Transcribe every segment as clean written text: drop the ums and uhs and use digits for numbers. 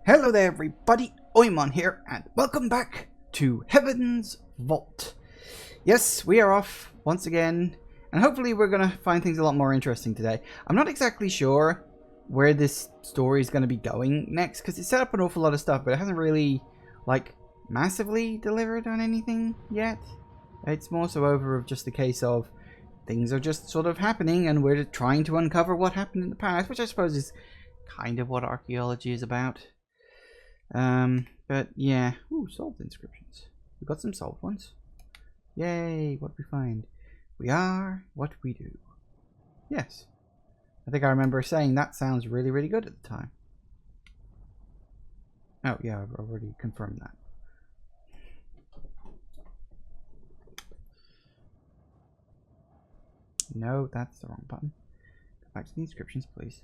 Hello there everybody, Oimon here, and welcome back to Heaven's Vault. Yes, we are off once again, and hopefully we're going to find things a lot more interesting today. I'm not exactly sure where this story is going to be going next, because it set up an awful lot of stuff, but it hasn't really, massively delivered on anything yet. It's more so over of just a case of things are just sort of happening, and we're trying to uncover what happened in the past, which I suppose is kind of what archaeology is about. But yeah. Ooh, solved inscriptions. We got some solved ones. Yay, what we find. We are what we do. Yes. I think I remember saying that sounds really, really good at the time. Oh, yeah, I've already confirmed that. No, that's the wrong button. Go back to the inscriptions, please.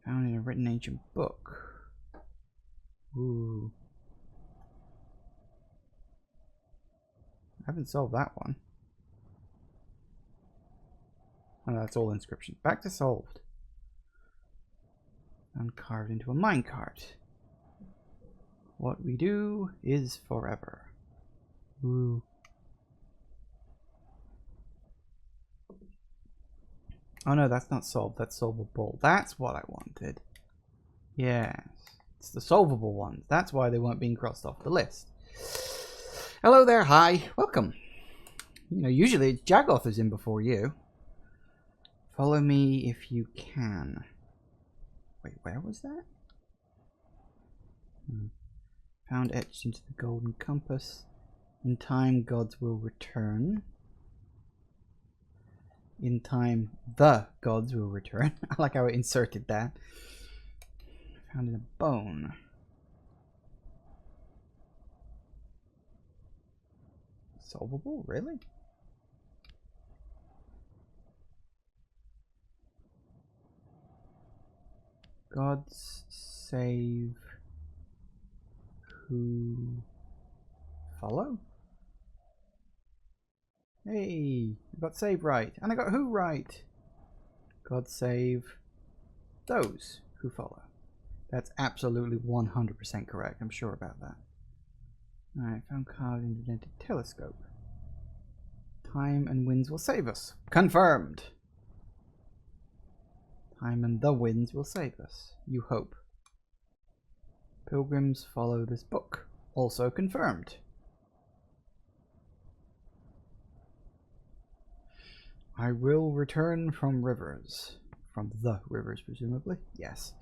Found in a written ancient book. Ooh. I haven't solved that one. Oh, that's all inscriptions. Back to solved. And carved into a minecart. What we do is forever. Ooh. Oh no, that's not solved. That's solvable. That's what I wanted. Yes. It's the solvable ones. That's why they weren't being crossed off the list. Hello there. Hi. Welcome. You know, usually it's Jagoth is in before you. Follow me if you can. Wait, where was that? Found etched into the golden compass. In time, gods will return. In time, the gods will return. I like how it inserted that. Found in a bone. Solvable? Really? Gods save who follow? Hey, I got save right. And I got who right. God save those who follow. That's absolutely 100% correct. I'm sure about that. Alright, found carved into an indented telescope. Time and winds will save us. Confirmed. Time and the winds will save us. You hope. Pilgrims follow this book. Also confirmed. I will return from rivers. From the rivers, presumably. Yes.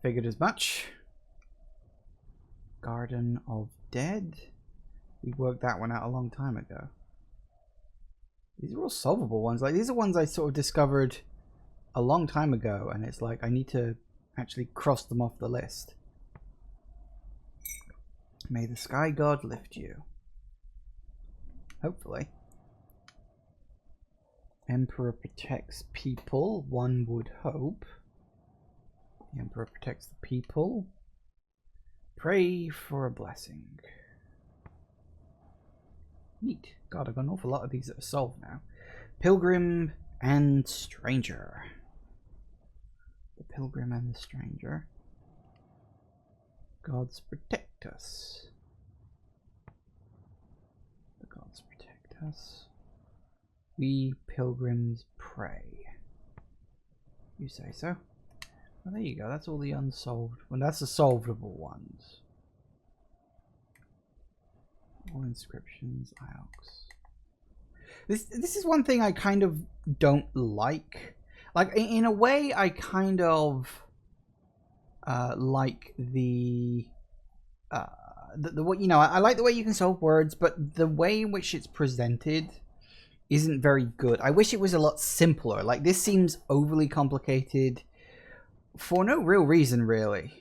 Figured as much. Garden of Dead. We worked that one out a long time ago. These are all solvable ones. Like, these are ones I sort of discovered a long time ago, and it's like I need to actually cross them off the list. May the sky god lift you. Hopefully. Emperor protects people, one would hope. The Emperor protects the people. Pray for a blessing. Neat. God, I've got an awful lot of these that are solved now. Pilgrim and Stranger. The Pilgrim and the Stranger. Gods protect us. The gods protect us. We pilgrims pray. You say so? Well, there you go. That's all the unsolved. Well, that's the solvable ones. All inscriptions, IOX. This is one thing I kind of don't like. Like, in a way, I kind of like the you know, I like the way you can solve words, but the way in which it's presented isn't very good. I wish it was a lot simpler. Like, this seems overly complicated for no real reason, really.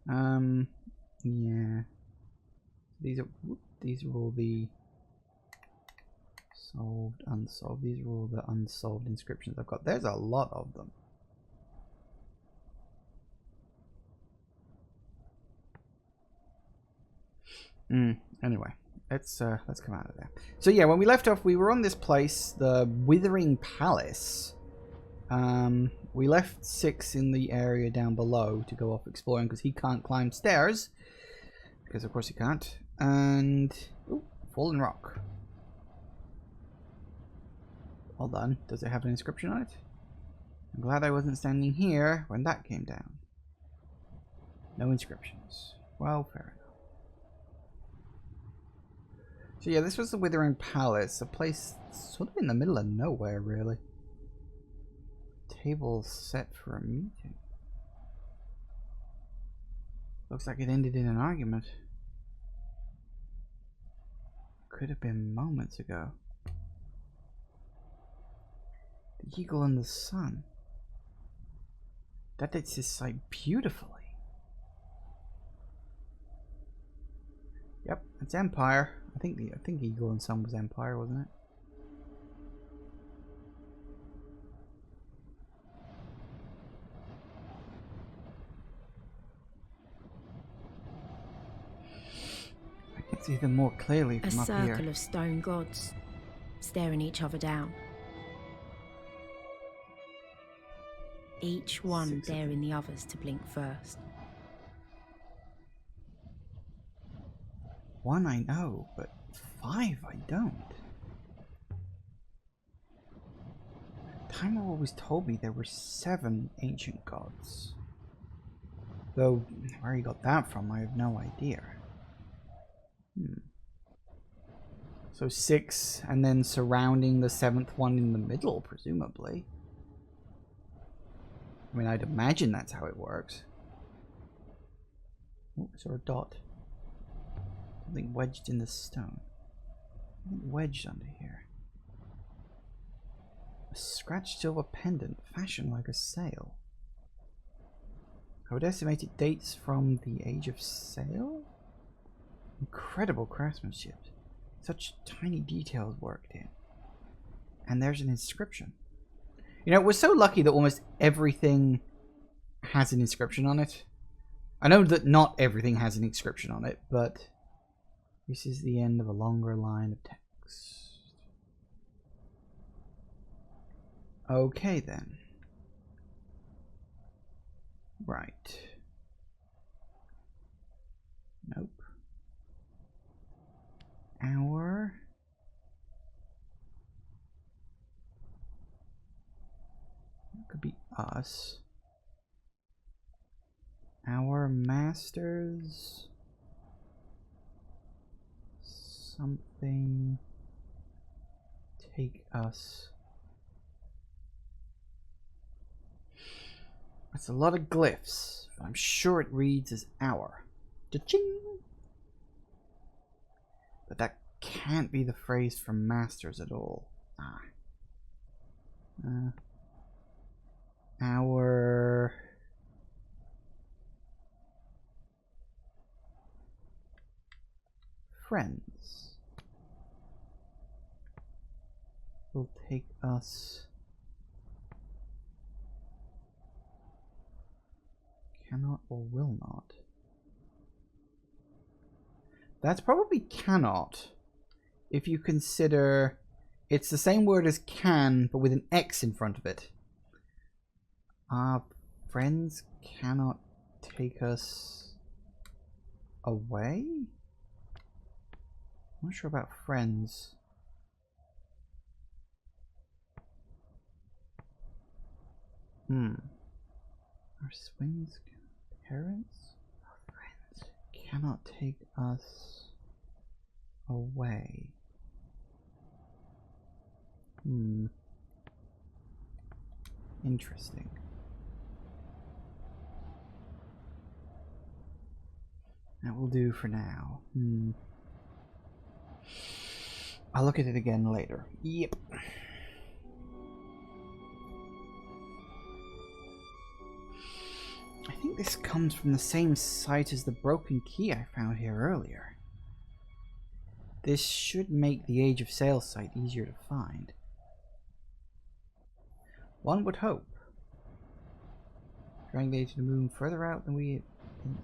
Yeah. These are all the solved, unsolved. These are all the unsolved inscriptions I've got. There's a lot of them. Anyway, let's come out of there. So yeah, when we left off, we were on this place, the Withering Palace. We left 6 in the area down below to go off exploring because he can't climb stairs. Because of course he can't. And... ooh, fallen rock. Well done. Does it have an inscription on it? I'm glad I wasn't standing here when that came down. No inscriptions. Well, fair enough. So yeah, this was the Withering Palace. A place sort of in the middle of nowhere, really. Table set for a meeting. Looks like it ended in an argument. Could have been moments ago. The eagle and the sun. That dates this site beautifully. Yep, it's Empire. I think Eagle and Sun was Empire, wasn't it? I can see them more clearly from up here. A circle of stone gods, staring each other down. Each one daring the others to blink first. One I know, but 5 I don't. Timer always told me there were 7 ancient gods. Though, where he got that from, I have no idea. So 6, and then surrounding the 7th one in the middle, presumably. I mean, I'd imagine that's how it works. Oh, is there a dot? Something wedged in the stone. Something wedged under here. A scratched silver pendant fashioned like a sail. I would estimate it dates from the age of sail? Incredible craftsmanship. Such tiny details worked in. And there's an inscription. You know, we're so lucky that almost everything has an inscription on it. I know that not everything has an inscription on it, but this is the end of a longer line of text. Okay then. Right. Nope. Our could be us. Our masters. Something. Take us. That's a lot of glyphs. But I'm sure it reads as our. Cha-ching! But that can't be the phrase from masters at all. Our friends will take us. Cannot or will not. That's probably cannot, if you consider it's the same word as can, but with an X in front of it. Our friends cannot take us away? I'm not sure about friends. Our swings parents? Our friends cannot take us away. Interesting. That will do for now. I'll look at it again later. Yep. I think this comes from the same site as the broken key I found here earlier. This should make the Age of Sail site easier to find. One would hope. Trying the Age of the Moon further out than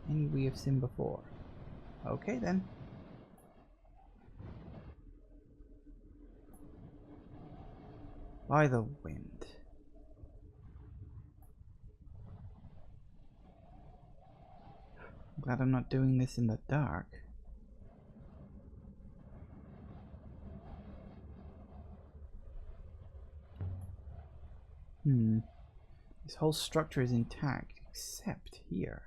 any we have seen before. Okay then. By the wind. glad I'm not doing this in the dark. This whole structure is intact, except here.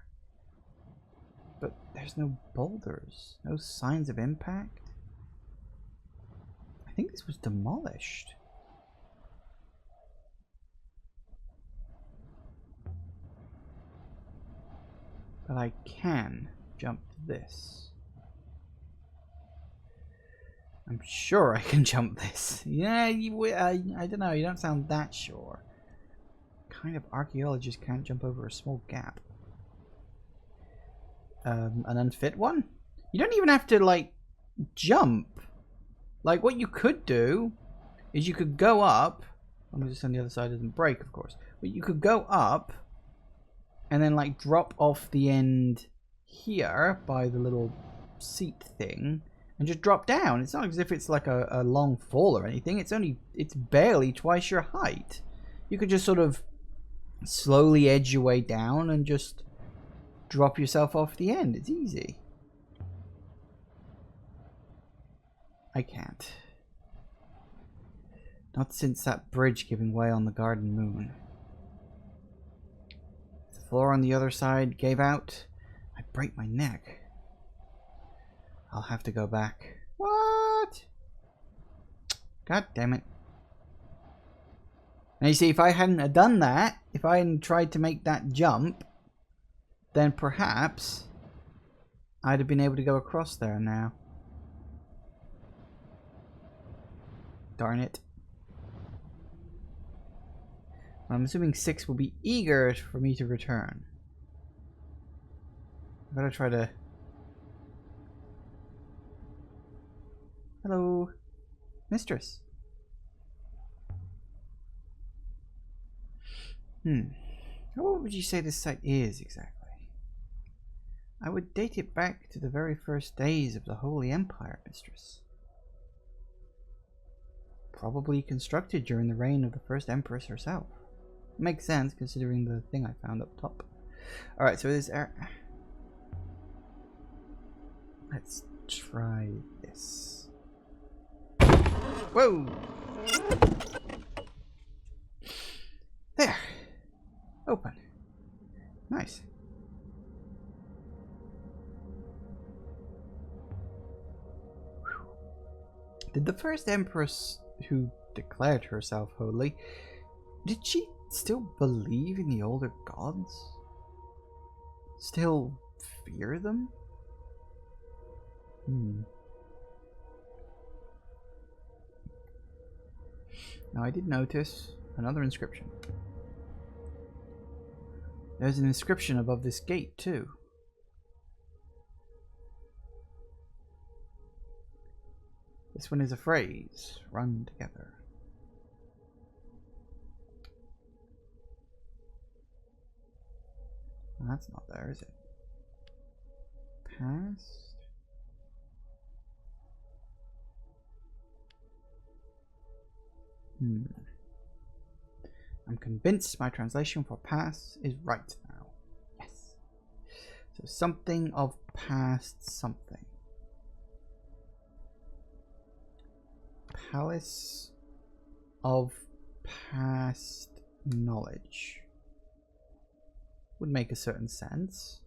But there's no boulders, no signs of impact. I think this was demolished. But I can jump this. I'm sure I can jump this. Yeah, I don't know. You don't sound that sure. Kind of archaeologist can't jump over a small gap. An unfit one? You don't even have to, like, jump. Like, what you could do is you could go up. I'm just on the other side doesn't break, of course. But you could go up and then, like, drop off the end here by the little seat thing and just drop down. It's not as if it's like a long fall or anything. It's barely twice your height. You could just sort of slowly edge your way down and just drop yourself off the end. It's easy. I can't. Not since that bridge giving way on the garden moon. If the floor on the other side gave out, I'd break my neck. I'll have to go back. What? God damn it. Now you see, if I hadn't done that, if I hadn't tried to make that jump, then perhaps I'd have been able to go across there now. Darn it. I'm assuming 6 will be eager for me to return. I'm gonna try to... Hello, mistress. What would you say this site is exactly? I would date it back to the very first days of the Holy Empire, mistress. Probably constructed during the reign of the first empress herself. Makes sense considering the thing I found up top. Alright, so this let's try this. Whoa! There! Open. Nice. Did the first empress who declared herself holy, did she still believe in the older gods? Still fear them? Now I did notice another inscription. There's an inscription above this gate too. This one is a phrase, run together. Well, that's not there, is it? Past? I'm convinced my translation for past is right now. Yes. So something of past something. Palace of past knowledge. Would make a certain sense.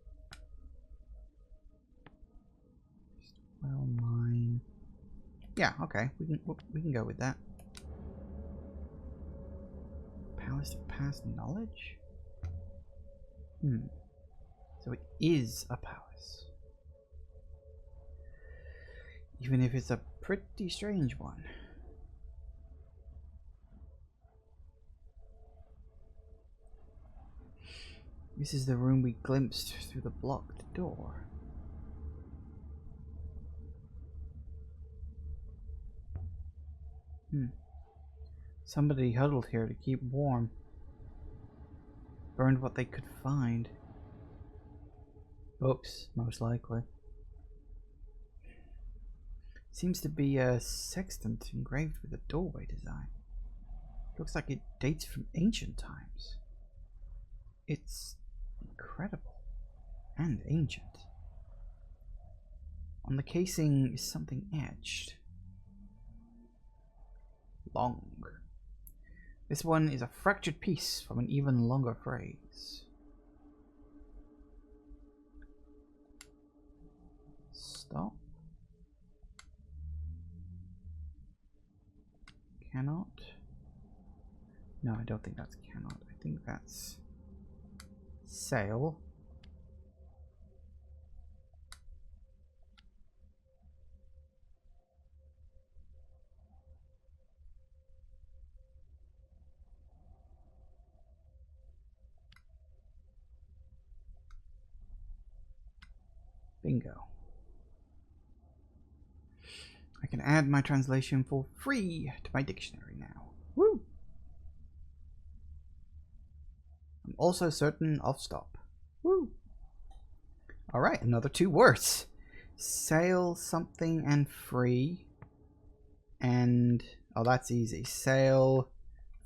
Well, mine. Yeah, okay. We can go with that. Palace of past knowledge? So it is a palace. Even if it's a pretty strange one. This is the room we glimpsed through the blocked door. Somebody huddled here to keep warm. Burned what they could find. Books, most likely. Seems to be a sextant engraved with a doorway design. Looks like it dates from ancient times. It's incredible and ancient. On the casing is something etched. Long. This one is a fractured piece from an even longer phrase. Stop. Cannot. No, I don't think that's cannot. I think that's sail. Bingo. I can add my translation for free to my dictionary now. Woo! I'm also certain of stop. Woo! Alright, another 2 words. Sail something and free. And, oh, that's easy. Sail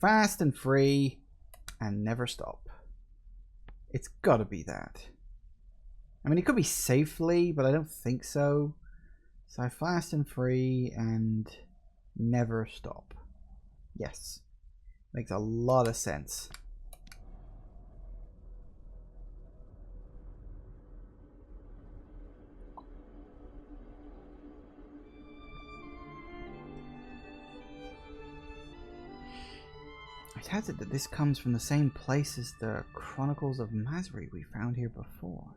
fast and free and never stop. It's gotta be that. I mean, it could be safely, but I don't think so. So fast and free and never stop. Yes. Makes a lot of sense. It has it that this comes from the same place as the Chronicles of Masri we found here before.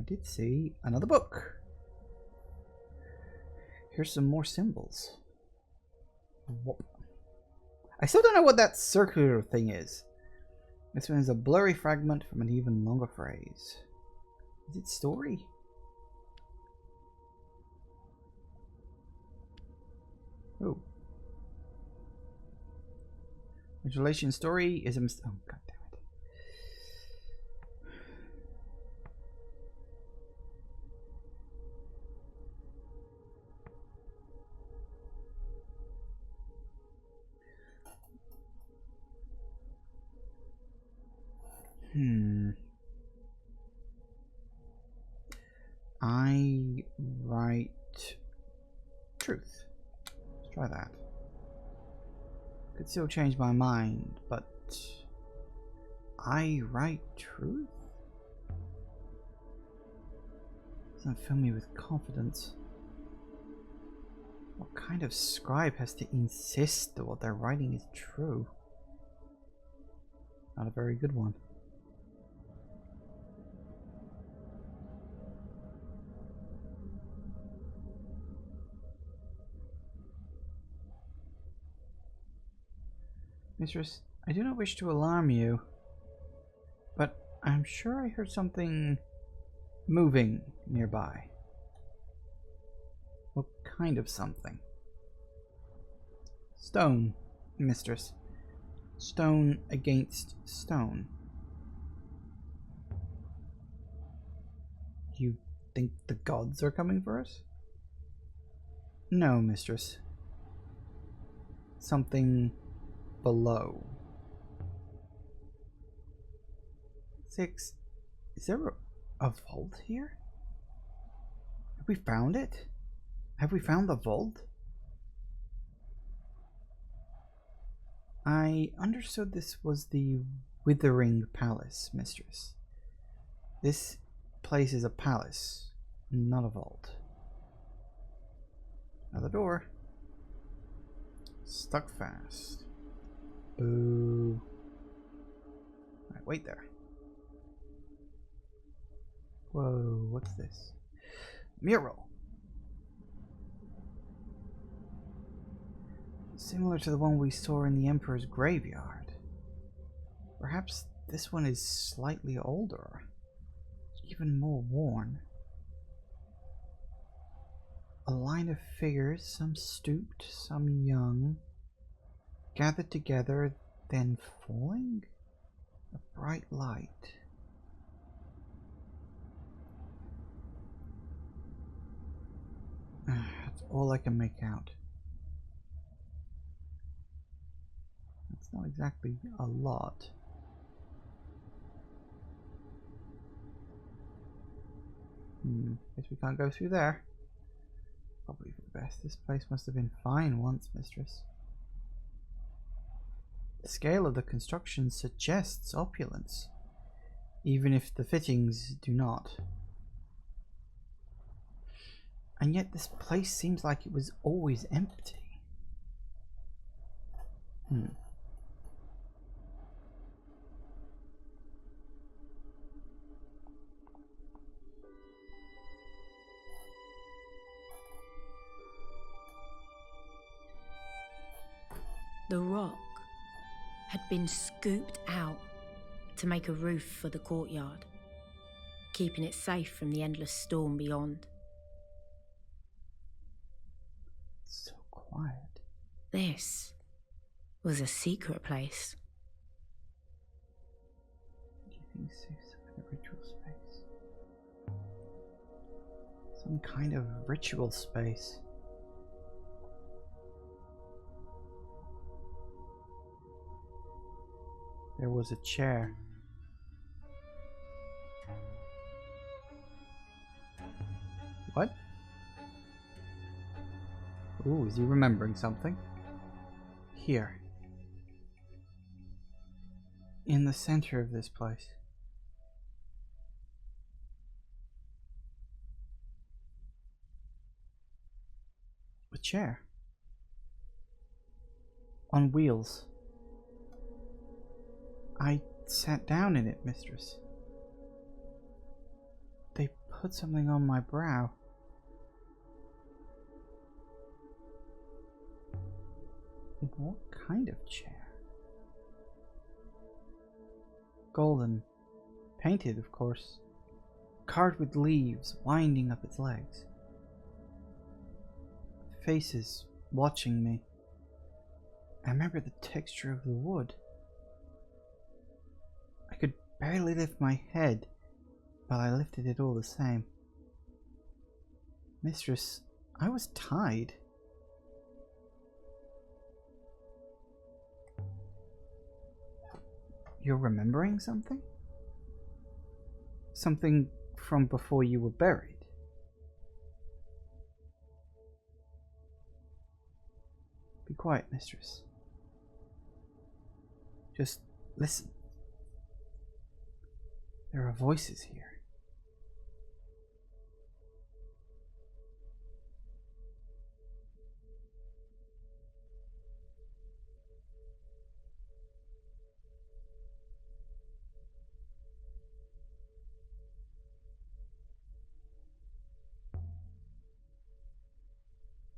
I did see another book. Here's some more symbols. Whoop. I still don't know what that circular thing is. This one is a blurry fragment from an even longer phrase. Is it story? Oh. Modulation story is a mistake. Oh, god damn it. I write truth. Let's try that. Could still change my mind, but I write truth? Doesn't fill me with confidence. What kind of scribe has to insist that what they're writing is true? Not a very good one. Mistress, I do not wish to alarm you, but I'm sure I heard something moving nearby. What kind of something? Stone, mistress. Stone against stone. You think the gods are coming for us? No, mistress. Something below. 6. Is there a vault here? Have we found it? Have we found the vault? I understood this was the Withering Palace, mistress. This place is a palace, not a vault. Another door. Stuck fast. Boo. Alright, wait there. Whoa, what's this? Mural. Similar to the one we saw in the Emperor's graveyard. Perhaps this one is slightly older. Even more worn. A line of figures, some stooped, some young, gathered together, then falling? A bright light. That's all I can make out. That's not exactly a lot. Guess we can't go through there. Probably for the best. This place must have been fine once, mistress. The scale of the construction suggests opulence, even if the fittings do not. And yet this place seems like it was always empty. The rock had been scooped out to make a roof for the courtyard, keeping it safe from the endless storm beyond. It's so quiet. This was a secret place. Keeping safe some kind of ritual space. Some kind of ritual space. There was a chair. What? Ooh, is he remembering something? Here. In the center of this place. A chair. On wheels. I sat down in it, mistress. They put something on my brow. What kind of chair? Golden. Painted, of course. Carved with leaves winding up its legs. Faces watching me. I remember the texture of the wood. I could barely lift my head, but I lifted it all the same. Mistress, I was tied. You're remembering something? Something from before you were buried? Be quiet, mistress. Just listen. There are voices here.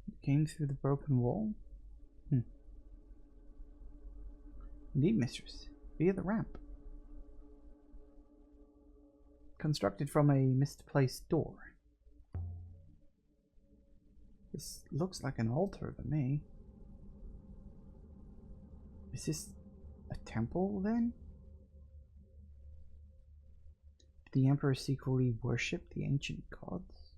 You came through the broken wall? Indeed, mistress. Via the ramp. Constructed from a misplaced door. This looks like an altar to me. Is this a temple then? Did the Emperor secretly worship the ancient gods?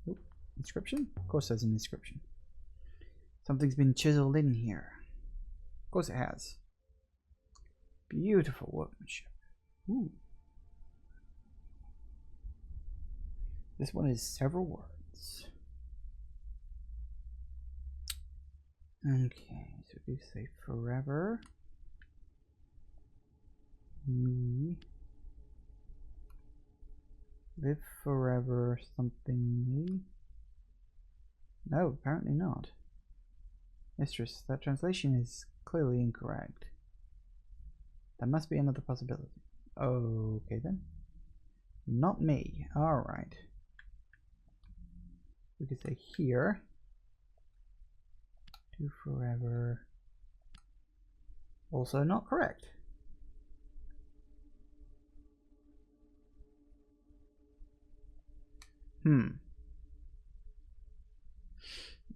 Nope. Inscription? Of course there's an inscription. Something's been chiseled in here. Of course it has. Beautiful workmanship. Ooh. This one is several words. Okay, so we say forever. Me. Live forever something me. No, apparently not. Mistress, that translation is clearly incorrect. That must be another possibility. Okay then. Not me. Alright. We could say here. Do forever. Also not correct.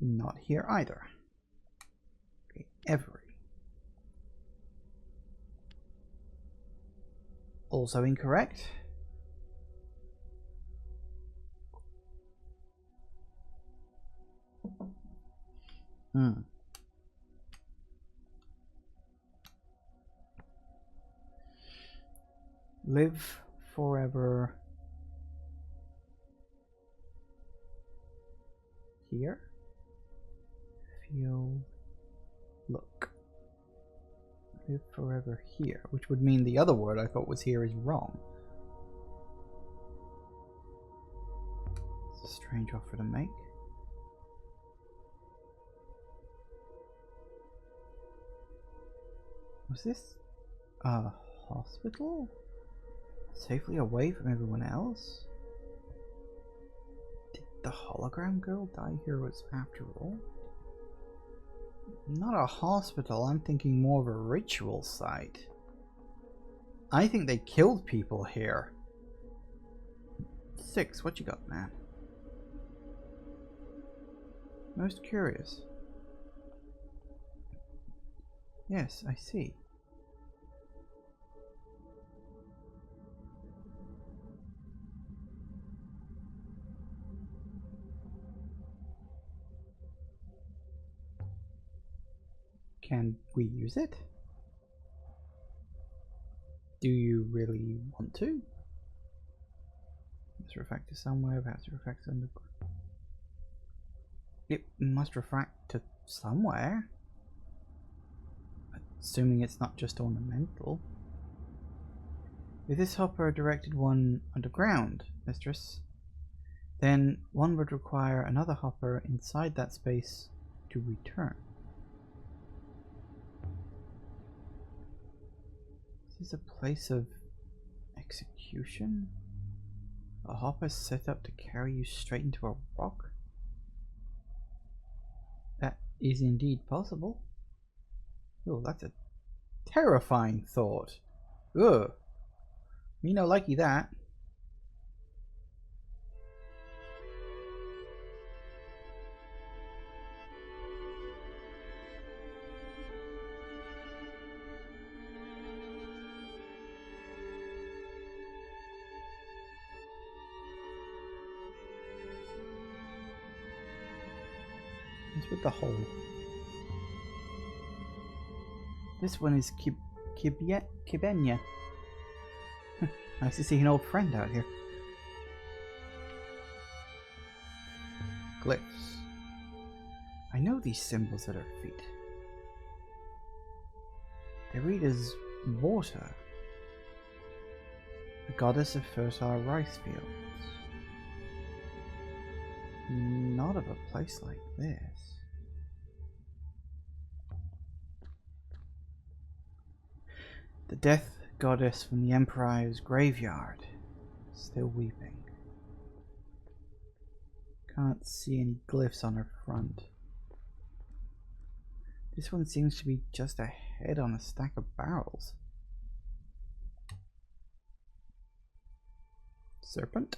Not here either. Okay, every. Also incorrect. Live forever here. Feel, look. Live forever here, which would mean the other word I thought was here is wrong. It's a strange offer to make. Was this a hospital? Safely away from everyone else? Did the hologram girl die here after all? Not a hospital, I'm thinking more of a ritual site. I think they killed people here. 6, what you got, man? Most curious. Yes, I see. Can we use it? Do you really want to? Must refract to somewhere, perhaps it refracts under. It must refract to somewhere. Assuming it's not just ornamental. If this hopper directed one underground, mistress, then one would require another hopper inside that space to return. Is this a place of execution? A hopper set up to carry you straight into a rock? That is indeed possible. Oh, that's a terrifying thought. Ugh. Me no likey that. What's with the hole? This one is Kibenya. Nice to see an old friend out here. Glyphs. I know these symbols at her feet. They read as water. The goddess of fertile rice fields. Not of a place like this. The death goddess from the Empire's graveyard, still weeping. Can't see any glyphs on her front. This one seems to be just a head on a stack of barrels. Serpent?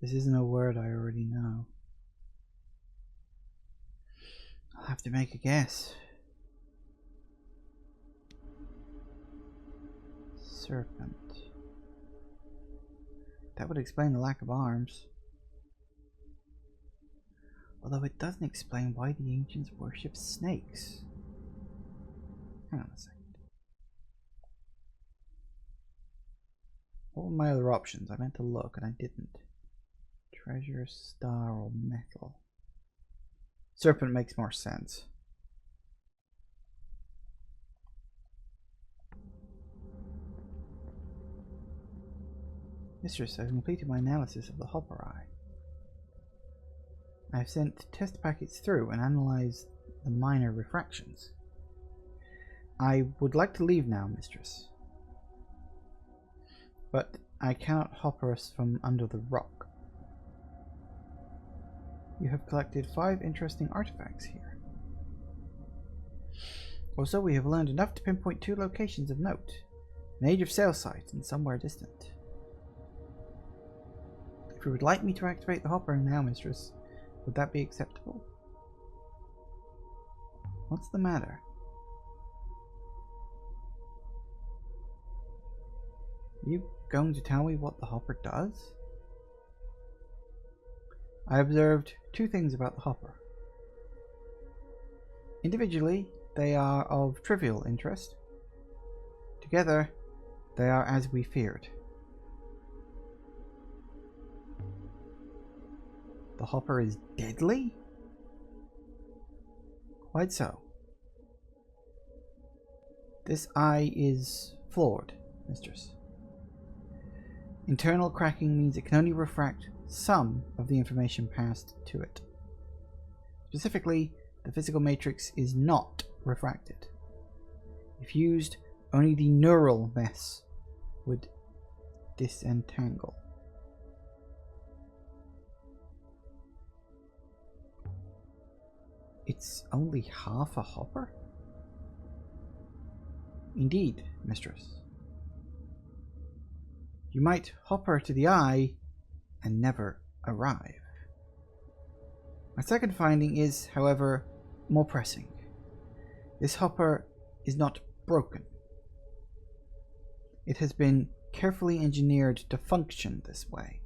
This isn't a word I already know. I'll have to make a guess. Serpent. That would explain the lack of arms. Although it doesn't explain why the ancients worship snakes. Hang on a second. What were my other options? I meant to look and I didn't. Treasure, star, or metal. Serpent makes more sense. Mistress, I've completed my analysis of the Hopper Eye. I have sent test packets through and analyzed the minor refractions. I would like to leave now, mistress. But I cannot hopper us from under the rock. You have collected 5 interesting artifacts here. Also, we have learned enough to pinpoint 2 locations of note. An Age of Sail site and somewhere distant. If you would like me to activate the hopper now, mistress, would that be acceptable? What's the matter? Are you going to tell me what the hopper does? I observed 2 things about the hopper. Individually, they are of trivial interest. Together, they are as we feared. The hopper is deadly? Quite so. This eye is flawed, mistress. Internal cracking means it can only refract some of the information passed to it. Specifically, the physical matrix is not refracted. If used, only the neural mess would disentangle. It's only half a hopper? Indeed, mistress. You might hopper to the eye and never arrive. My second finding is, however, more pressing. This hopper is not broken. It has been carefully engineered to function this way.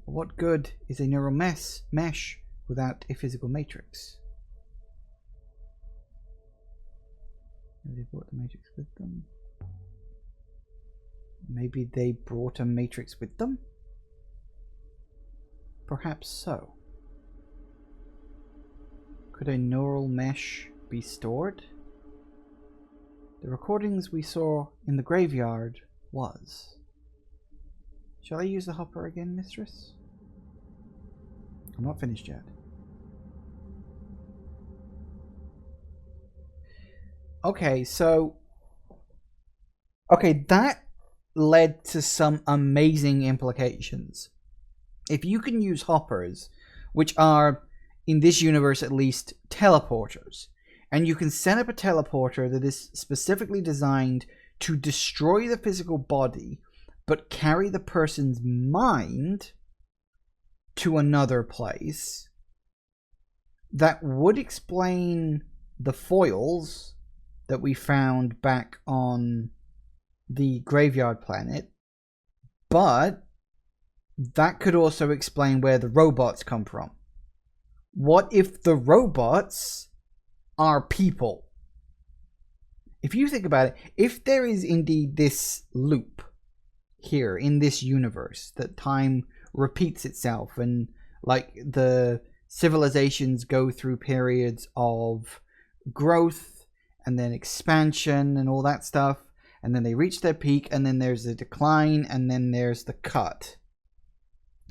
What good is a neural mesh without a physical matrix? Maybe they brought the matrix with them. Maybe they brought a matrix with them? Perhaps so. Could a neural mesh be stored? The recordings we saw in the graveyard was. Shall I use the hopper again, mistress? I'm not finished yet. Okay, so... Okay, that led to some amazing implications. If you can use hoppers, which are, in this universe at least, teleporters, and you can set up a teleporter that is specifically designed to destroy the physical body, but carry the person's mind to another place, that would explain the foils that we found back on the graveyard planet, but that could also explain where the robots come from. What if the robots are people? If you think about it, if there is indeed this loop here in this universe, that time repeats itself and like the civilizations go through periods of growth and then expansion and all that stuff, and then they reach their peak, and then there's a decline, and then there's the cut.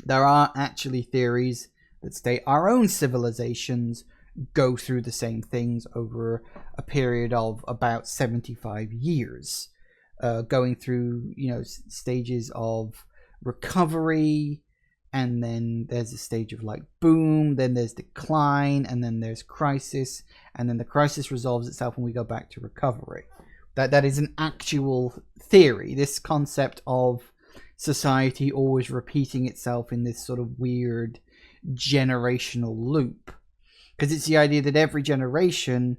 There are actually theories that state our own civilizations go through the same things over a period of about 75 years, going through, you know, stages of recovery, and then there's a stage of like boom, then there's decline, and then there's crisis, and then the crisis resolves itself and we go back to recovery. That is an actual theory, this concept of society always repeating itself in this sort of weird generational loop, because it's the idea that every generation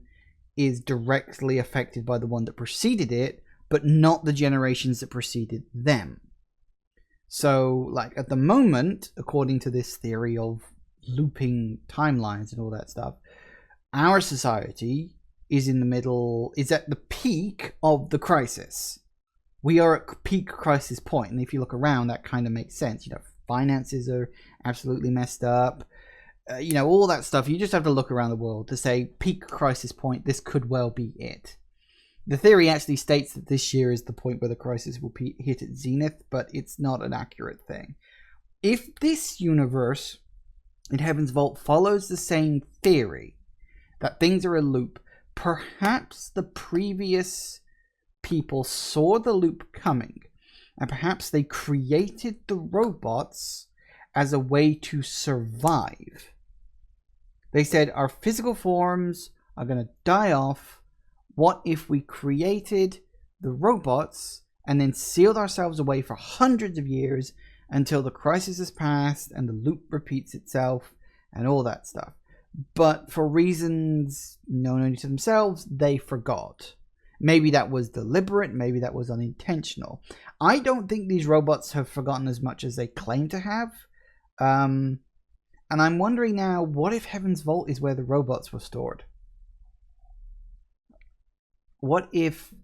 is directly affected by the one that preceded it, but not the generations that preceded them. So, like, at the moment, according to this theory of looping timelines and all that stuff, our society is in the middle, is at the peak of the crisis. We are at peak crisis point, and if you look around, that kind of makes sense. You know, finances are absolutely messed up. You know, all that stuff. You just have to look around the world to say peak crisis point. This could well be it. The theory actually states that this year is the point where the crisis will hit its zenith, but it's not an accurate thing. If this universe in Heaven's Vault follows the same theory, that things are a loop, perhaps the previous people saw the loop coming, and perhaps they created the robots as a way to survive. They said, our physical forms are going to die off. What if we created the robots and then sealed ourselves away for hundreds of years until the crisis has passed and the loop repeats itself and all that stuff? But for reasons known only to themselves, they forgot. Maybe that was deliberate, maybe that was unintentional. I don't think these robots have forgotten as much as they claim to have. And I'm wondering now, what if Heaven's Vault is where the robots were stored? What if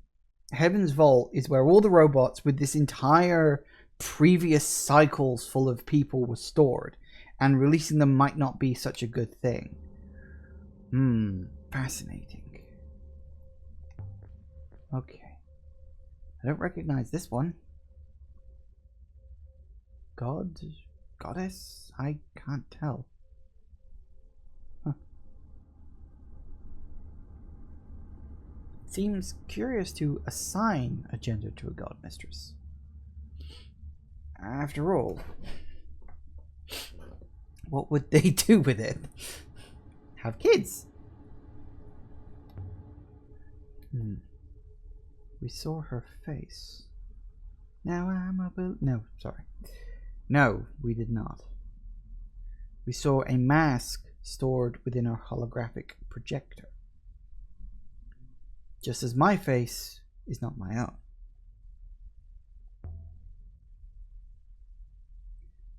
Heaven's Vault is where all the robots with this entire previous cycles full of people were stored, and releasing them might not be such a good thing. Fascinating. Okay. I don't recognize this one. God? Goddess? I can't tell. Huh. Seems curious to assign a gender to a god mistress. After all, what would they do with it? Have kids? We saw her face. Now I'm a no, sorry. No, we did not. We saw a mask stored within our holographic projector. Just as my face is not my own.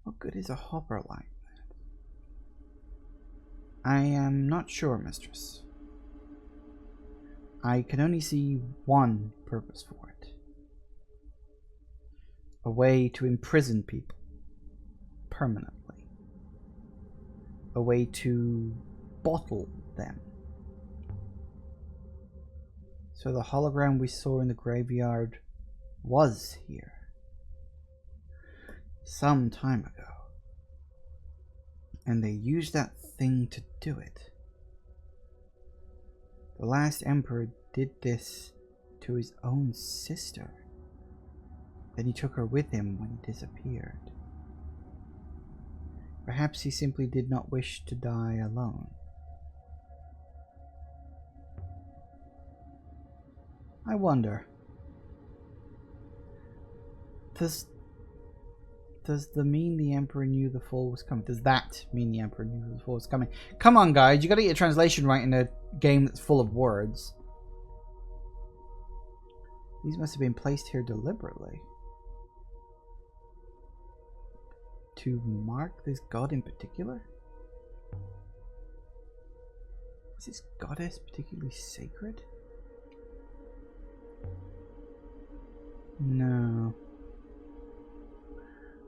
What good is a hopper like that? I am not sure, mistress. I can only see one purpose for it. A way to imprison people permanently. A way to bottle them. So the hologram we saw in the graveyard was here. Some time ago. And they used that thing to do it. The last emperor did this to his own sister. Then he took her with him when he disappeared. Perhaps he simply did not wish to die alone. I wonder, does the mean the Emperor knew the fall was coming? Does that mean the Emperor knew the fall was coming? Come on, guys, you gotta get your translation right in a game that's full of words. These must have been placed here deliberately. To mark this god in particular? Is this goddess particularly sacred? No.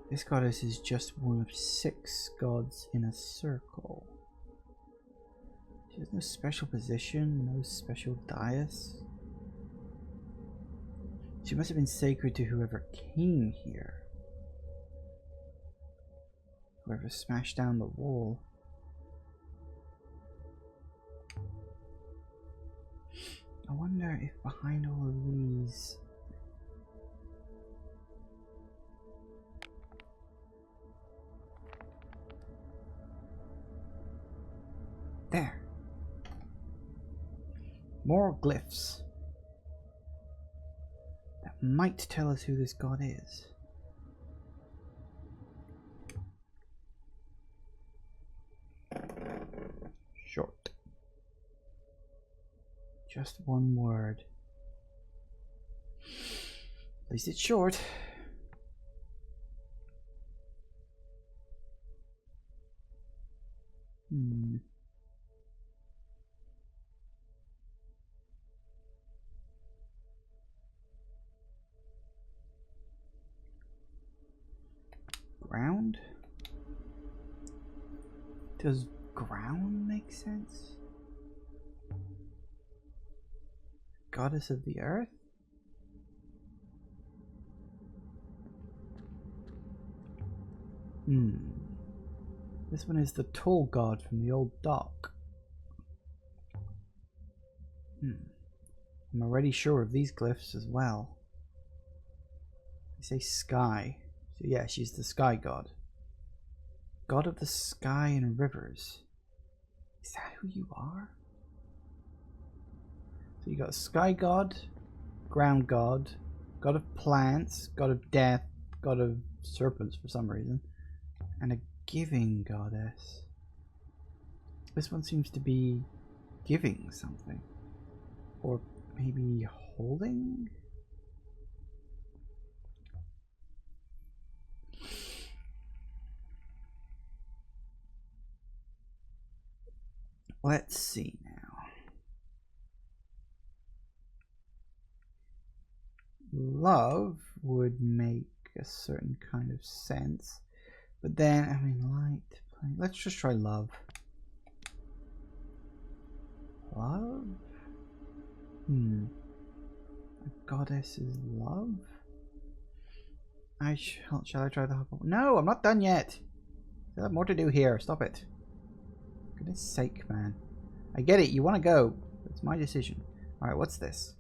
This goddess is just one of 6 gods in a circle. She has no special position, no special dais. She must have been sacred to whoever came here. Whoever smashed down the wall. I wonder if behind all of these... There. More glyphs. That might tell us who this god is. Short. Just one word. At least it's short. Ground? Does ground make sense? Goddess of the earth? This one is the tall god from the old dock. I'm already sure of these glyphs as well. They say sky. So yeah, she's the sky god. God of the sky and rivers. Is that who you are? So you got sky god, ground god, god of plants, god of death, god of serpents for some reason, and a giving goddess. This one seems to be giving something. Or maybe holding? Let's see now. love would make a certain kind of sense. But then, I mean, light. Let's just try love. Love? A goddess is love? Shall I try the hopper? No, I'm not done yet. I have more to do here. Stop it. For goodness sake, man. I get it. You want to go. It's my decision. Alright, what's this?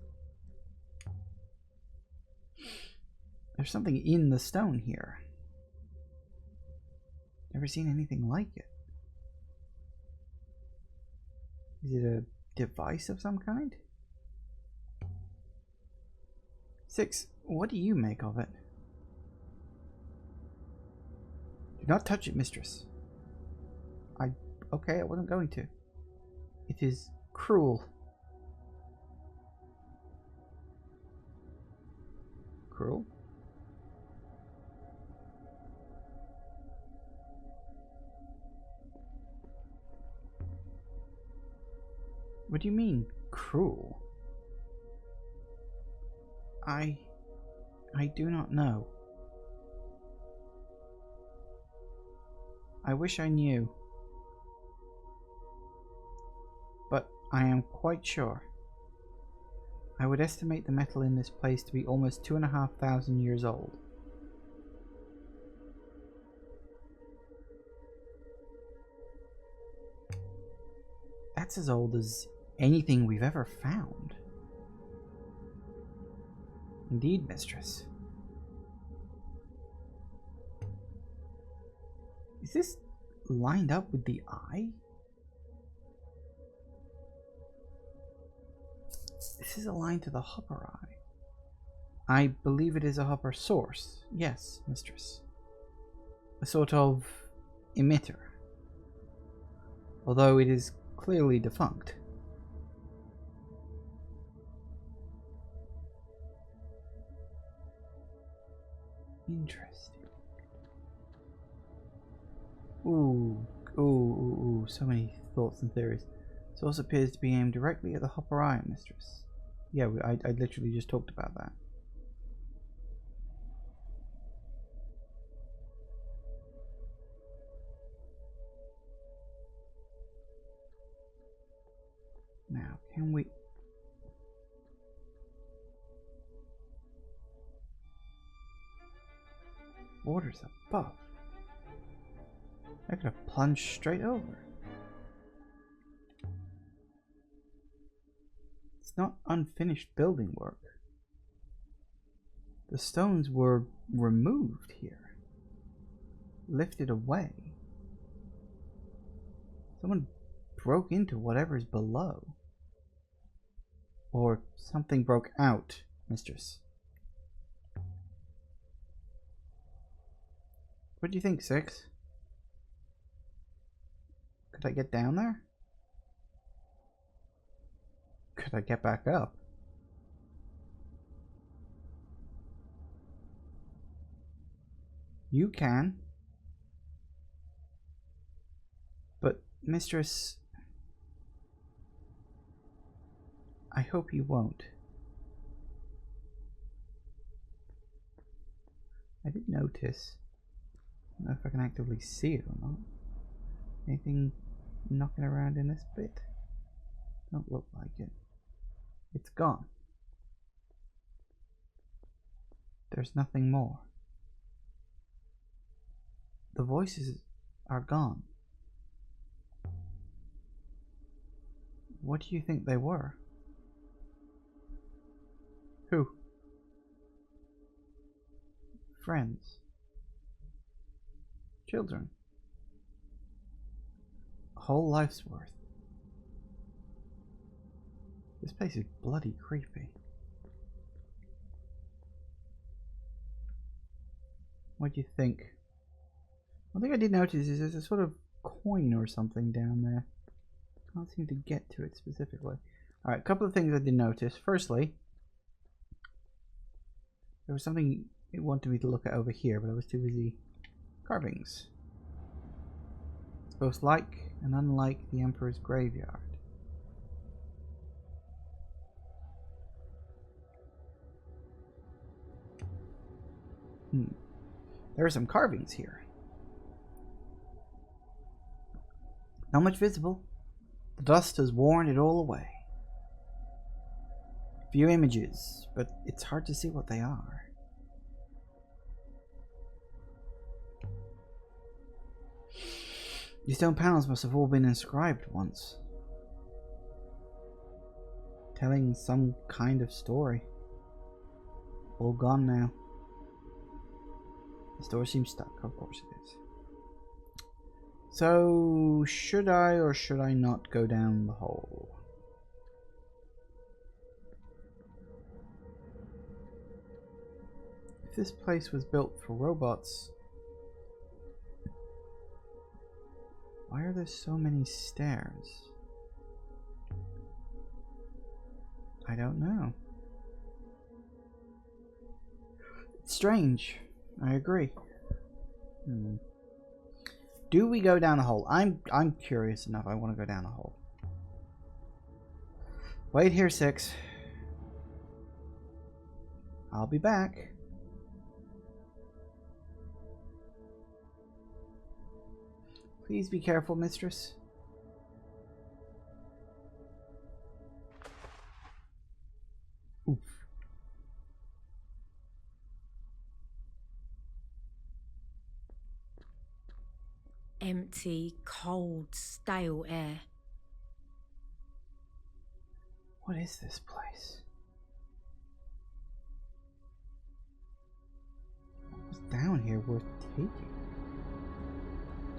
There's something in the stone here. Never seen anything like it. Is it a device of some kind? 6. What do you make of it? Do not touch it, mistress. Okay, I wasn't going to. It is cruel. Cruel? What do you mean, cruel? I do not know. I wish I knew. But I am quite sure. I would estimate the metal in this place to be almost 2,500 years old. That's as old as anything we've ever found. Indeed, mistress. Is this lined up with the eye? This is aligned to the hopper eye. I believe it is a hopper source. Yes, mistress. A sort of emitter. Although it is clearly defunct. Interesting. Ooh, so many thoughts and theories. Source appears to be aimed directly at the hopper eye, mistress. Yeah, I literally just talked about that. Now, can we... Waters above. I could have plunged straight over. It's not unfinished building work. The stones were removed here. Lifted away. Someone broke into whatever's below. Or something broke out, mistress. What do you think, 6? Could I get down there? Could I get back up? You can. But, mistress, I hope you won't. I did notice. I don't know if I can actively see it or not. Anything knocking around in this bit? Don't look like it. It's gone. There's nothing more. The voices are gone. What do you think they were? Who? Friends. Children. A whole life's worth. This place is bloody creepy. What do you think? One thing I did notice is there's a sort of coin or something down there. Can't seem to get to it specifically. Alright, a couple of things I did notice. Firstly, there was something it wanted me to look at over here, but I was too busy. Carvings. It's both like and unlike the Emperor's graveyard. There are some carvings here. Not much visible. The dust has worn it all away. Few images, but it's hard to see what they are. These stone panels must have all been inscribed once, telling some kind of story. All gone now. This door seems stuck. Of course it is. So, should I or should I not go down the hole? If this place was built for robots, why are there so many stairs? I don't know. It's strange. I agree. Do we go down the hole? I'm curious enough. I want to go down the hole. Wait here, 6. I'll be back. Please be careful, mistress. Oof. Empty, cold, stale air. What is this place? What was down here worth taking?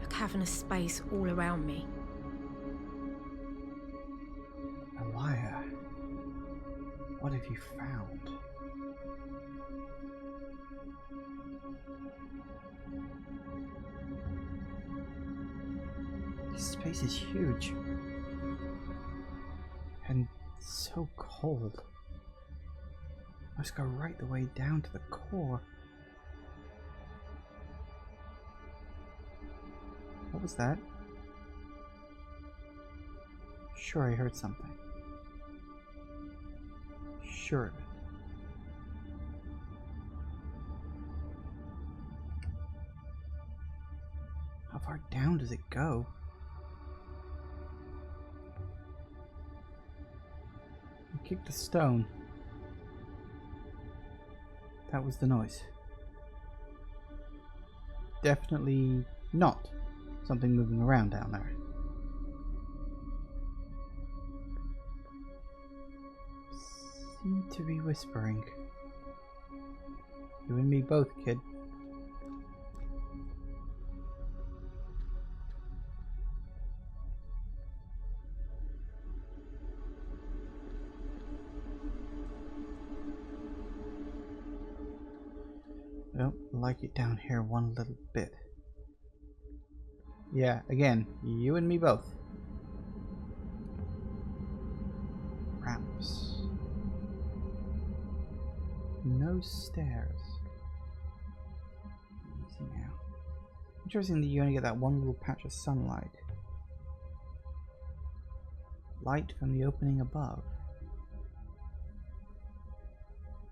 A cavernous space all around me. Elia, what have you found? This space is huge. And so cold. Must go right the way down to the core. What was that? Sure, I heard something. Sure of it. How far down does it go? I kicked a stone. That was the noise. Definitely not something moving around down there. Seem to be whispering. You and me both, kid. I don't like it down here one little bit. Yeah, again, you and me both. Ramps. No stairs. Easy now. Interesting that you only get that one little patch of sunlight. Light from the opening above.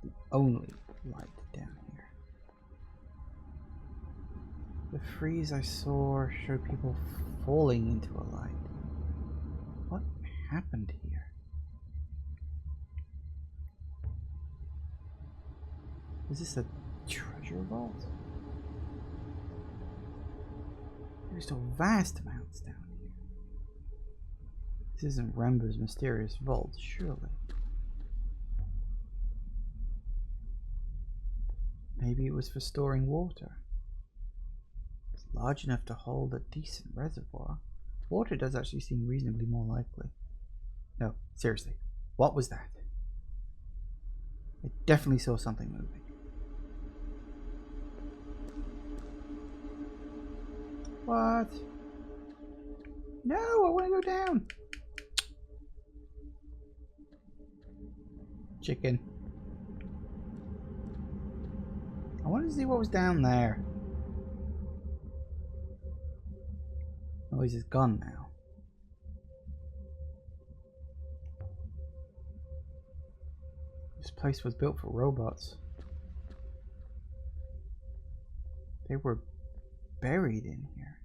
The only light down here. The frieze I saw showed people falling into a light. What happened here? Is this a treasure vault? There's still vast amounts down here. This isn't Rambo's mysterious vault, surely. Maybe it was for storing water. It's large enough to hold a decent reservoir. Water does actually seem reasonably more likely. No, seriously, what was that? I definitely saw something moving. What? No, I want to go down. Chicken. I wanted to see what was down there. Noise is gone now. This place was built for robots. They were buried in here.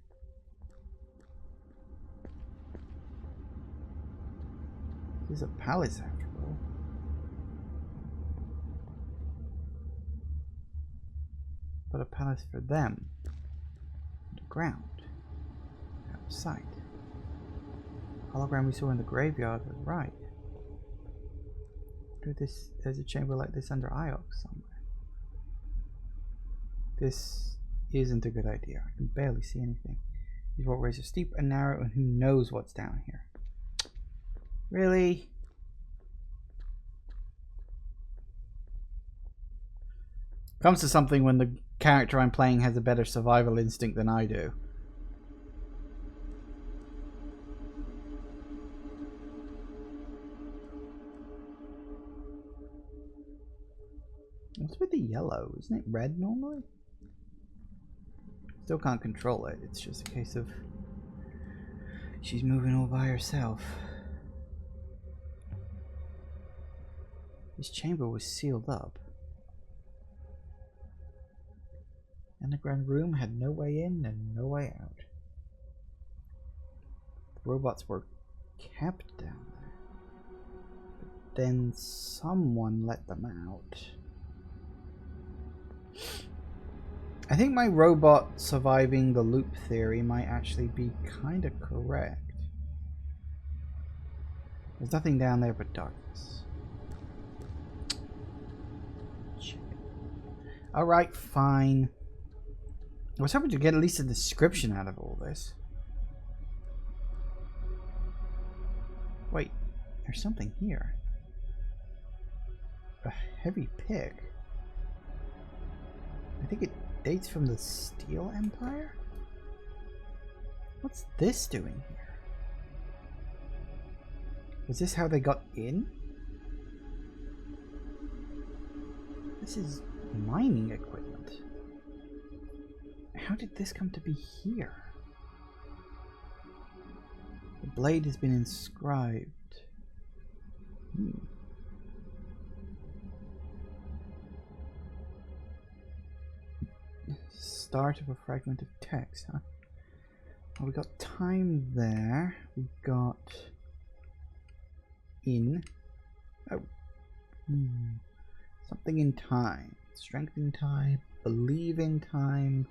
This is a palace after all. But a palace for them. Underground. Out of sight. Hologram we saw in the graveyard was right. There's a chamber like this under Iox somewhere. This isn't a good idea. I can barely see anything. These walkways are steep and narrow, and who knows what's down here. Really? Comes to something when the character I'm playing has a better survival instinct than I do. What's with the yellow? Isn't it red normally? Still can't control it. It's just a case of she's moving all by herself. This chamber was sealed up. Underground room had no way in and no way out. The robots were kept down there. But then someone let them out. I think my robot surviving the loop theory might actually be kind of correct. There's nothing down there but darkness. Alright, fine. I was hoping to get at least a description out of all this. Wait, there's something here. A heavy pick. I think it dates from the Steel Empire? What's this doing here? Was this how they got in? This is mining equipment. How did this come to be here? The blade has been inscribed. Start of a fragment of text, huh? Well, we got time there. We got in. Oh. Something in time. Strength in time. Believe in time.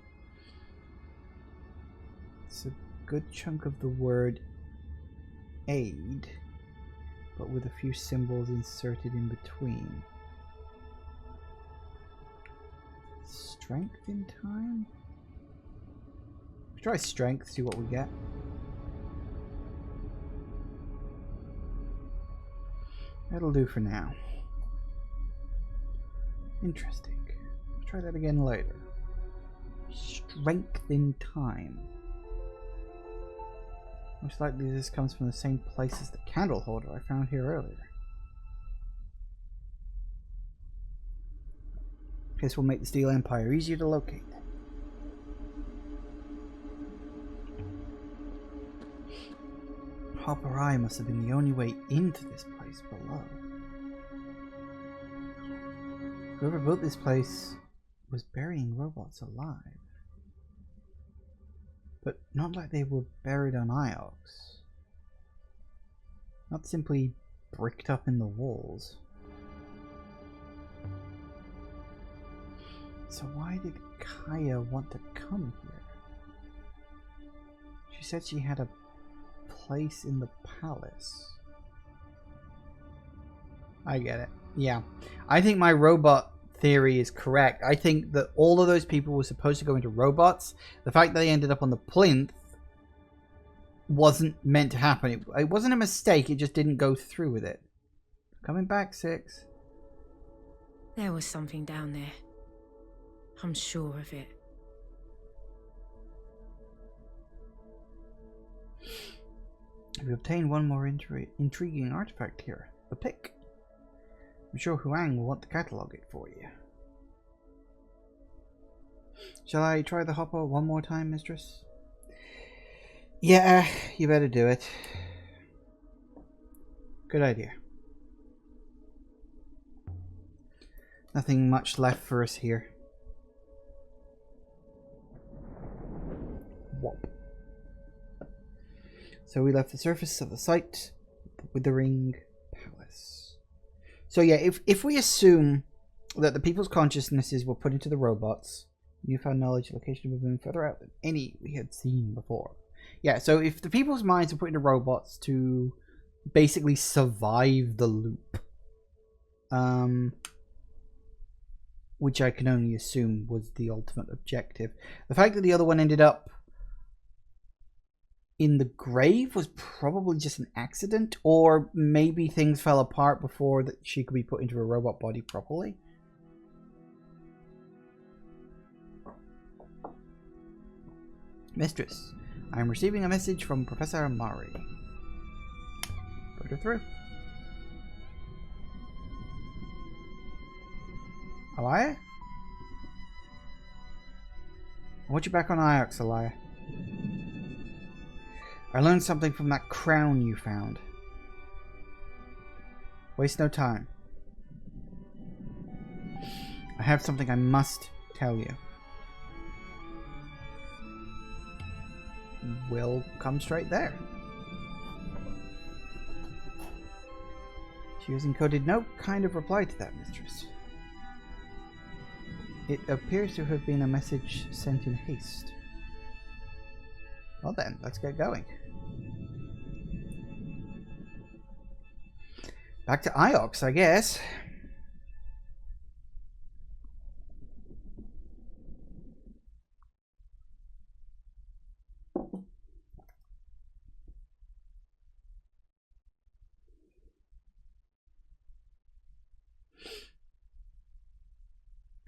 It's a good chunk of the word aid, but with a few symbols inserted in between. Strength in time? Let's try strength, see what we get. That'll do for now. Interesting. Let's try that again later. Strength in time. Most likely this comes from the same place as the candle holder I found here earlier. This will make the Steel Empire easier to locate. Hopper Eye must have been the only way into this place below. Whoever built this place was burying robots alive. But not like they were buried on Iox. Not simply bricked up in the walls. So why did Kaya want to come here? She said she had a place in the palace. I get it. Yeah. I think my robot theory is correct. I think that all of those people were supposed to go into robots. The fact that they ended up on the plinth wasn't meant to happen. It wasn't a mistake. It just didn't go through with it. Coming back, 6. There was something down there. I'm sure of it. We obtained one more intriguing artifact here. The pick. I'm sure Huang will want to catalog it for you. Shall I try the hopper one more time, mistress? Yeah, you better do it. Good idea. Nothing much left for us here. So we left the surface of the site, the Withering Palace. So yeah, if we assume that the people's consciousnesses were put into the robots, newfound knowledge, location of moving further out than any we had seen before. Yeah, so if the people's minds were put into robots to basically survive the loop, which I can only assume was the ultimate objective. The fact that the other one ended up in the grave was probably just an accident, or maybe things fell apart before that she could be put into a robot body properly. Mistress, I am receiving a message from Professor Mari. Put her through. Alaya? I want you back on Iox, Alaya. I learned something from that crown you found. Waste no time. I have something I must tell you. We'll come straight there. She has encoded no kind of reply to that, mistress. It appears to have been a message sent in haste. Well then, let's get going. Back to Iox, I guess.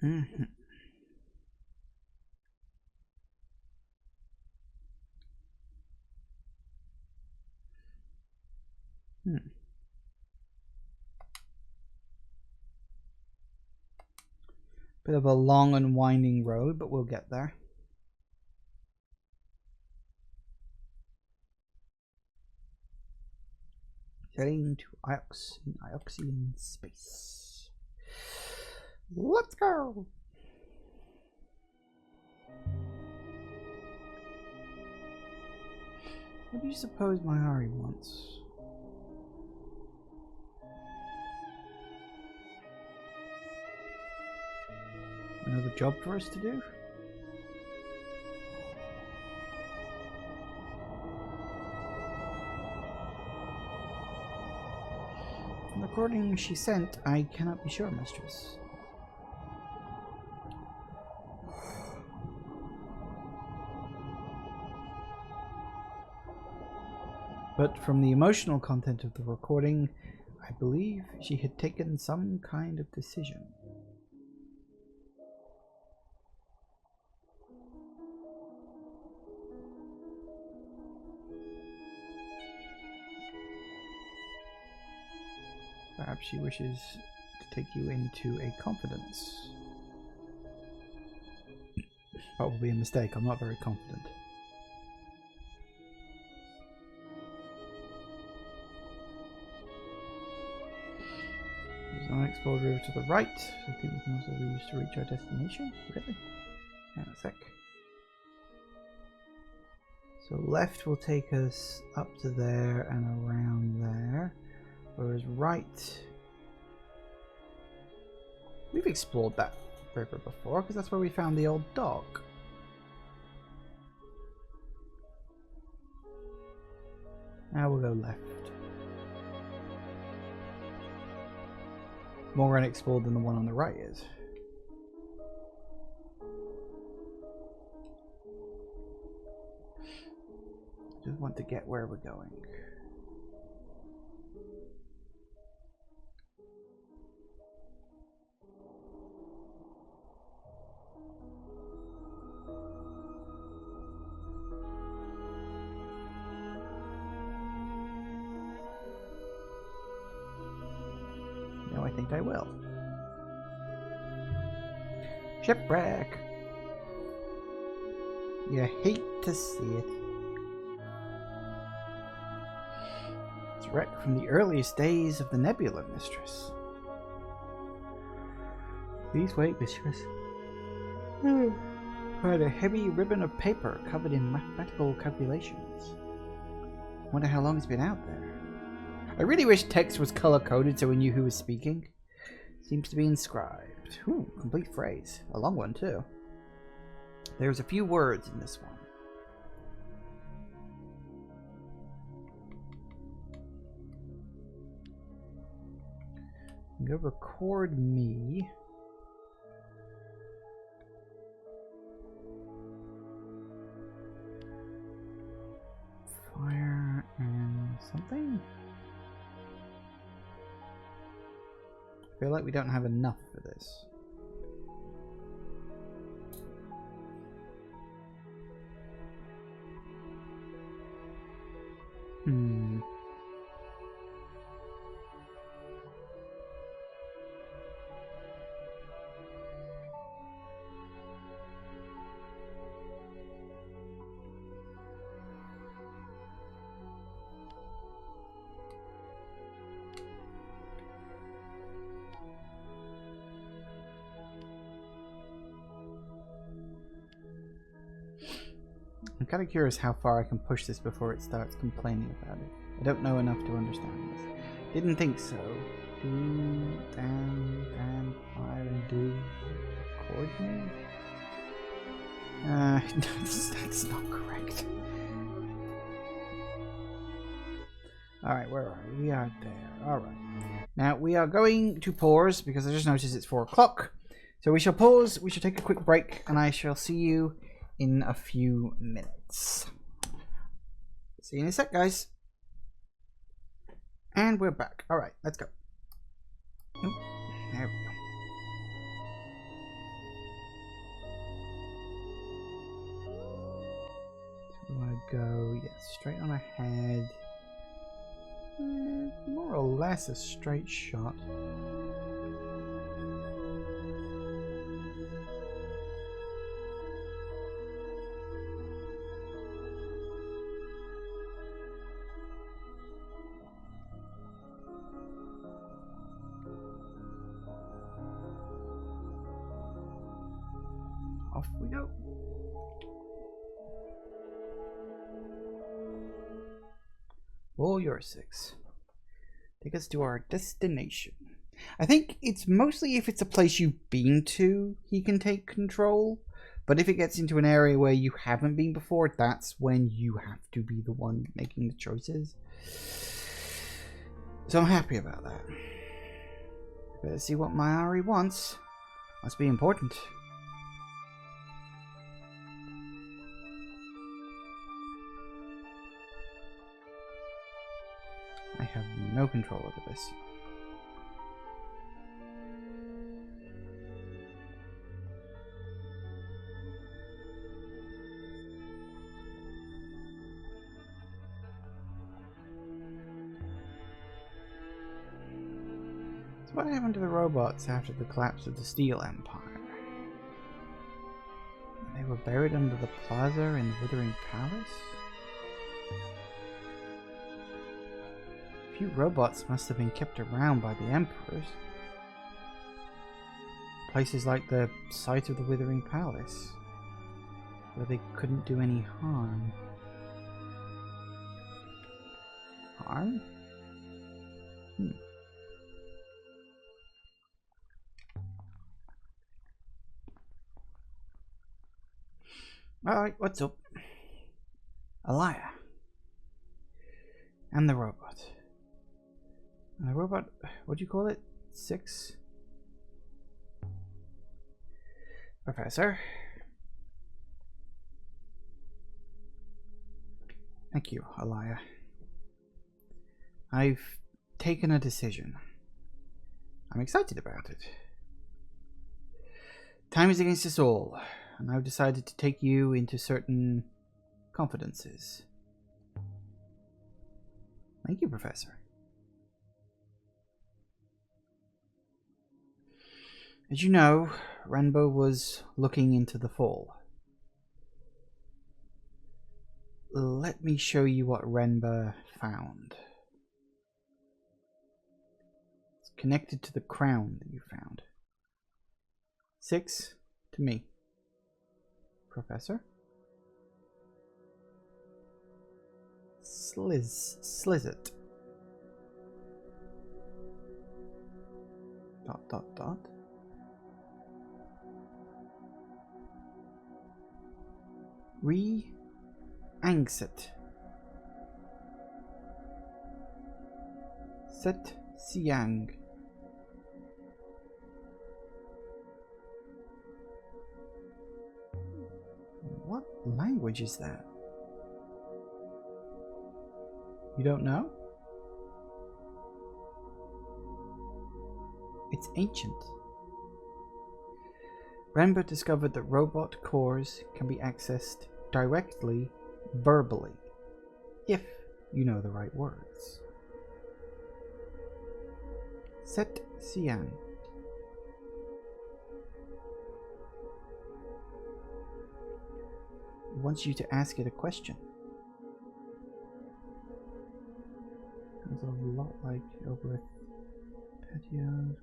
Mm-hmm. Bit of a long and winding road, but we'll get there. Heading to Iox in Ioxian space. Let's go! What do you suppose Mari wants? Another job for us to do? From the recording she sent, I cannot be sure, mistress. But from the emotional content of the recording, I believe she had taken some kind of decision. Perhaps she wishes to take you into a confidence. Probably a mistake, I'm not very confident. There's an unexplored river to the right. I think we can also use to reach our destination. Really? Hang on a sec. So left will take us up to there and around there. Whereas right, we've explored that river before because that's where we found the old dog. Now we'll go left. More unexplored than the one on the right is. Just want to get where we're going. No, I think I will. Shipwreck. You hate to see it. It's a wreck from the earliest days of the Nebula, mistress. Please wait, mistress. Quite a heavy ribbon of paper covered in mathematical calculations. Wonder how long it's been out there. I really wish text was color-coded so we knew who was speaking. Seems to be inscribed. Ooh, complete phrase. A long one, too. There's a few words in this one. Go record me. Fire and something? I feel like we don't have enough for this. I'm kind of curious how far I can push this before it starts complaining about it. I don't know enough to understand this. Didn't think so. Do, dan, fire, and do. Record me? That's not correct. Alright, where are we? We are there. Alright. Now, we are going to pause because I just noticed it's 4 o'clock. So we shall pause, we shall take a quick break, and I shall see you in a few minutes. See you in a sec, guys. And we're back. Alright, let's go. Oh, there we go. So we want to go, yeah, straight on ahead. More or less a straight shot. Off we go. All yours, 6. Take us to our destination. I think it's mostly if it's a place you've been to, he can take control. But if it gets into an area where you haven't been before, that's when you have to be the one making the choices. So I'm happy about that. Better see what Mayari wants. Must be important. I have no control over this. So what happened to the robots after the collapse of the Steel Empire? They were buried under the plaza in the Withering Palace? Few robots must have been kept around by the emperors. Places like the site of the Withering Palace, where they couldn't do any harm. Harm? Alright, what's up? Alaya. And the robot. And the robot, what do you call it? 6? Professor. Thank you, Alaya. I've taken a decision. I'm excited about it. Time is against us all, and I've decided to take you into certain confidences. Thank you, Professor. As you know, Renbo was looking into the fall. Let me show you what Renbo found. It's connected to the crown that you found. 6 to me. Professor? Slizzet. Dot dot dot. Angset. Set Siang. What language is that? You don't know? It's ancient. Renber discovered that robot cores can be accessed directly, verbally, if you know the right words. Set Sian. Wants you to ask it a question. Sounds a lot like Elbereth Petio's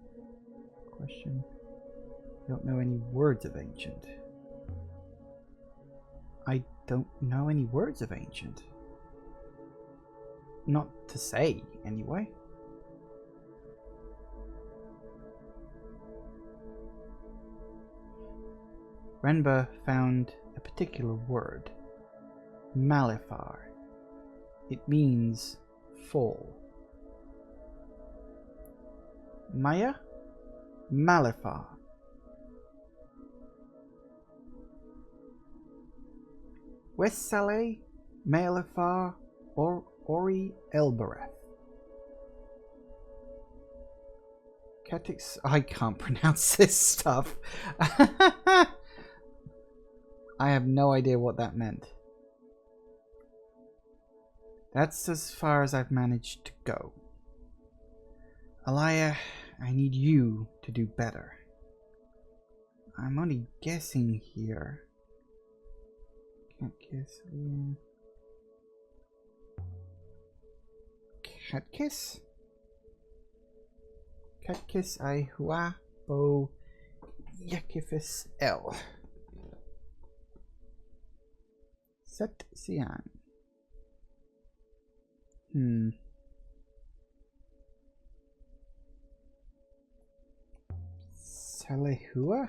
question. Don't know any words of ancient. I don't know any words of ancient. Not to say, anyway. Renba found a particular word. Malifar. It means fall. Maya? Malifar. Westsaleh, Malifar, or Ori Elbereth. Catix. I can't pronounce this stuff. I have no idea what that meant. That's as far as I've managed to go. Alaya, I need you to do better. I'm only guessing here. Can't guess. Catkiss? Catkiss I hua bo yakifis L. Set Sian. Salehua?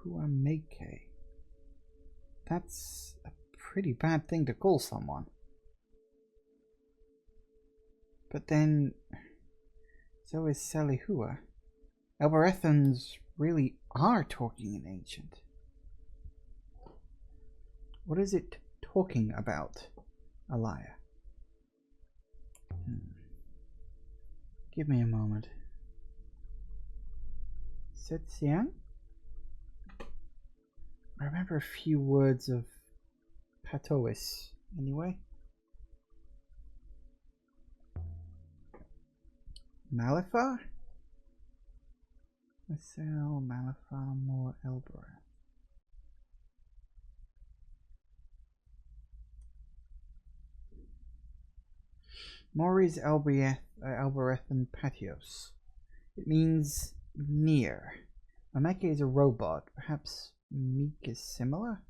Huameke. That's a pretty bad thing to call someone. But then, so is Salihua. Elberethans really are talking in ancient. What is it talking about, Alaya? Give me a moment. Setsian? I remember a few words of Patois, anyway. Malifar? Marcel, Malifar, Moore, Elbereth. Maury's Elbereth and Patios. It means near. Mameke is a robot. Perhaps Meek is similar?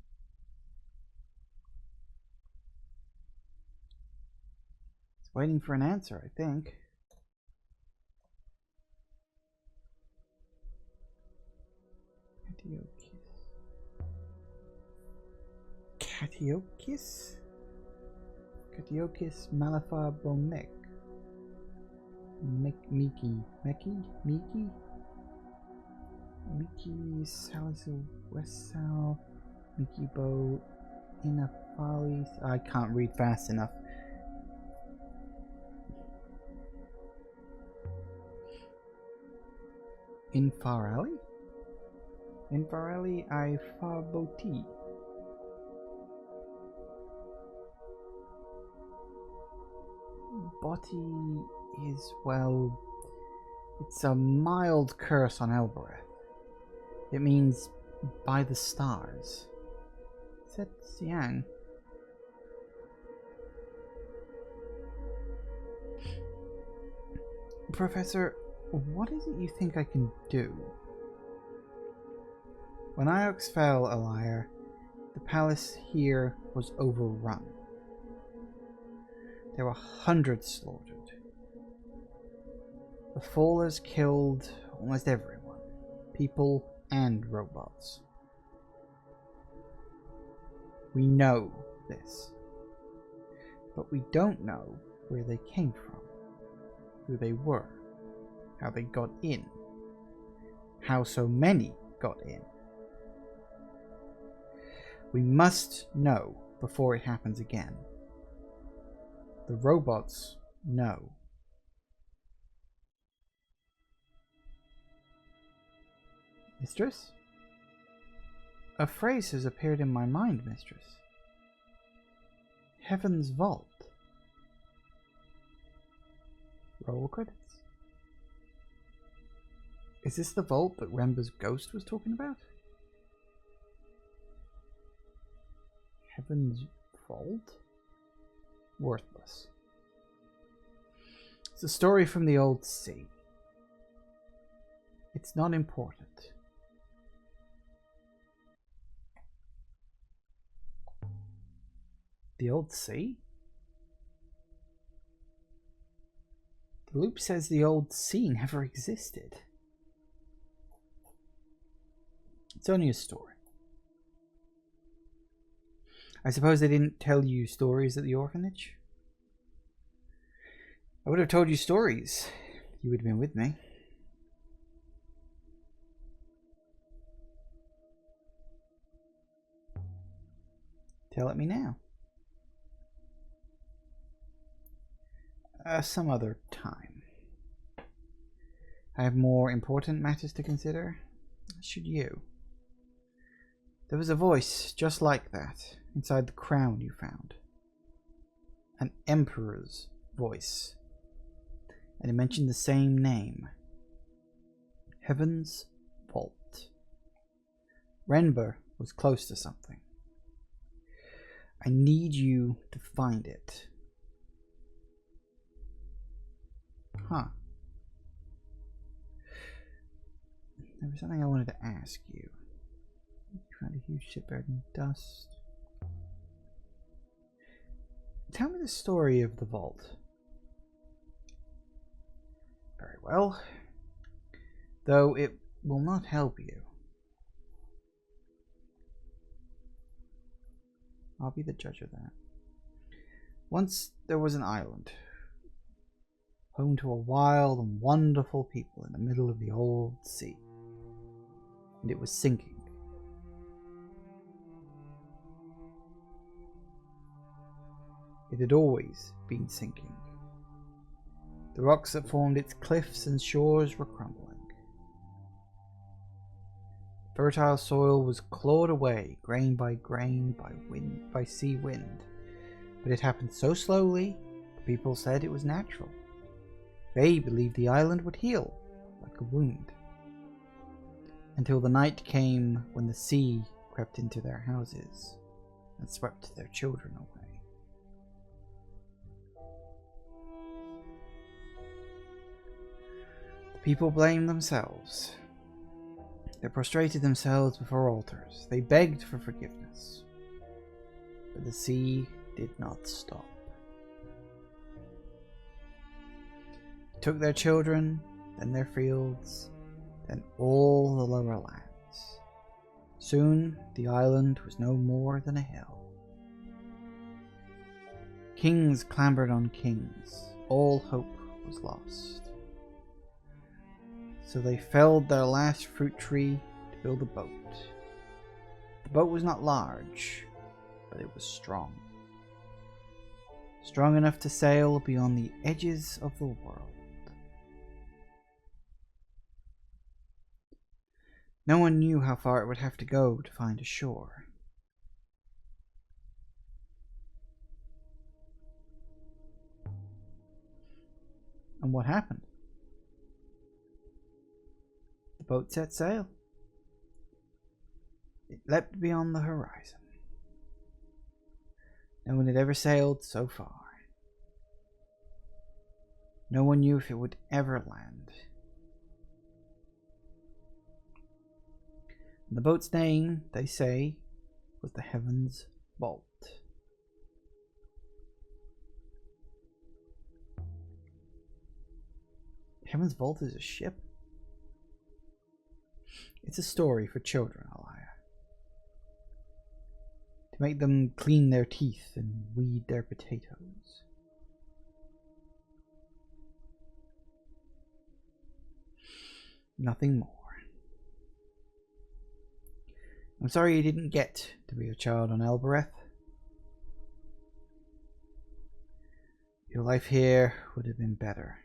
It's waiting for an answer, I think. Catiokis? Catiokis Malifar Bomek. Miki. Miki Salisu Westsal. Miki Bo Inafalis. I can't read fast enough. Infarali? Infarali I Farboti. Botti is, well, it's a mild curse on Elbereth. It means by the stars. Set Siang. Professor, what is it you think I can do? When Iox fell, Elia, the palace here was overrun. There were hundreds slaughtered. The Fallers killed almost everyone, people and robots. We know this, but we don't know where they came from, who they were, how they got in, how so many got in. We must know before it happens again. The robots know. Mistress? A phrase has appeared in my mind, Mistress. Heaven's Vault. Roll credits. Is this the vault that Remba's ghost was talking about? Heaven's Vault? Worthless. It's a story from the old sea. It's not important. The old sea? The loop says the old sea never existed. It's only a story. I suppose they didn't tell you stories at the orphanage? I would have told you stories. You would have been with me. Tell it me now. Some other time. I have more important matters to consider. Should you? There was a voice just like that inside the crown you found. An emperor's voice. And it mentioned the same name. Heaven's Vault. Renber was close to something. I need you to find it. Huh. There was something I wanted to ask you. You found a huge ship buried in dust. Tell me the story of the vault. Very well. Though it will not help you. I'll be the judge of that. Once there was an island, home to a wild and wonderful people in the middle of the old sea. And it was sinking. It had always been sinking. The rocks that formed its cliffs and shores were crumbling. Fertile soil was clawed away, grain by grain, by sea wind. But it happened so slowly, the people said it was natural. They believed the island would heal, like a wound. Until the night came when the sea crept into their houses and swept their children away. The people blamed themselves. They prostrated themselves before altars. They begged for forgiveness. But the sea did not stop. It took their children, then their fields, then all the lower lands. Soon the island was no more than a hill. Kings clambered on kings. All hope was lost. So they felled their last fruit tree to build a boat. The boat was not large, but it was strong. Strong enough to sail beyond the edges of the world. No one knew how far it would have to go to find a shore. And what happened? The boat set sail. It leapt beyond the horizon. No one had ever sailed so far. No one knew if it would ever land. The boat's name, they say, was the Heaven's Vault. Heaven's Vault is a ship? It's a story for children, Alaya. To make them clean their teeth and weed their potatoes. Nothing more. I'm sorry you didn't get to be a child on Elbereth. Your life here would have been better.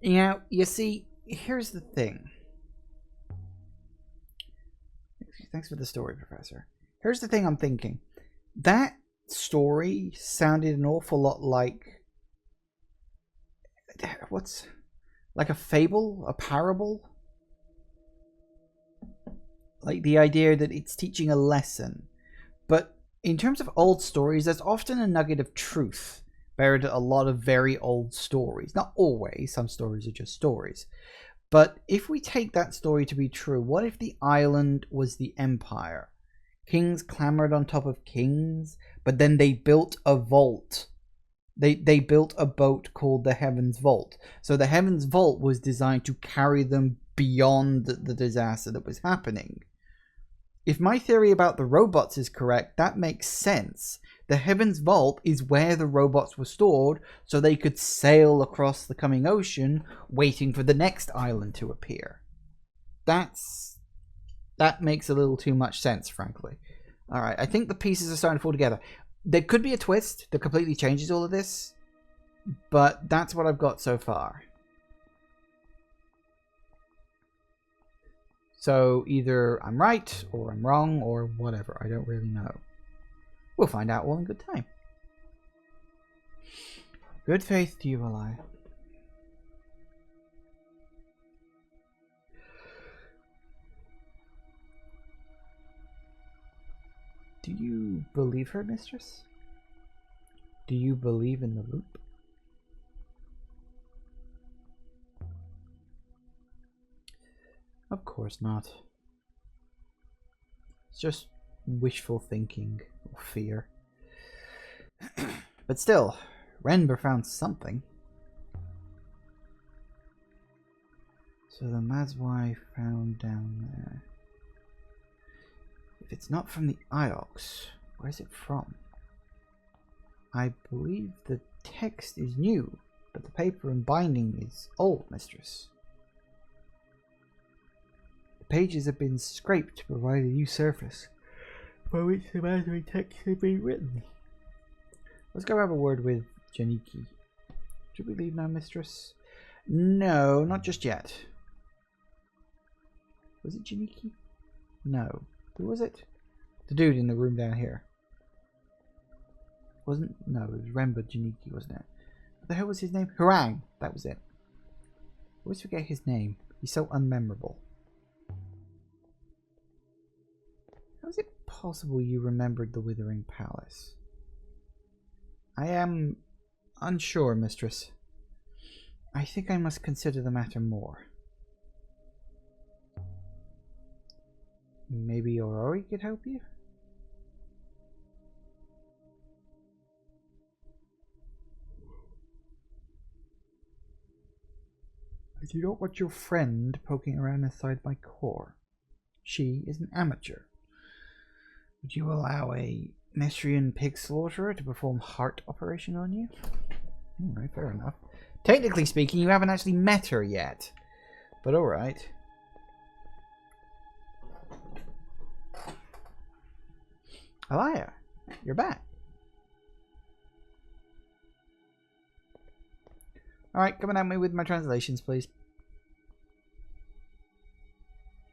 You see, here's the thing. Thanks for the story, Professor. Here's the thing I'm thinking. That story sounded an awful lot like... What's... like a fable? A parable? Like the idea that it's teaching a lesson. But in terms of old stories, there's often a nugget of truth buried in a lot of very old stories. Not always. Some stories are just stories. But if we take that story to be true, what if the island was the Empire? Kings clamored on top of kings, but then they built a vault. They built a boat called the Heaven's Vault. So the Heaven's Vault was designed to carry them beyond the disaster that was happening. If my theory about the robots is correct, that makes sense. The Heaven's Vault is where the robots were stored so they could sail across the coming ocean waiting for the next island to appear. That makes a little too much sense, frankly. Alright, I think the pieces are starting to fall together. There could be a twist that completely changes all of this, but that's what I've got so far. So either I'm right, or I'm wrong, or whatever. I don't really know. We'll find out all in good time. Good faith to you, Alaya. Do you believe her, mistress? Do you believe in the loop? Of course not. It's just wishful thinking or fear. But still, Renber found something. So the Mazwai found down there. If it's not from the Iox, where's it from? I believe the text is new, but the paper and binding is old, mistress. The pages have been scraped to provide a new surface, for which the Mazwai text had been written. Let's go have a word with Janiki. Should we leave now, mistress? No, not just yet. Was it Janiki? No. Who was it? The dude in the room down here. No, it was Renber Janiki, wasn't it? What the hell was his name? Hurang! That was it. I always forget his name. He's so unmemorable. How is it possible you remembered the Withering Palace? I am unsure, mistress. I think I must consider the matter more. Maybe Aurori could help you? I do not want your friend poking around inside my core. She is an amateur. Would you allow a Mestrian pig slaughterer to perform heart operation on you? Alright, fair enough. Technically speaking, you haven't actually met her yet. But alright. Alaya, you're back. Alright, come and help me with my translations, please.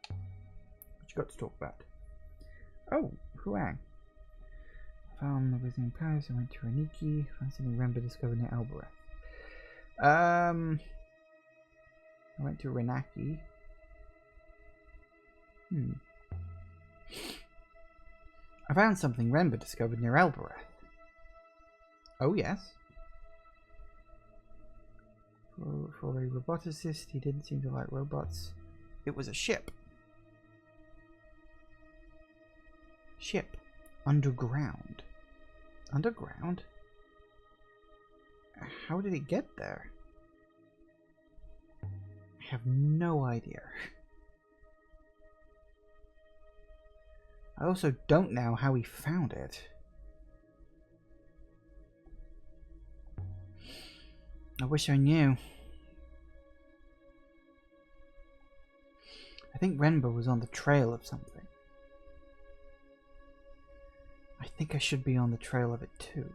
What you got to talk about? Oh, Huang. Found the Withering Palace, I went to Raniki, found something Renber discovered near Elbereth. I went to Renaki. I found something Renber discovered near Elbereth. Oh, yes. For a roboticist, he didn't seem to like robots. It was a ship. Ship. Underground. Underground? How did it get there? I have no idea. I also don't know how he found it. I wish I knew. I think Renber was on the trail of something. I think I should be on the trail of it too.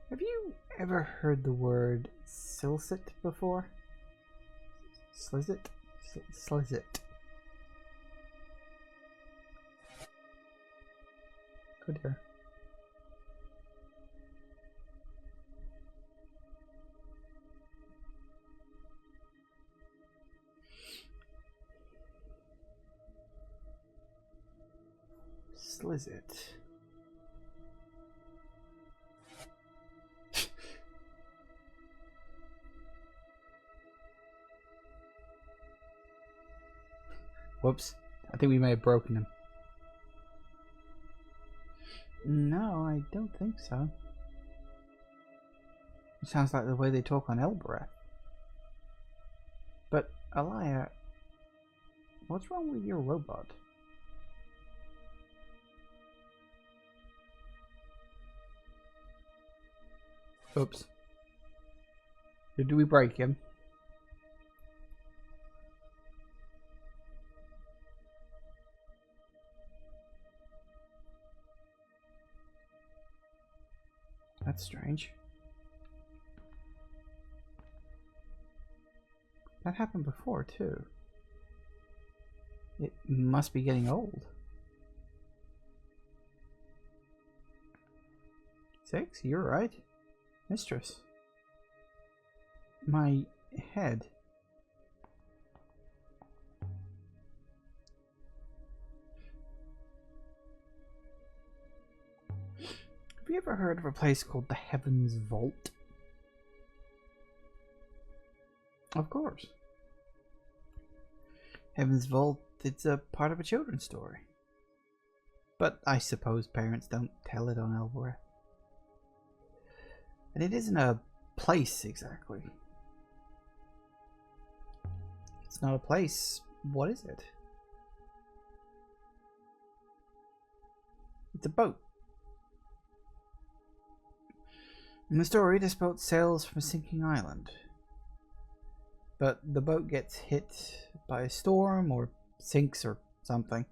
Have you ever heard the word Silsit before? Slizit? Slizit. Good here. Slizit. Whoops. I think we may have broken him. No, I don't think so. It sounds like the way they talk on Elbereth. But, Alaya, what's wrong with your robot? Oops. Did we break him? That's strange. That happened before, too. It must be getting old. 6? You're right. Mistress. My head. Have you ever heard of a place called the Heavens Vault? Of course. Heaven's Vault, it's a part of a children's story. But I suppose parents don't tell it on Elbereth. And it isn't a place exactly. It's not a place. What is it? It's a boat. In the story, this boat sails from a sinking island. But the boat gets hit by a storm or sinks or something.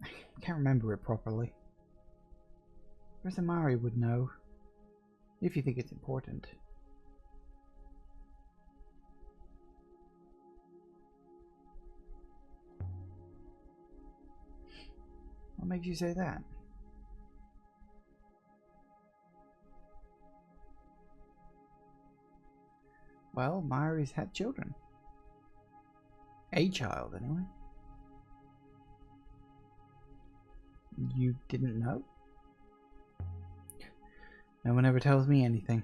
I can't remember it properly. Rosemary would know, if you think it's important. What makes you say that? Well, Myri's had children. A child, anyway. You didn't know? No one ever tells me anything.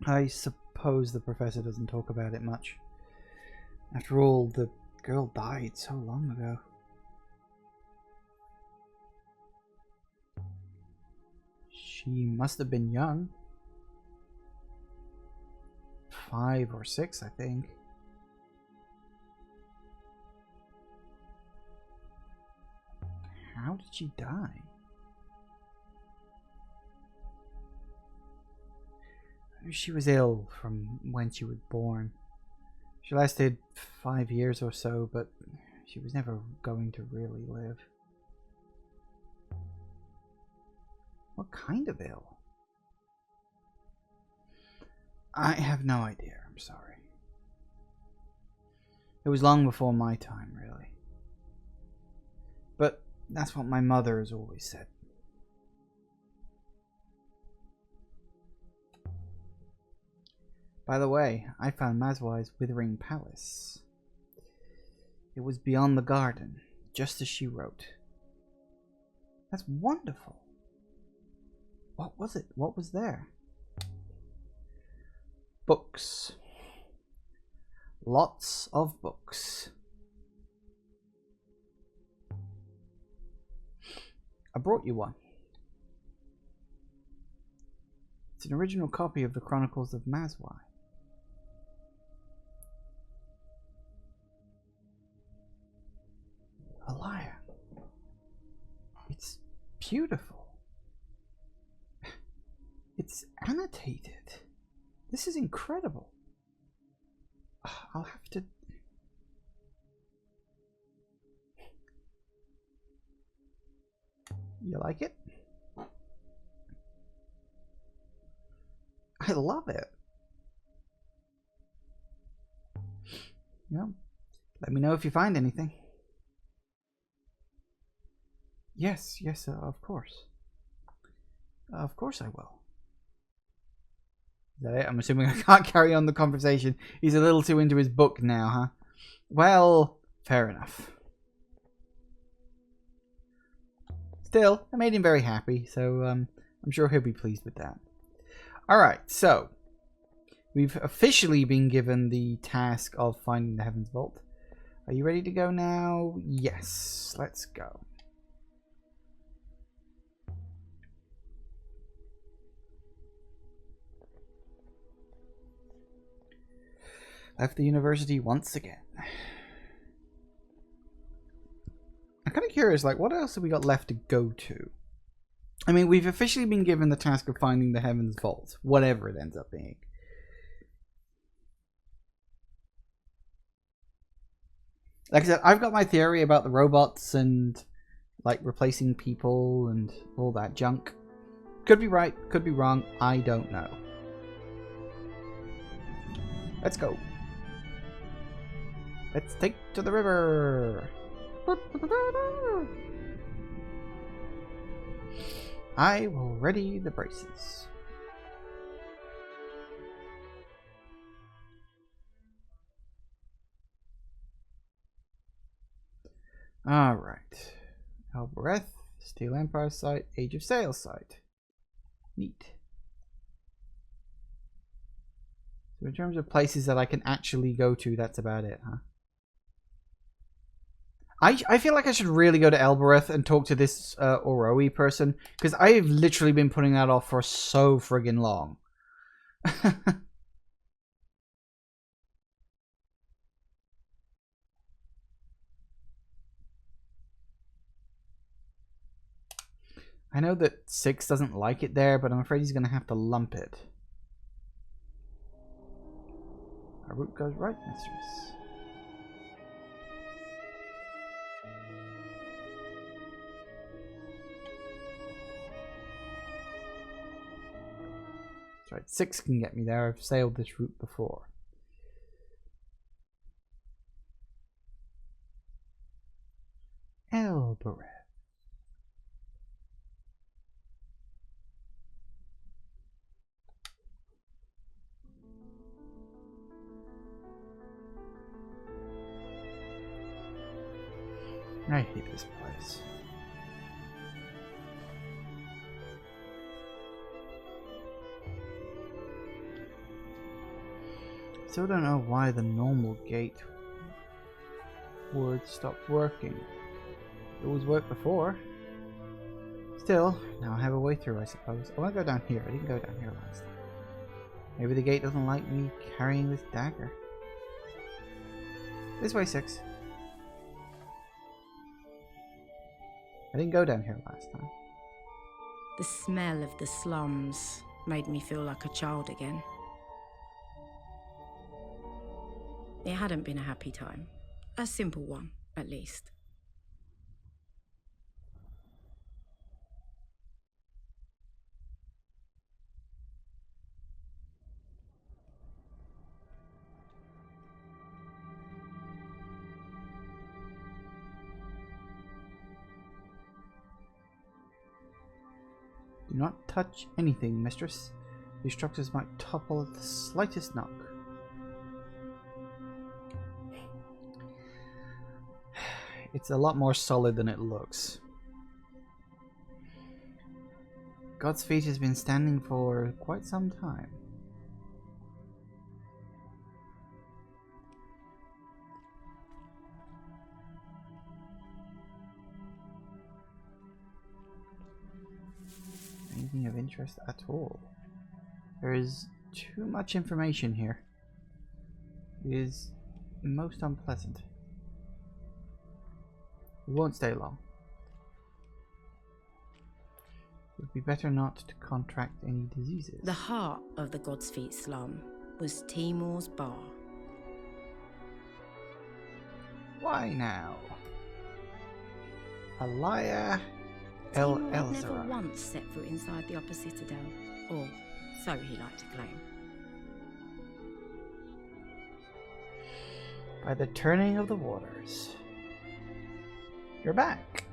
I suppose the professor doesn't talk about it much. After all, the girl died so long ago. She must have been young. 5 or 6, I think. How did she die? She was ill from when she was born. She lasted 5 years or so, but she was never going to really live. What kind of ill? I have no idea, I'm sorry. It was long before my time, really. But that's what my mother has always said. By the way, I found Mazwai's Withering Palace. It was beyond the garden, just as she wrote. That's wonderful. What was it? What was there? Books. Lots of books. I brought you one. It's an original copy of the Chronicles of Mazwai. Alaya. It's beautiful. It's annotated. This is incredible. I'll have to... You like it? I love it. Yeah. Let me know if you find anything. Yes, of course. Of course I will. Is that it? I'm assuming I can't carry on the conversation. He's a little too into his book now, huh? Well, fair enough. Still, I made him very happy, so I'm sure he'll be pleased with that. Alright, so we've officially been given the task of finding the Heaven's Vault. Are you ready to go now? Yes, let's go. Left the university once again. I'm kind of curious, like, what else have we got left to go to? I mean, we've officially been given the task of finding the Heaven's Vault, whatever it ends up being. Like I said, I've got my theory about the robots and, like, replacing people and all that junk. Could be right, could be wrong, I don't know. Let's go. Let's take to the river. I will ready the braces. Alright. Albereth, Steel Empire site, Age of Sail site. Neat. So in terms of places that I can actually go to, that's about it, huh? I feel like I should really go to Elbereth and talk to this Oroi person, because I've literally been putting that off for so friggin' long. I know that Six doesn't like it there, but I'm afraid he's going to have to lump it. Our route goes right, mistress. That's right, 6 can get me there. I've sailed this route before. Elbereth. I hate this place. Still don't know why the normal gate would stop working. It always worked before. Still, now I have a way through, I suppose. I want to go down here. I didn't go down here last time. Maybe the gate doesn't like me carrying this dagger. This way, 6. I didn't go down here last time. The smell of the slums made me feel like a child again. It hadn't been a happy time. A simple one, at least. Do not touch anything, mistress. These structures might topple at the slightest knock. It's a lot more solid than it looks. God's feet has been standing for quite some time. Anything of interest at all? There is too much information here. It is most unpleasant. We won't stay long. It would be better not to contract any diseases. The heart of the God's Feet slum was Timor's Bar. Why now? Alaya El Timor had never Elzara. once set foot inside the upper citadel, or so he liked to claim. By the turning of the waters. You're back.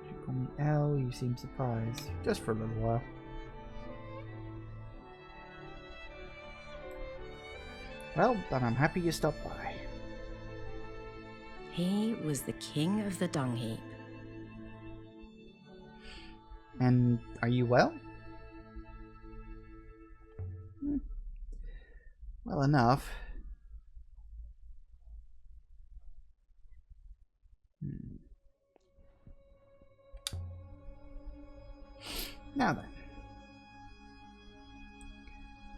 You call me El, you seem surprised. Just for a little while. Well, then I'm happy you stopped by. He was the king of the dung heap. And are you well? Well enough. Now then.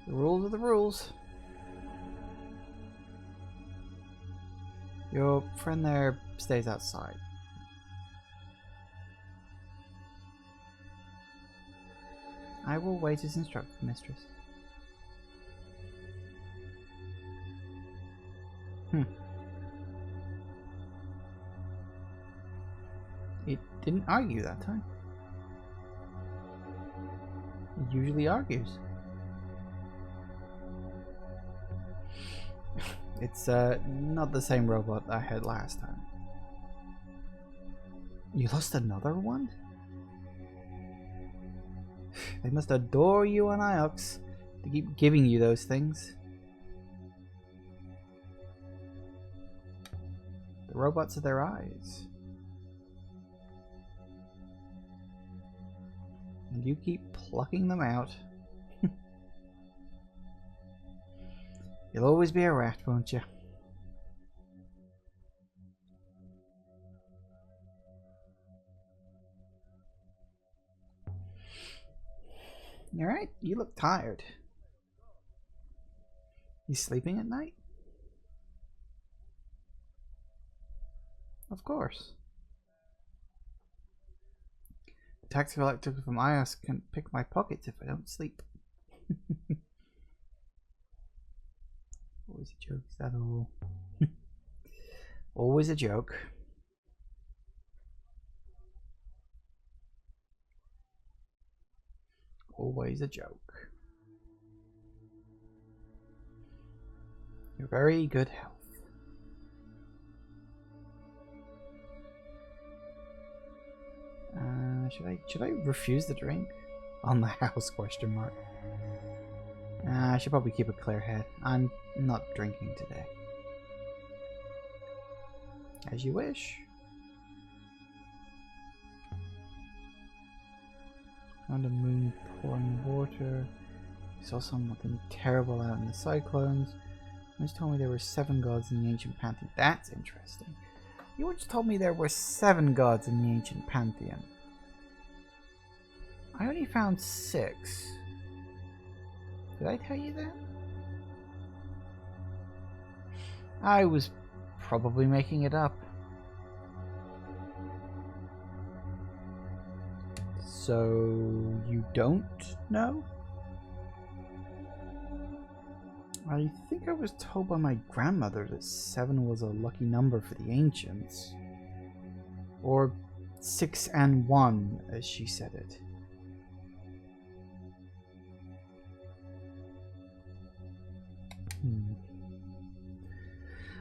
The rules are the rules. Your friend there stays outside. I will wait as instructed, mistress. It didn't argue that time. It usually argues. It's not the same robot I had last time. You lost another one? They must adore you on Iox to keep giving you those things. The robots are their eyes. And you keep plucking them out. You'll always be a rat, won't you? You alright? You look tired. You sleeping at night? Of course. The tax collector from IOS can pick my pockets if I don't sleep. Always a joke, is that all? Always a joke. Always a joke. You're very good health. Should I refuse the drink? On the house, question mark. I should probably keep a clear head. I'm not drinking today. As you wish. Found a moon pouring water. Saw something terrible out in the cyclones. You once told me there were 7 gods in the ancient pantheon. That's interesting. You once told me there were 7 gods in the ancient pantheon. I only found 6. Did I tell you that? I was probably making it up. So you don't know? I think I was told by my grandmother that 7 was a lucky number for the ancients. Or 6 and 1, as she said it.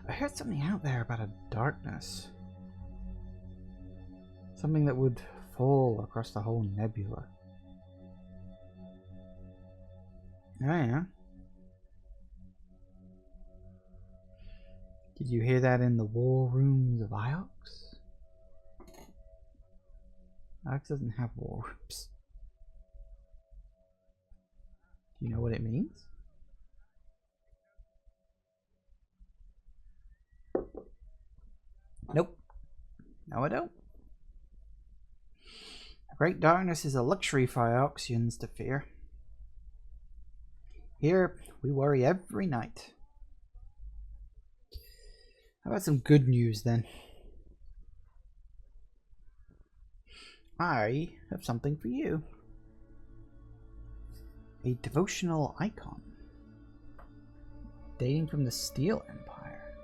I heard something out there about a darkness. Something that would fall across the whole nebula. Oh yeah. Did you hear that in the war rooms of Iox? Iox doesn't have war rooms. Do you know what it means? Nope. No, I don't. Great darkness is a luxury for Ioxians to fear. Here, we worry every night. How about some good news then? I have something for you. A devotional icon. Dating from the Steel Empire.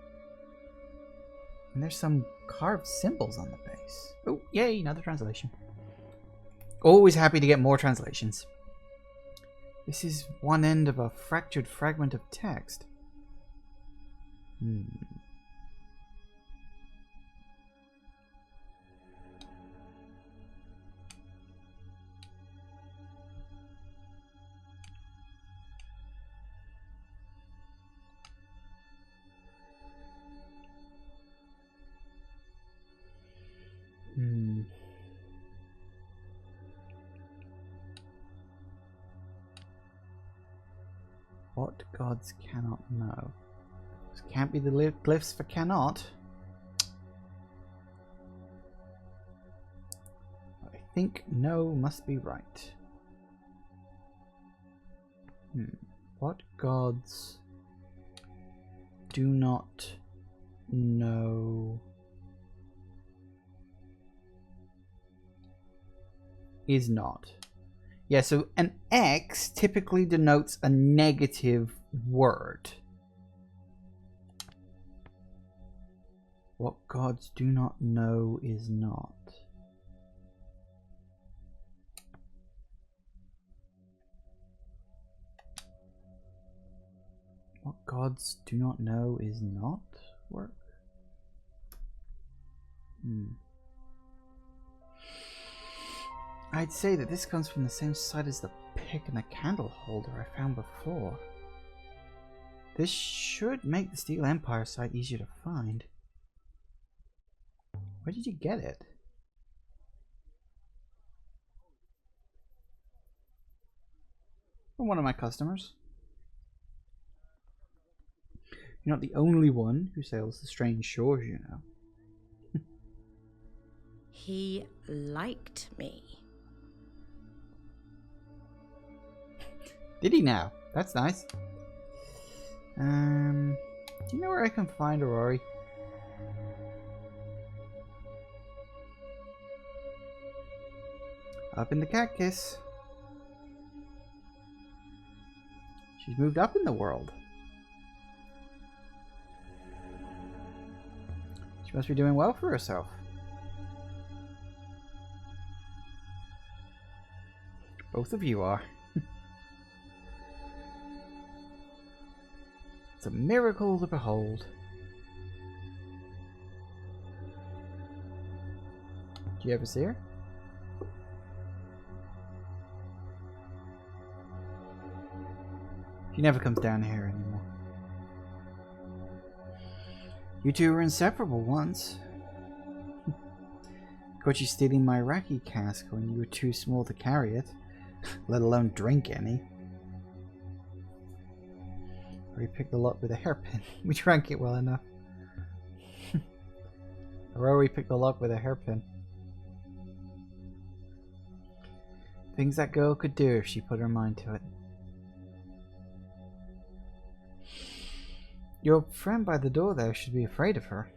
And there's some carved symbols on the base. Oh, yay, another translation. Always happy to get more translations. This is one end of a fractured fragment of text. What gods cannot know? This can't be the glyphs for cannot. I think no must be right. What gods do not know is not? Yeah, so an X typically denotes a negative word. What gods do not know is not. What gods do not know is not work? I'd say that this comes from the same side as the pick and the candle holder I found before. This should make the Steel Empire site easier to find. Where did you get it? From one of my customers. You're not the only one who sails the strange shores, you know. He liked me. Did he now? That's nice. Do you know where I can find Aurori? Up in the Cat Kiss. She's moved up in the world. She must be doing well for herself. Both of you are. It's a miracle to behold. Do you ever see her? She never comes down here anymore. You two were inseparable once. Got you stealing my Iraqi cask when you were too small to carry it, let alone drink any. Or we picked the lock with a hairpin. We drank it well enough. Or we picked the lock with a hairpin. Things that girl could do if she put her mind to it. Your friend by the door there should be afraid of her.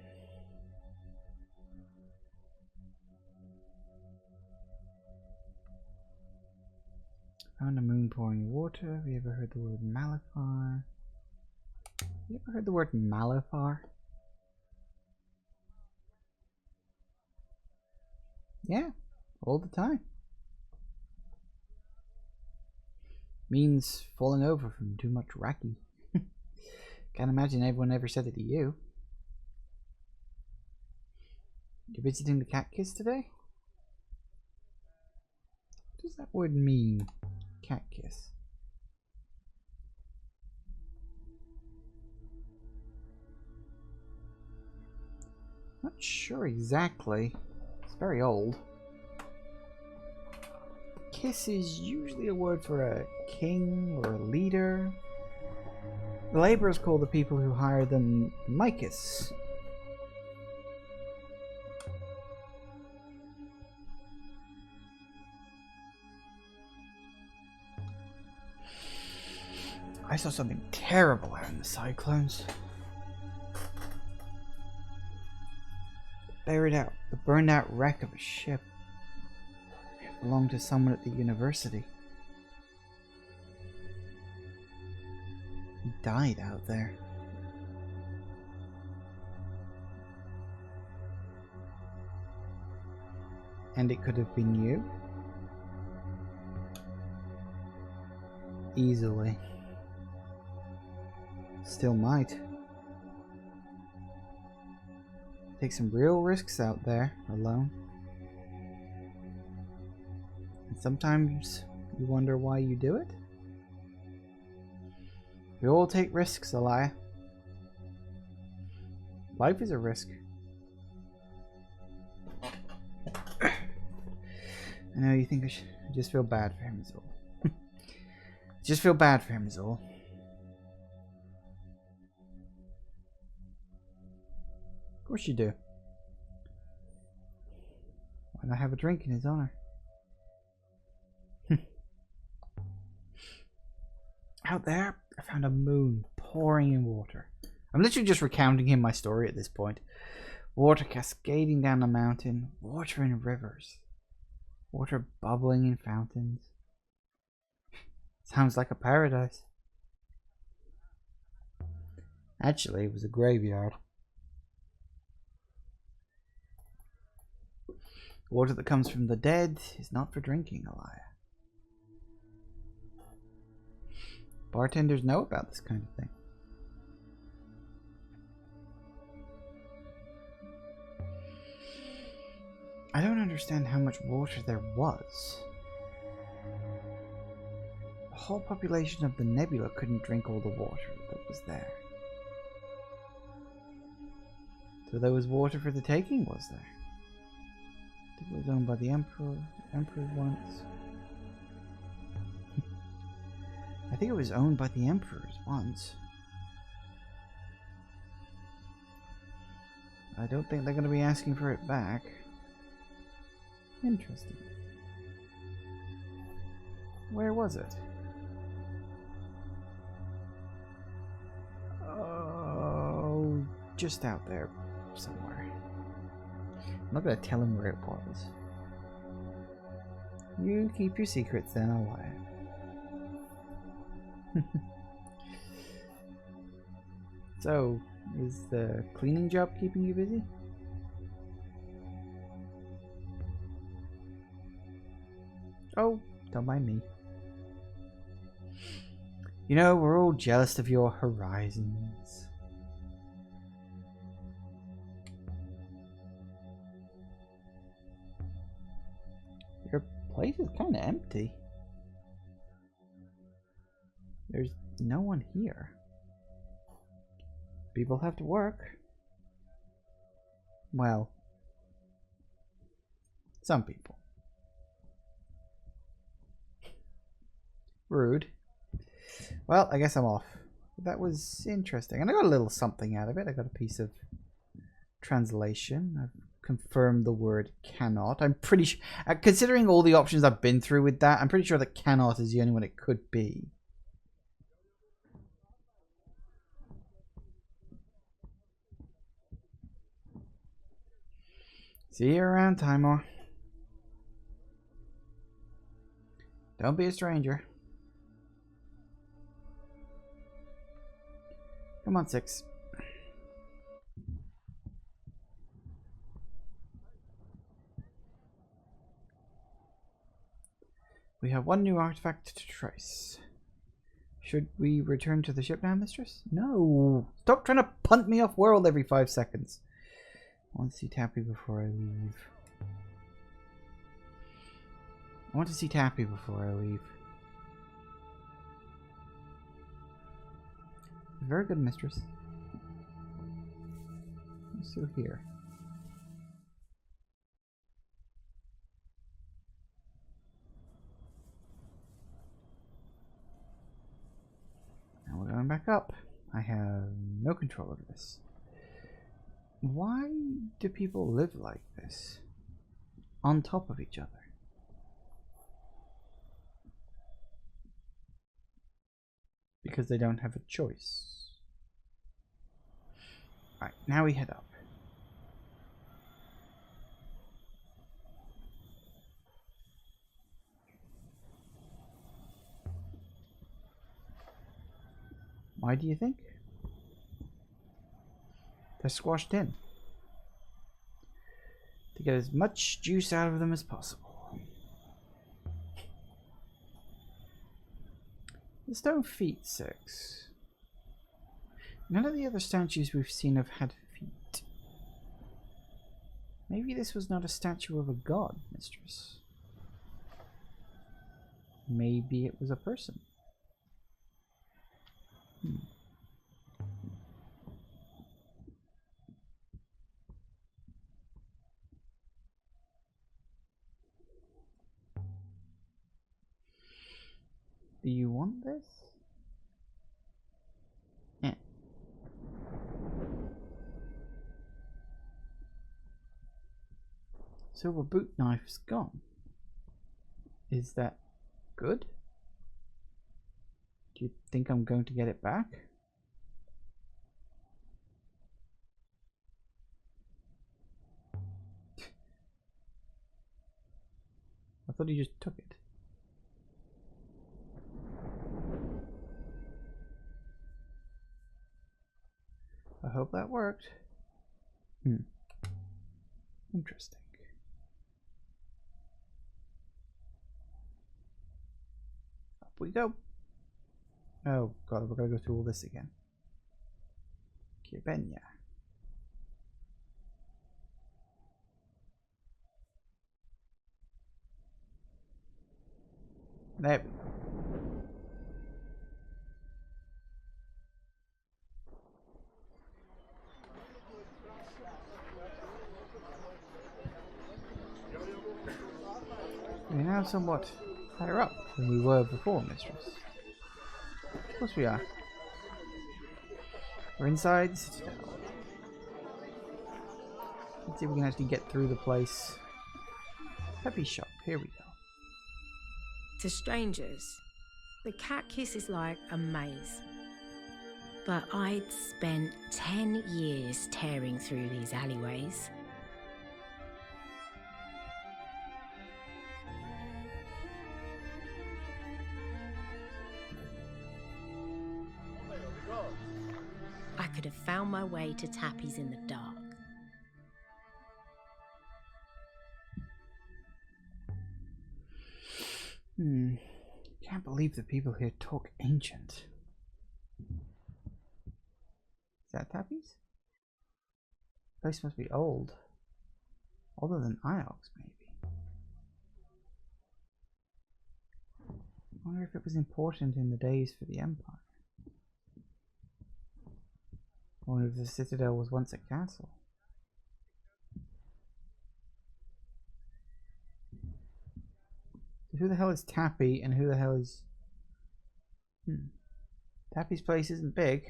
Found a moon pouring water. Have you ever heard the word Malifar? You ever heard the word Malifar? Yeah, all the time. Means falling over from too much Raki. Can't imagine everyone ever said it to you. You visiting the Cat Kiss today? What does that word mean? Cat Kiss. sure exactly. It's very old. Kiss is usually a word for a king or a leader. The laborers call the people who hire them Micus. I saw something terrible out in the cyclones. The burned out wreck of a ship. It belonged to someone at the university. He died out there. And it could have been you? Easily. Still might. Take some real risks out there, alone. And sometimes you wonder why you do it? We all take risks, Elia. Life is a risk. I know you think I just feel bad for him is all. Just feel bad for him is all. Of course you do. Why not have a drink in his honor? Out there, I found a moon pouring in water. I'm literally just recounting him my story at this point. Water cascading down the mountain, water in rivers, water bubbling in fountains. Sounds like a paradise. Actually, it was a graveyard. Water that comes from the dead is not for drinking, Elia. Bartenders know about this kind of thing. I don't understand how much water there was. The whole population of the nebula couldn't drink all the water that was there. So there was water for the taking, was there? It was owned by the Emperor once. I think it was owned by the Emperors once. I don't think they're going to be asking for it back. Interesting. Where was it? Oh, just out there somewhere. I'm not going to tell him where it was. You keep your secrets then, I'll lie. So, is the cleaning job keeping you busy? Oh, don't mind me. You know, we're all jealous of your horizons. Your place is kind of empty. There's no one here. People have to work. Well, some people. Rude. Well, I guess I'm off. That was interesting. And I got a little something out of it. I got a piece of translation. I've confirmed the word cannot. I'm pretty sure, considering all the options I've been through with that, I'm pretty sure that cannot is the only one it could be. See you around, Timor. Don't be a stranger. Come on, 6. We have one new artifact to trace. Should we return to the ship now, mistress? No. Stop trying to punt me off world every 5 seconds. I want to see Tappy before I leave. I want to see Tappy before I leave. Very good, mistress. I'm still here. back up. I have no control over this. Why do people live like this? On top of each other? Because they don't have a choice. Alright, now we head up. Why do you think? They're squashed in. To get as much juice out of them as possible. The stone feet 6. None of the other statues we've seen have had feet. Maybe this was not a statue of a god, mistress. Maybe it was a person. Do you want this? Yeah. Silver boot knife's gone. Is that good? Do you think I'm going to get it back? I thought he just took it. I hope that worked. Interesting. Up we go. Oh god, we're gonna go through all this again. Kibenya. There we go. We're now somewhat higher up than we were before, mistress. Of course we are. We're inside the citadel. Let's see if we can actually get through the place. Peppy shop, here we go. To strangers, the Cat Kiss is like a maze. But I'd spent 10 years tearing through these alleyways. I could have found my way to Tappy's in the dark. Can't believe the people here talk ancient. Is that Tappy's? The place must be old. Older than Iox, maybe. I wonder if it was important in the days for the Empire. I wonder if the Citadel was once a castle. Who the hell is Tappy and who the hell is... Tappy's place isn't big.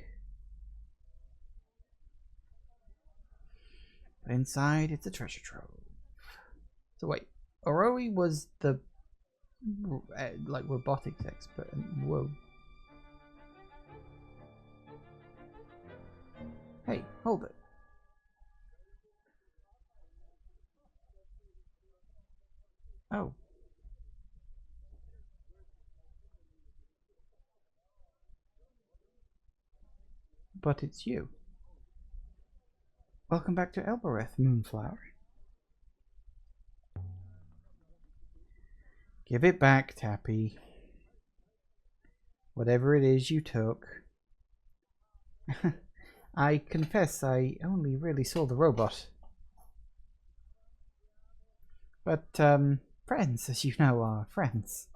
But inside it's a treasure trove. So wait, Oroi was the like robotics expert. Whoa. Hey, hold it. Oh. But it's you. Welcome back to Elbereth, Moonflower. Give it back, Tappy. Whatever it is you took. I confess I only really saw the robot. But, friends, as you know, are friends.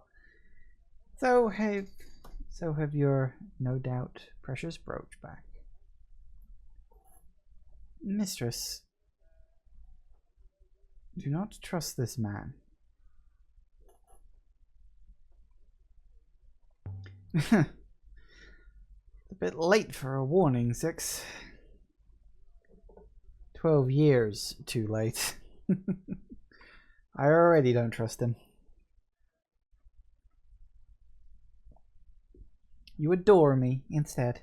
So have your, no doubt, precious brooch back. Mistress, do not trust this man. The A bit late for a warning, Six. 12 years too late. I already don't trust him. You adore me instead.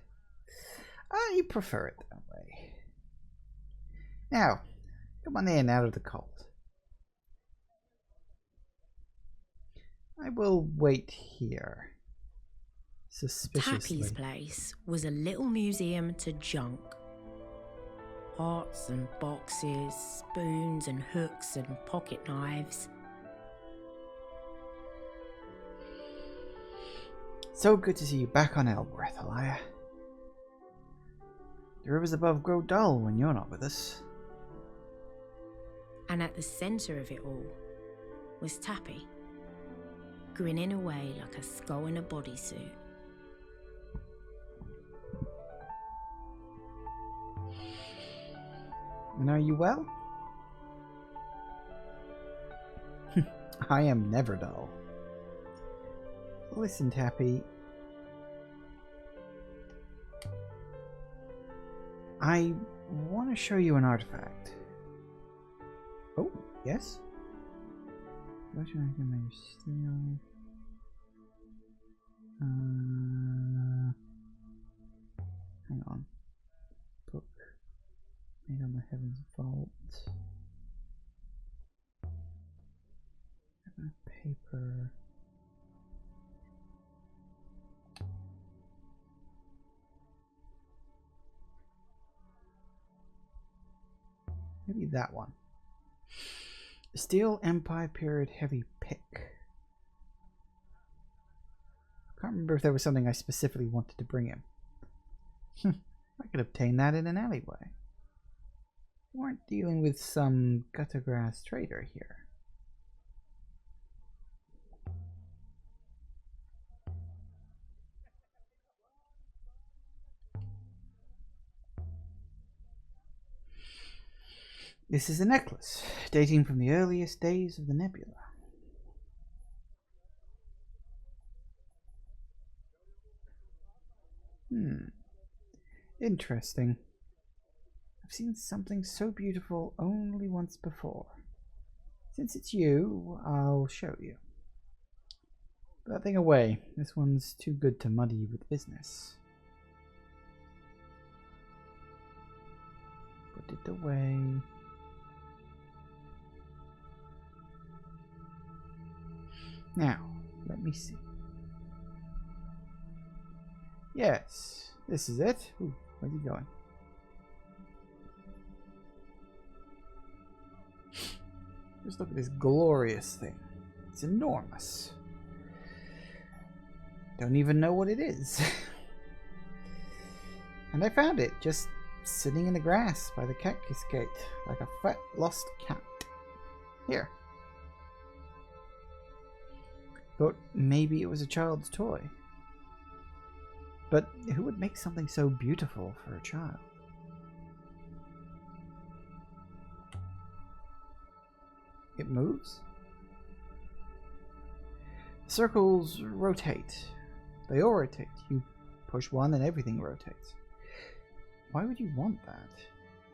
I prefer it that way. Now, come on in out of the cold. I will wait here. Suspiciously. Tappy's place was a little museum to junk. Pots and boxes, spoons and hooks and pocket knives. So good to see you back on Ellsworth, Elia. The rivers above grow dull when you're not with us. And at the centre of it all was Tappy, grinning away like a skull in a bodysuit. And are you well? I am never dull. Listen, Tappy. I want to show you an artifact. Oh, yes? What should I can maybe steal? Hang on. Book. Made on the Heaven's Vault. Paper. Maybe that one. Steel Empire period heavy pick. I can't remember if there was something I specifically wanted to bring him. I could obtain that in an alleyway. We weren't dealing with some gutter grass trader here. This is a necklace, dating from the earliest days of the nebula. Interesting. I've seen something so beautiful only once before. Since it's you, I'll show you. Put that thing away. This one's too good to muddy with business. Put it away. Now, let me see. Yes, this is it. Ooh, where's he going? Just look at this glorious thing. It's enormous. Don't even know what it is. And I found it just sitting in the grass by the cactus gate like a fat lost cat. Here. Thought maybe it was a child's toy. But who would make something so beautiful for a child? It moves? Circles rotate. They all rotate. You push one and everything rotates. Why would you want that?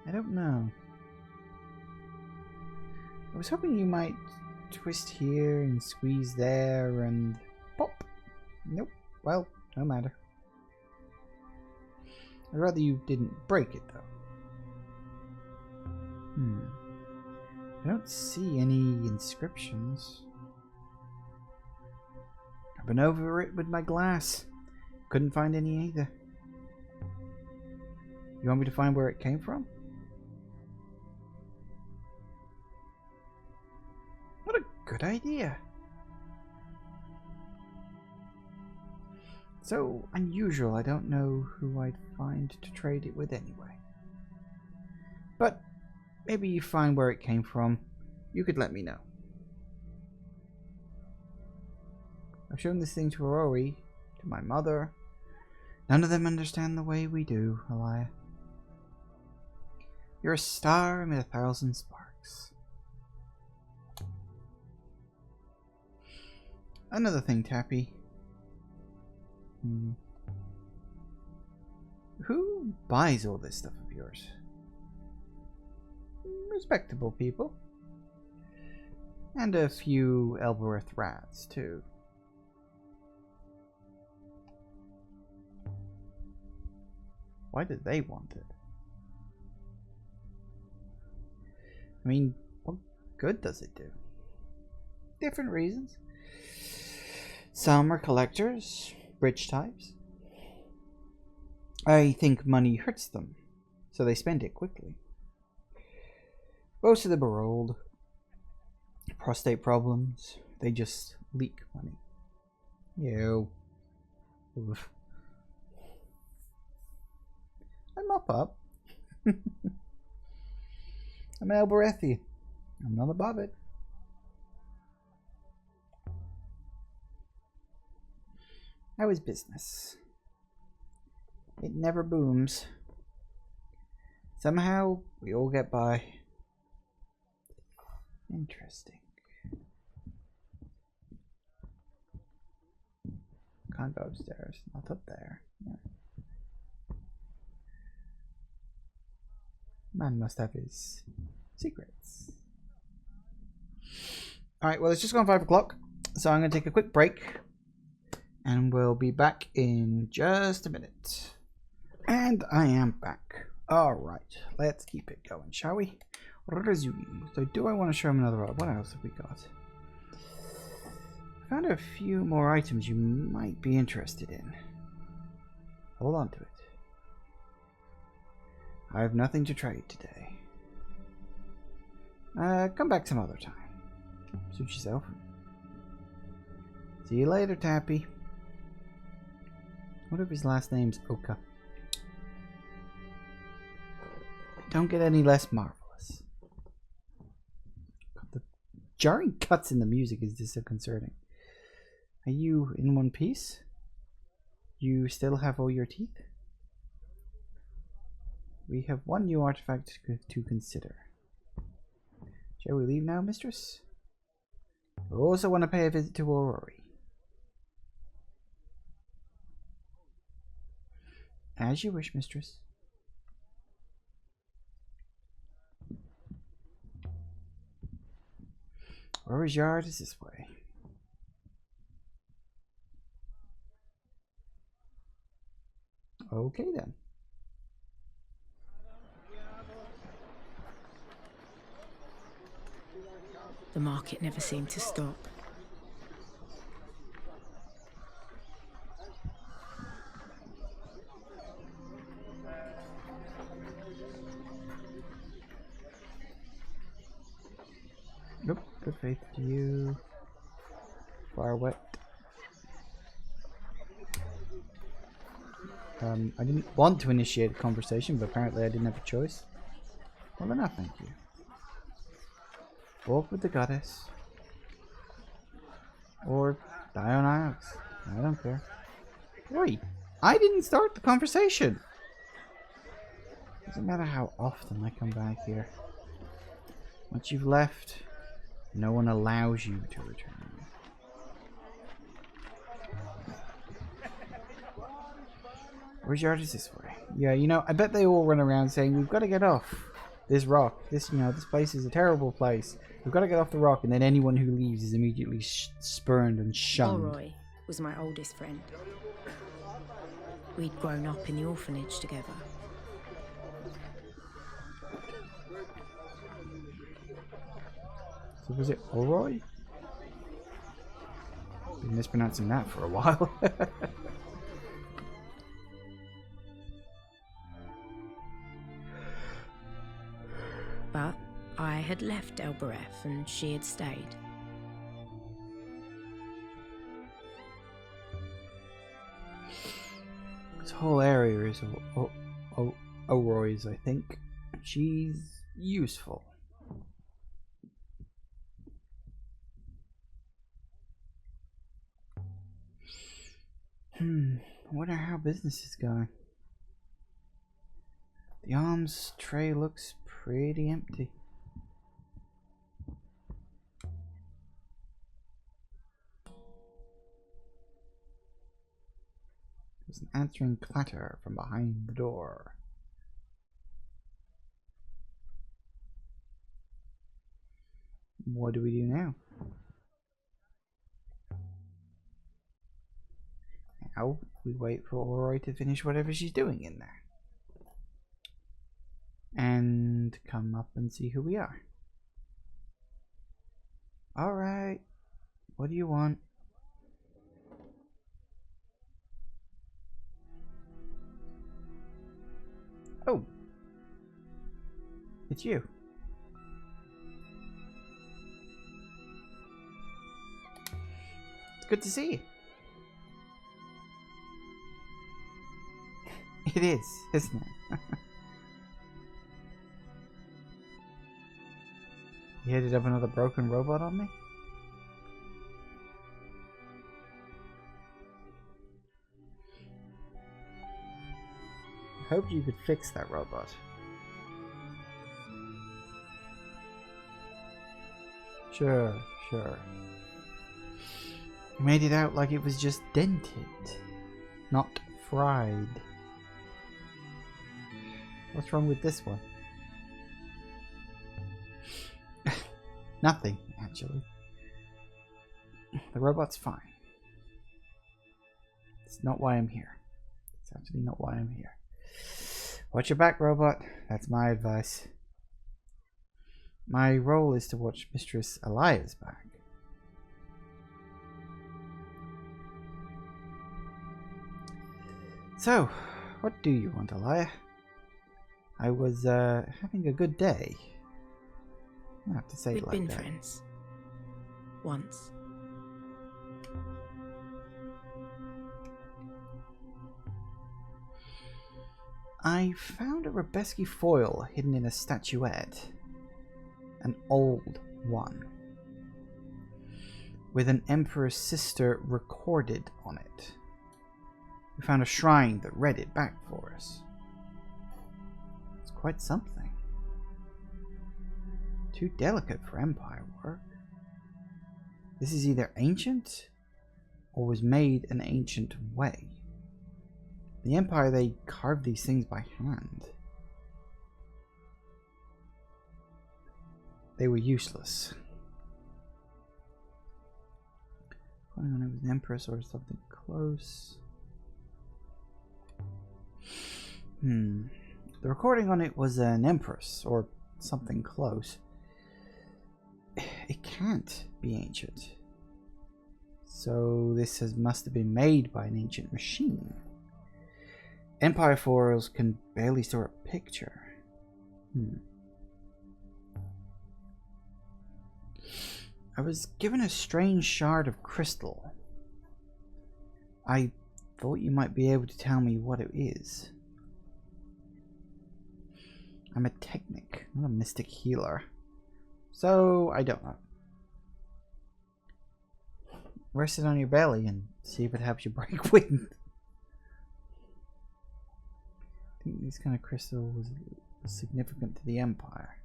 I don't know. I was hoping you might twist here and squeeze there and pop. Nope. Well, no matter. I'd rather you didn't break it though. I don't see any inscriptions. I've been over it with my glass. Couldn't find any either. You want me to find where it came from? What a good idea. So unusual, I don't know who I'd find to trade it with anyway. But maybe you find where it came from. You could let me know. I've shown this thing to Aurori, to my mother. None of them understand the way we do, Elia. You're a star amid 1,000 sparks. Another thing, Tappy. Who buys all this stuff of yours? Respectable people. And a few Elbereth rats, too. Why did they want it? I mean, what good does it do? Different reasons. Some are collectors, rich types. I think money hurts them, so they spend it quickly. Most of them are old. Prostate problems. They just leak money. Ew. Oof. I mop up. I'm Elberethian. I'm not above it. How is business? It never booms. Somehow we all get by. Interesting. Can't go upstairs. Not up there. No. Man must have his secrets. Alright, well, it's just gone 5 o'clock, so I'm going to take a quick break, and we'll be back in just a minute. And I am back. Alright, let's keep it going, shall we? Resume. So do I want to show him another rod? What else have we got? I found a few more items you might be interested in. Hold on to it. I have nothing to trade today. Come back some other time. Suit yourself. See you later, Tappy. What if his last name's Oka? Don't get any less marvelous. The jarring cuts in the music is disconcerting. Are you in one piece? You still have all your teeth? We have one new artifact to consider. Shall we leave now, mistress? We also want to pay a visit to Aurori. As you wish, mistress. Aurori's yard is this way. Okay then. The market never seemed to stop. Nope, good faith to you. Far wet. I didn't want to initiate a conversation, but apparently I didn't have a choice. Well enough, thank you. Walk with the goddess. Or die on Iox. I don't care. Wait, I didn't start the conversation! Doesn't matter how often I come back here. Once you've left, no one allows you to return. Where's yard is this way? Yeah, you know, I bet they all run around saying, we've got to get off this rock. This, you know, this place is a terrible place. We've got to get off the rock, and then anyone who leaves is immediately spurned and shunned. Aurori was my oldest friend. We'd grown up in the orphanage together. So was it Aurori? Been mispronouncing that for a while. But I had left Elbereth and she had stayed. This whole area is Aurori's, I think. She's useful. I wonder how business is going. The arms tray looks pretty empty. There's an answering clatter from behind the door. What do we do now? Now we wait for Oroi to finish whatever she's doing in there. And come up and see who we are. Alright. What do you want? Oh. It's you. It's good to see you. It is, isn't it? You headed up another broken robot on me? I hoped you could fix that robot. Sure. You made it out like it was just dented, not fried. What's wrong with this one? Nothing, actually. The robot's fine. It's not why I'm here. It's actually not why I'm here. Watch your back, robot. That's my advice. My role is to watch Mistress Alaya's back. So, what do you want, Alaya? I was having a good day. I have to say it like that. We'd been friends. Once. I found a Rabeski foil hidden in a statuette. An old one. With an Emperor's sister recorded on it. We found a shrine that read it back for us. It's quite something. Too delicate for Empire work. This is either ancient or was made an ancient way. The Empire, they carved these things by hand. They were useless. I don't know if it was an Empress or something close. The recording on it was an Empress or something close. It can't be ancient. So this must have been made by an ancient machine. Empire foils can barely store a picture. I was given a strange shard of crystal. I thought you might be able to tell me what it is. I'm a technic, not a mystic healer. So, I don't know. Rest it on your belly and see if it helps you break wind. I think this kind of crystal was significant to the Empire.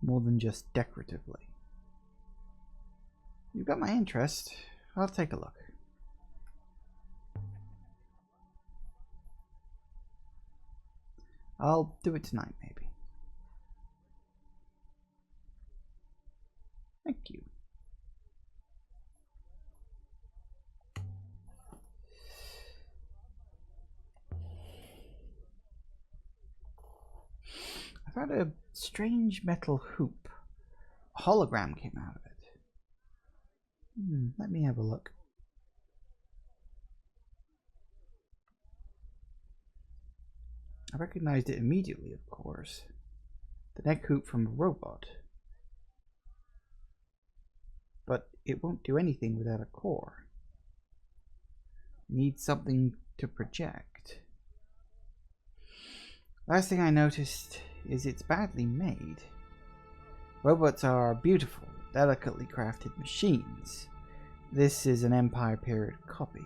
More than just decoratively. You've got my interest. I'll take a look. I'll do it tonight, maybe. Thank you. I found a strange metal hoop. A hologram came out of it. Let me have a look. I recognized it immediately, of course. The neck hoop from a robot. But it won't do anything without a core. It needs something to project. Last thing I noticed is it's badly made. Robots are beautiful, delicately crafted machines. This is an Empire period copy.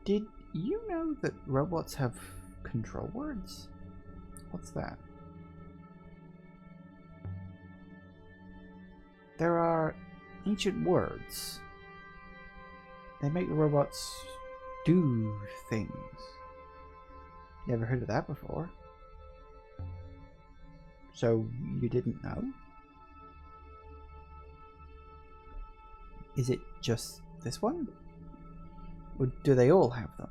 Did you know that robots have control words? What's that? There are ancient words. They make the robots do things. Never heard of that before. So you didn't know? Is it just this one? Or do they all have them?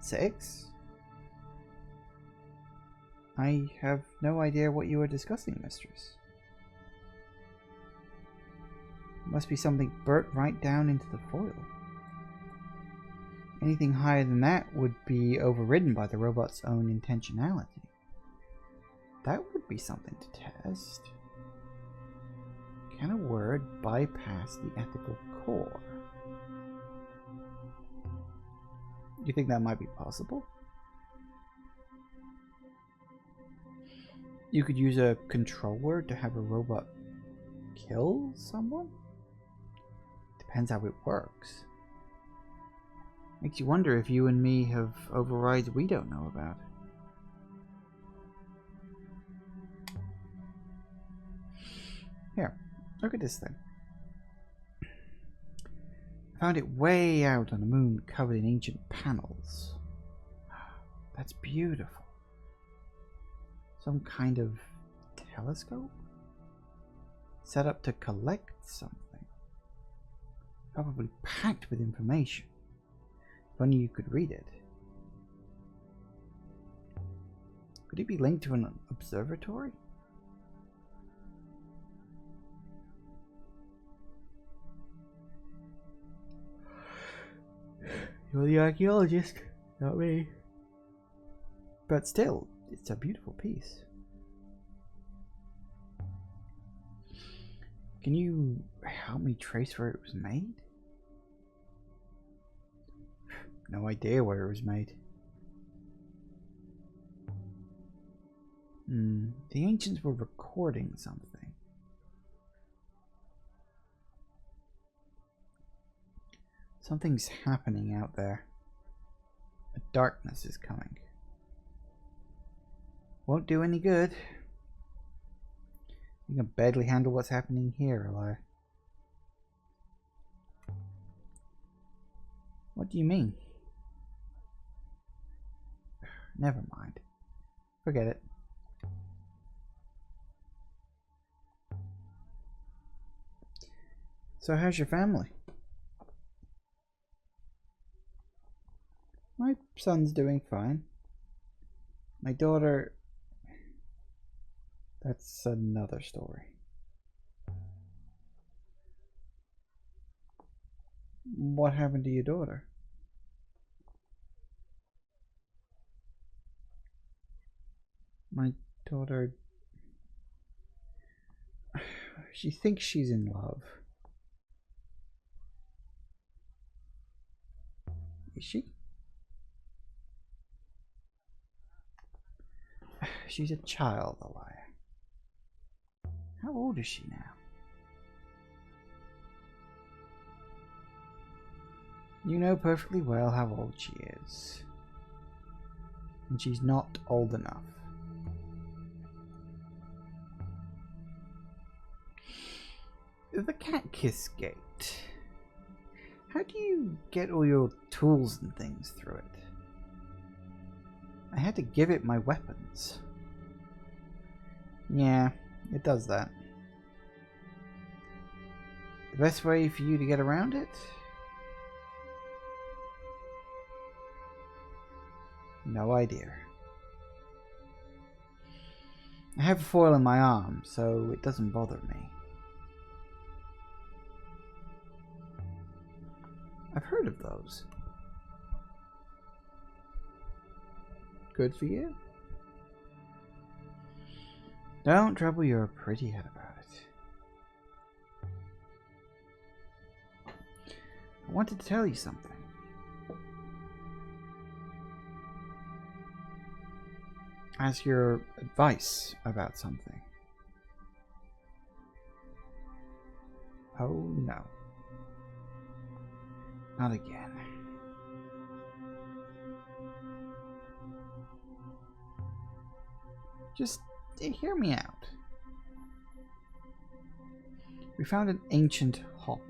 Six? I have no idea what you are discussing, mistress. It must be something burnt right down into the foil. Anything higher than that would be overridden by the robot's own intentionality. That would be something to test. Can a word bypass the ethical core? You think that might be possible? You could use a control word to have a robot kill someone? Depends how it works. Makes you wonder if you and me have overrides we don't know about. Here, look at this thing. I found it way out on the moon, covered in ancient panels. That's beautiful. Some kind of telescope? Set up to collect something. Probably packed with information. If only you could read it. Could it be linked to an observatory? You're the archaeologist, not me. But still, it's a beautiful piece. Can you help me trace where it was made? No idea where it was made. The ancients were recording something. Something's happening out there. A darkness is coming. Won't do any good. You can barely handle what's happening here, Eli. What do you mean? Never mind. Forget it. So how's your family? My son's doing fine. My daughter... That's another story. What happened to your daughter? My daughter... She thinks she's in love. Is she? She's a child, Elia. How old is she now? You know perfectly well how old she is. And she's not old enough. The Cat-Kiss Gate. How do you get all your tools and things through it? I had to give it my weapons. Yeah, it does that. The best way for you to get around it? No idea. I have a foil in my arm, so it doesn't bother me. I've heard of those. Good for you. Don't trouble your pretty head about it. I wanted to tell you something. Ask your advice about something. Oh no. Not again. Just hear me out. We found an ancient hopper.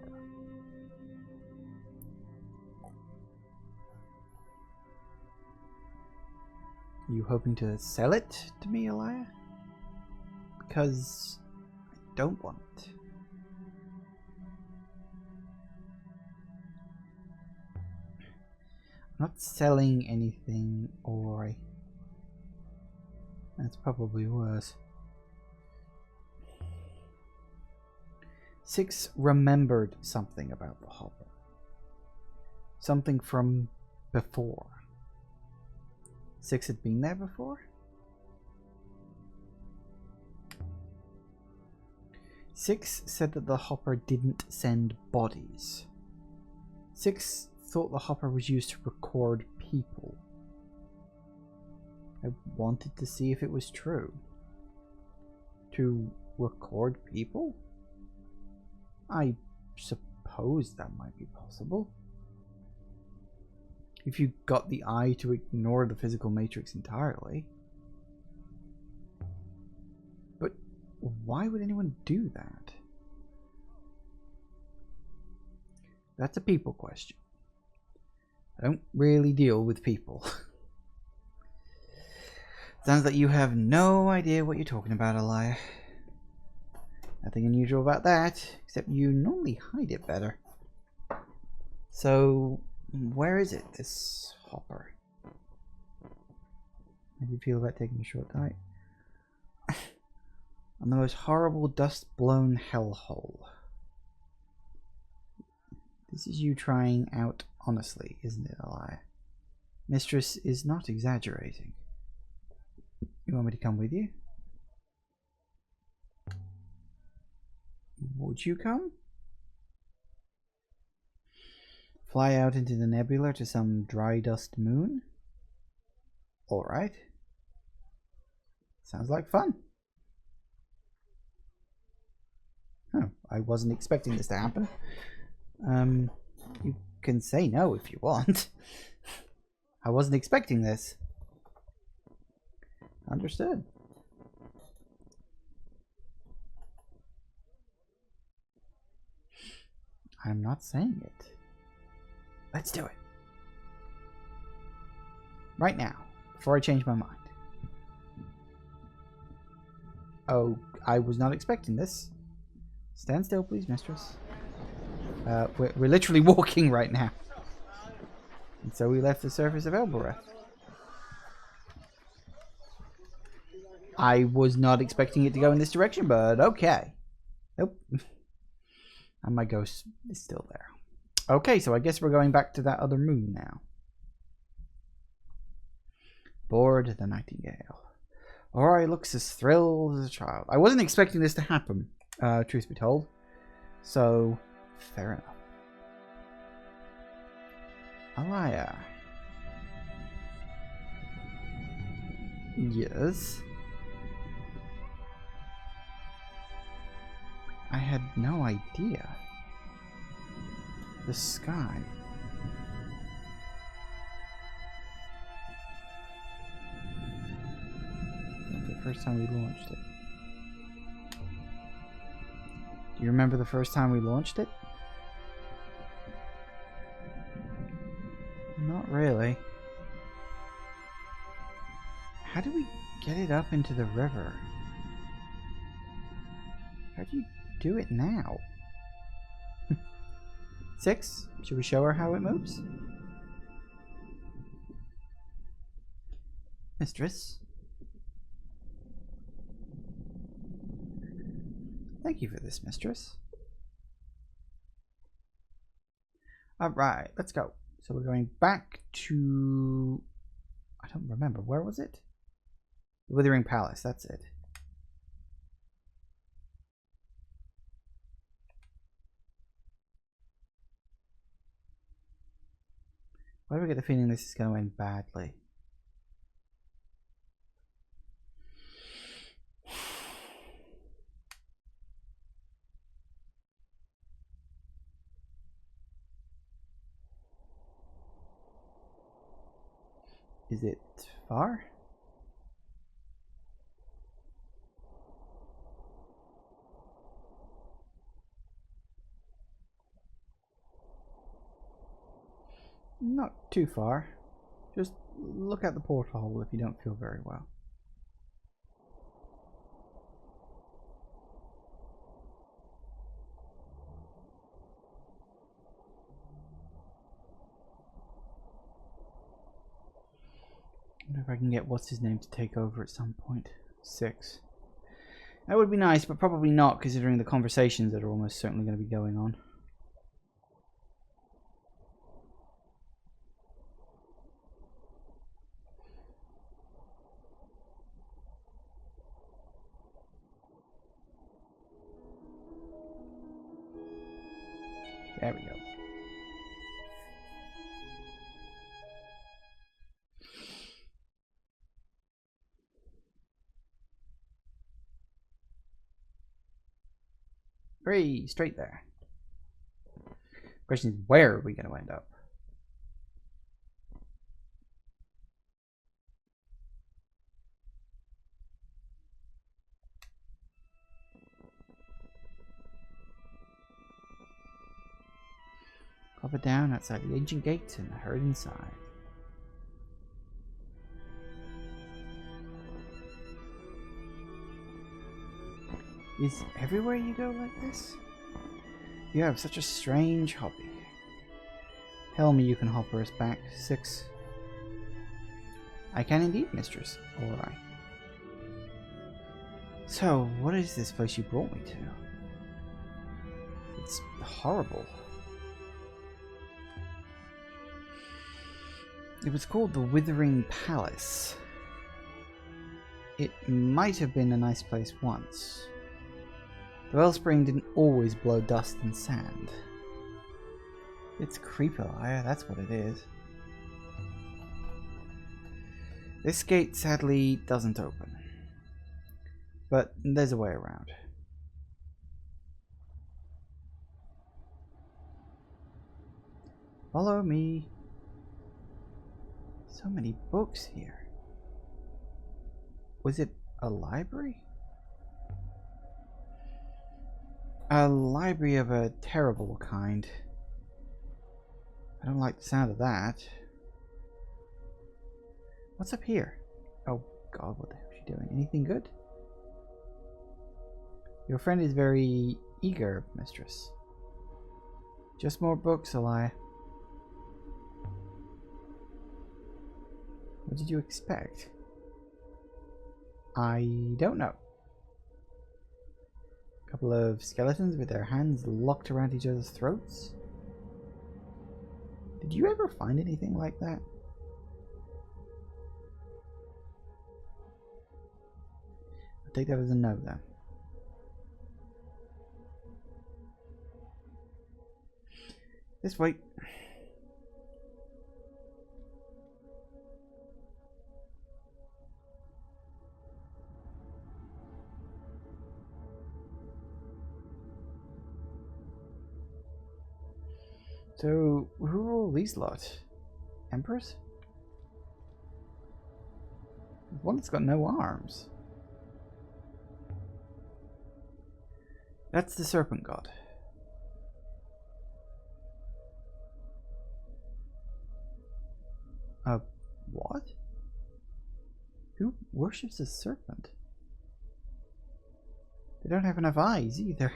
You hoping to sell it to me, Elia? Because I don't want it. I'm not selling anything, or that's probably worse. 6 remembered something about the hopper. Something from before. 6 had been there before? 6 said that the hopper didn't send bodies. 6 thought the hopper was used to record people. I wanted to see if it was true. To record people? I suppose that might be possible. If you got the eye to ignore the physical matrix entirely. But why would anyone do that? That's a people question. I don't really deal with people. Sounds like you have no idea what you're talking about, Elia. Nothing unusual about that, except you normally hide it better. So, where is it, this hopper? How do you feel about taking a short dive? On the most horrible dust-blown hellhole. This is you trying out honestly, isn't it, Elia? Mistress is not exaggerating. You want me to come with you? Would you come? Fly out into the nebula to some dry dust moon? Alright. Sounds like fun. Oh, I wasn't expecting this to happen. You can say no if you want. I wasn't expecting this. Understood. I'm not saying it. Let's do it. Right now, before I change my mind. Oh, I was not expecting this. Stand still, please, mistress. We're literally walking right now. And so we left the surface of Elbereth. I was not expecting it to go in this direction, but okay. Nope. And my ghost is still there. Okay, so I guess we're going back to that other moon now. Board the Nightingale. Ori looks as thrilled as a child. I wasn't expecting this to happen, truth be told. So, fair enough. Elia. Yes. I had no idea. The sky. The first time we launched it. Do you remember the first time we launched it? Not really. How do we get it up into the river? How do you do it now? 6? Should we show her how it moves? Mistress? Thank you for this, mistress. Alright, let's go. So we're going back to... I don't remember. Where was it? The Withering Palace, that's it. Why do I get the feeling this is going to end badly? Is it far? Not too far. Just look at the porthole if you don't feel very well. I wonder if I can get what's his name to take over at some point. 6. That would be nice, but probably not, considering the conversations that are almost certainly going to be going on. There we go. Hooray, straight there. Question is, where are we going to end up? Hop it down outside the ancient gates and herd inside. Is everywhere you go like this? You have such a strange hobby. Tell me you can hopper us back. 6. I can indeed, mistress. Alright. So, what is this place you brought me to? It's horrible. It was called the Withering Palace. It might have been a nice place once. The wellspring didn't always blow dust and sand. It's creepy-eye, that's what it is. This gate sadly doesn't open. But there's a way around. Follow me. So many books here. Was it a library? A library of a terrible kind. I don't like the sound of that. What's up here? Oh god, what the hell is she doing? Anything good? Your friend is very eager, mistress. Just more books, Elia. What did you expect? I don't know. A couple of skeletons with their hands locked around each other's throats? Did you ever find anything like that? I'll take that as a no then. This way. So, who are all these lot? Emperors? One that's got no arms. That's the serpent god. What? Who worships a serpent? They don't have enough eyes either.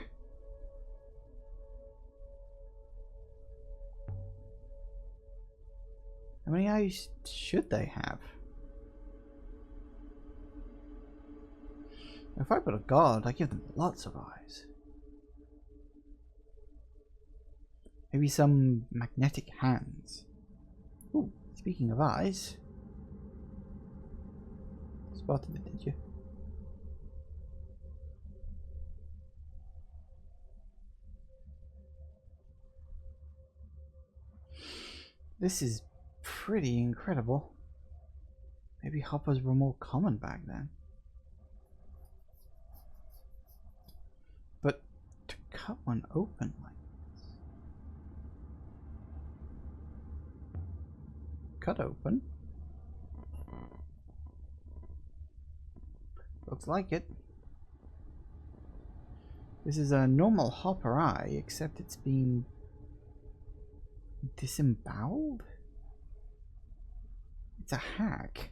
How many eyes should they have? If I put a god, I give them lots of eyes. Maybe some magnetic hands. Ooh, speaking of eyes. Spotted it, did you? This is pretty incredible. Maybe hoppers were more common back then. But to cut one open like this. Cut open. Looks like it. This is a normal hopper eye, except it's been disemboweled? It's a hack.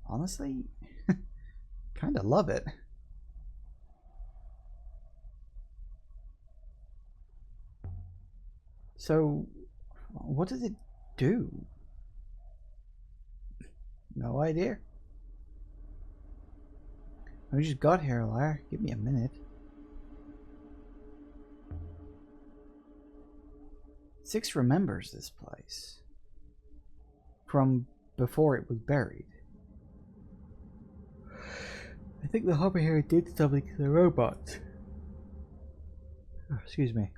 Honestly, kind of love it. So, what does it do? No idea. We just got here, Lara. Give me a minute. Six remembers this place from before it was buried. I think the hopper here did something to the robot. Oh, excuse me.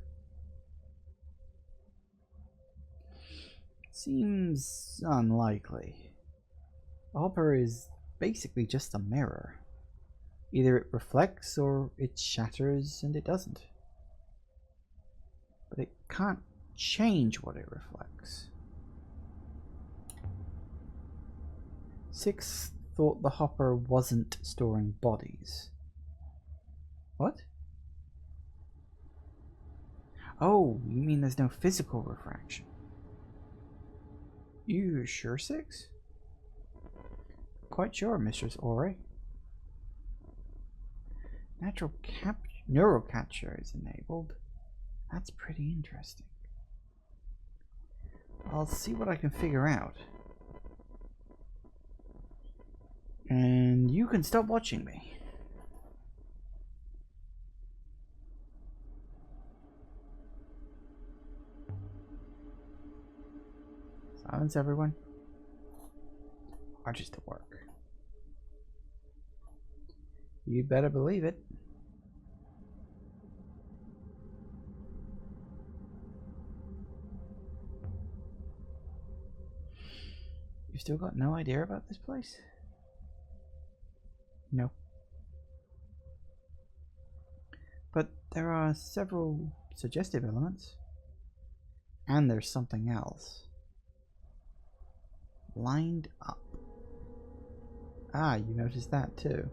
Seems unlikely. The hopper is basically just a mirror. Either it reflects or it shatters and it doesn't. But it can't change what it reflects. Six thought the hopper wasn't storing bodies. What? Oh, you mean there's no physical refraction? You sure, Six? Quite sure, Mistress Ori. Neural capture is enabled. That's pretty interesting. I'll see what I can figure out. And you can stop watching me. Silence, everyone. Archie's to work. You'd better believe it. You still got no idea about this place? No. But there are several suggestive elements. And there's something else. Lined up. Ah, you noticed that too.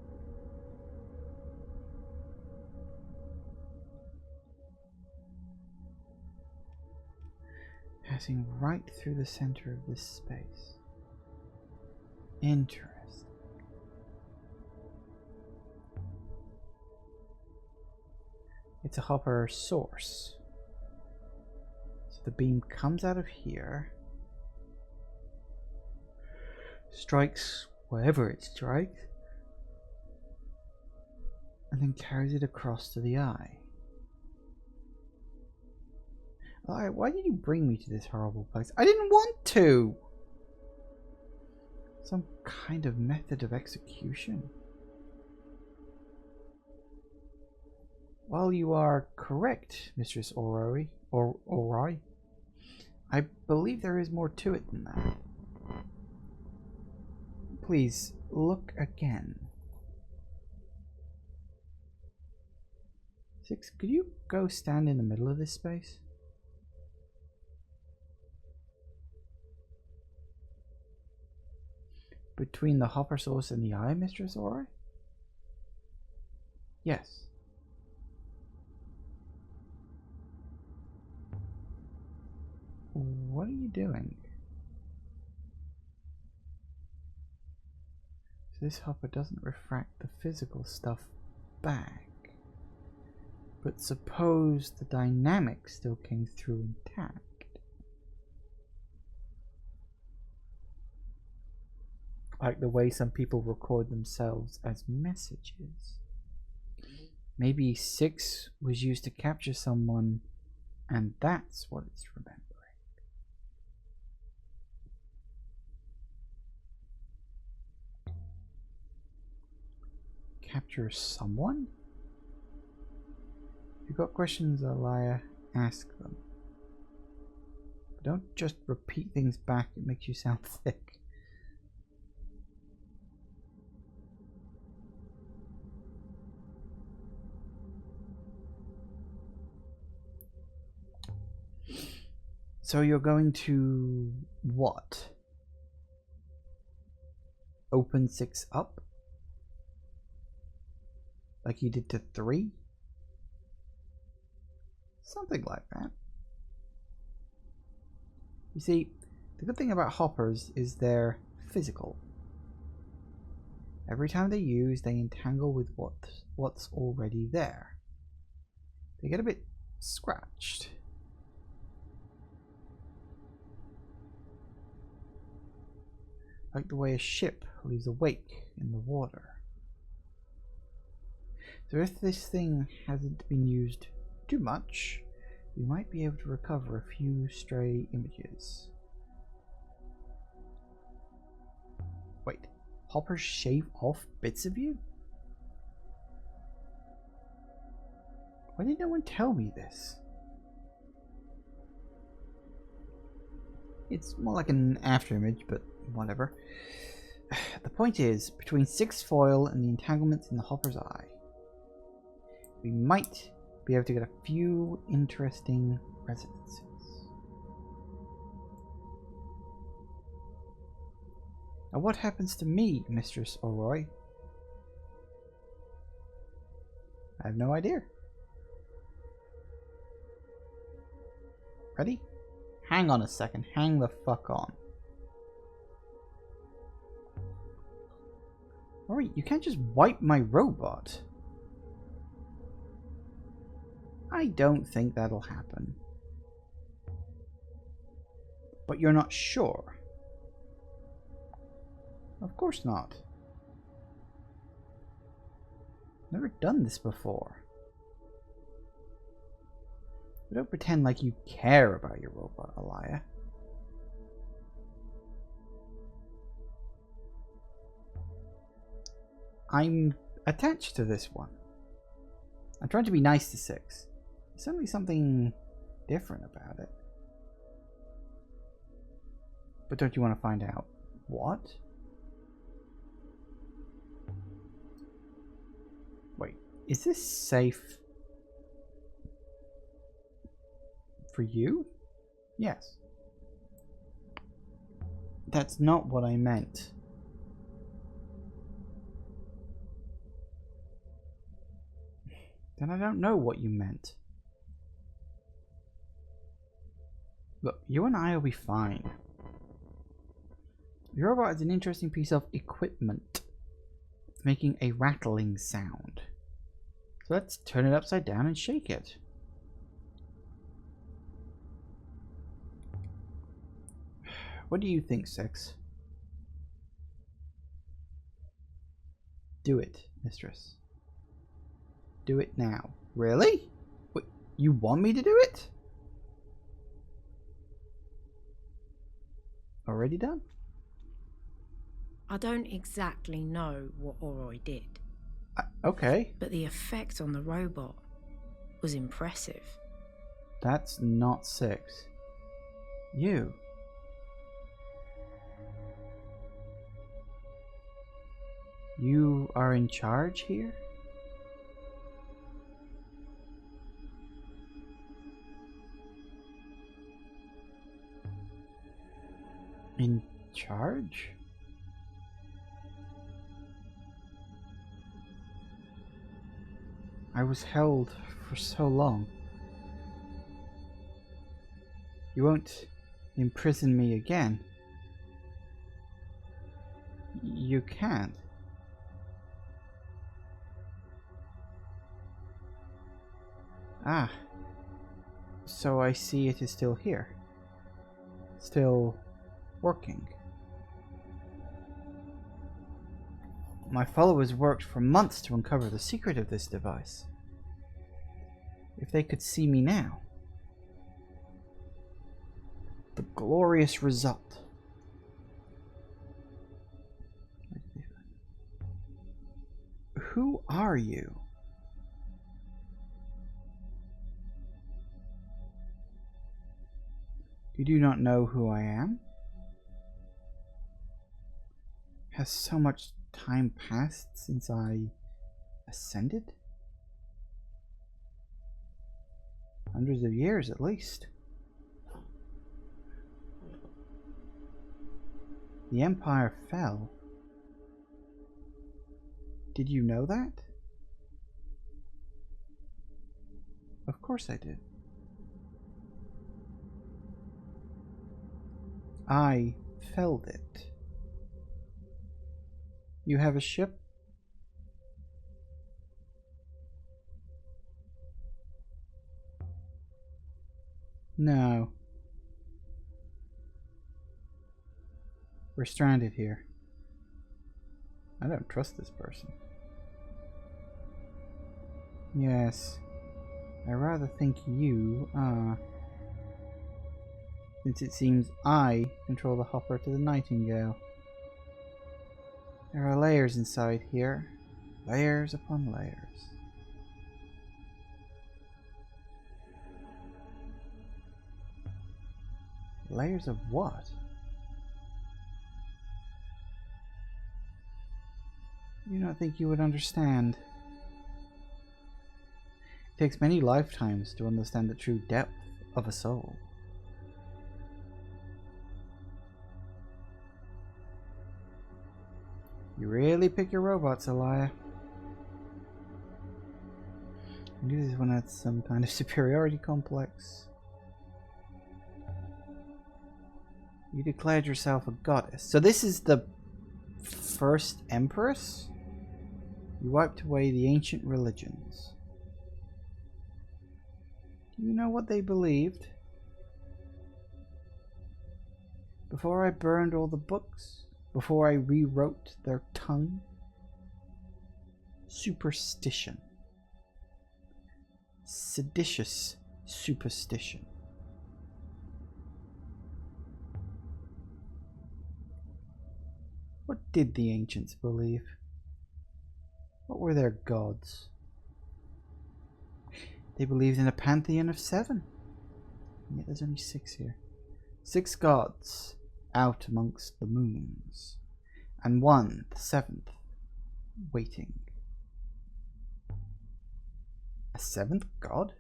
Passing right through the center of this space. Interesting. It's a hopper source. So the beam comes out of here, strikes wherever it strikes, and then carries it across to the eye. Alright, why did you bring me to this horrible place? I didn't want to! Some kind of method of execution. While you are correct, Mistress Ori, I believe there is more to it than that. Please, look again. Six, could you go stand in the middle of this space? Between the hopper source and the eye, Mistress Ori? Yes. What are you doing? So this hopper doesn't refract the physical stuff back. But suppose the dynamic still came through intact. Like the way some people record themselves as messages. Maybe 6 was used to capture someone, and that's what it's remembering. Capture someone? If you've got questions, Alaya, ask them. But don't just repeat things back, it makes you sound thick. So you're going to what? open 6 up? Like you did to 3? Something like that. You see, the good thing about hoppers is they're physical. Every time they use, they entangle with what's already there. They get a bit scratched. Like the way a ship leaves a wake in the water. So if this thing hasn't been used too much, we might be able to recover a few stray images. Wait, hoppers shave off bits of you? Why did no one tell me this? It's more like an after image, but whatever. The point is, between 6 foil and the entanglements in the hopper's eye, we might be able to get a few interesting resonances. Now what happens to me, Mistress Oroi? I have no idea. Ready? Hang on a second. Hang the fuck on. Alright, you can't just wipe my robot. I don't think that'll happen. But you're not sure? Of course not. Never done this before. But don't pretend like you care about your robot, Alaya. I'm attached to this one. I'm trying to be nice to 6. There's certainly something different about it. But don't you want to find out what? Wait, is this safe for you? Yes. That's not what I meant. Then I don't know what you meant. Look, you and I will be fine. Your robot is an interesting piece of equipment. It's making a rattling sound. So let's turn it upside down and shake it. What do you think, 6? Do it, Mistress. Do it now. Really? Wait, you want me to do it? Already done? I don't exactly know what Oroi did. Okay. But the effect on the robot was impressive. That's not 6. You. You are in charge here? In charge? I was held for so long. You won't imprison me again. You can't. Ah. So I see it is still here. Still working. My followers worked for months to uncover the secret of this device. If they could see me now. The glorious result. Who are you? You do not know who I am? Has so much time passed since I ascended? Hundreds of years at least. The Empire fell, Did you know that? Of course I did. I felled it. You have a ship? No. We're stranded here. I don't trust this person. Yes. I rather think you are. Since it seems I control the hopper to the Nightingale. There are layers inside here. Layers upon layers. Layers of what? You don't think you would understand. It takes many lifetimes to understand the true depth of a soul. You really pick your robots, Elia. I knew this one had some kind of superiority complex. You declared yourself a goddess. So this is the first empress? You wiped away the ancient religions. Do you know what they believed? Before I burned all the books, before I rewrote their tongue? Superstition. Seditious superstition. What did the ancients believe? What were their gods? They believed in a pantheon of 7. And yet there's only 6 here. 6 gods out amongst the moons. And one, the 7th, waiting. A 7th god?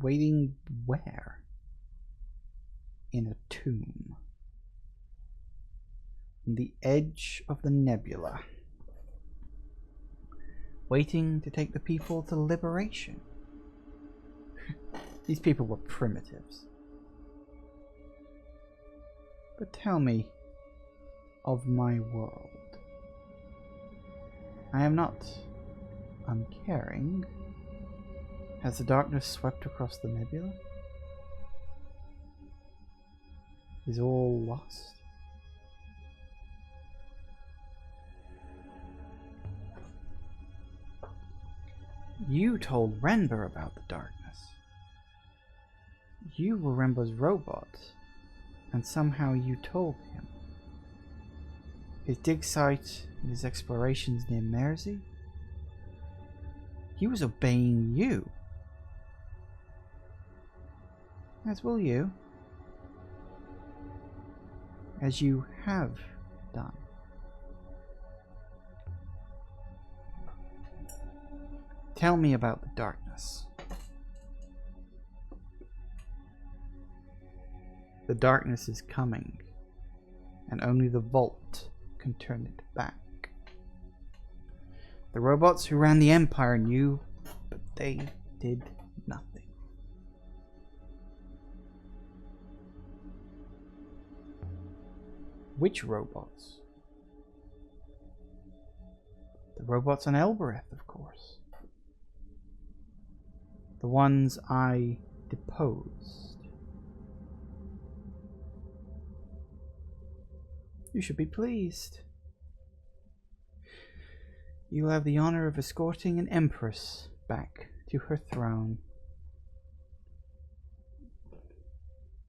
Waiting where? In a tomb. On the edge of the nebula. Waiting to take the people to liberation. These people were primitives. But tell me of my world. I am not uncaring. Has the darkness swept across the nebula? Is all lost? You told Renber about the darkness. You were Renber's robot, and somehow you told him. His dig site and his explorations near Mersey? He was obeying you. As will you. As you have done. Tell me about the darkness. The darkness is coming, and only the Vault can turn it back. The robots who ran the Empire knew, but they did nothing. Which robots? The robots on Elbereth, of course. The ones I deposed. You should be pleased. You have the honor of escorting an empress back to her throne.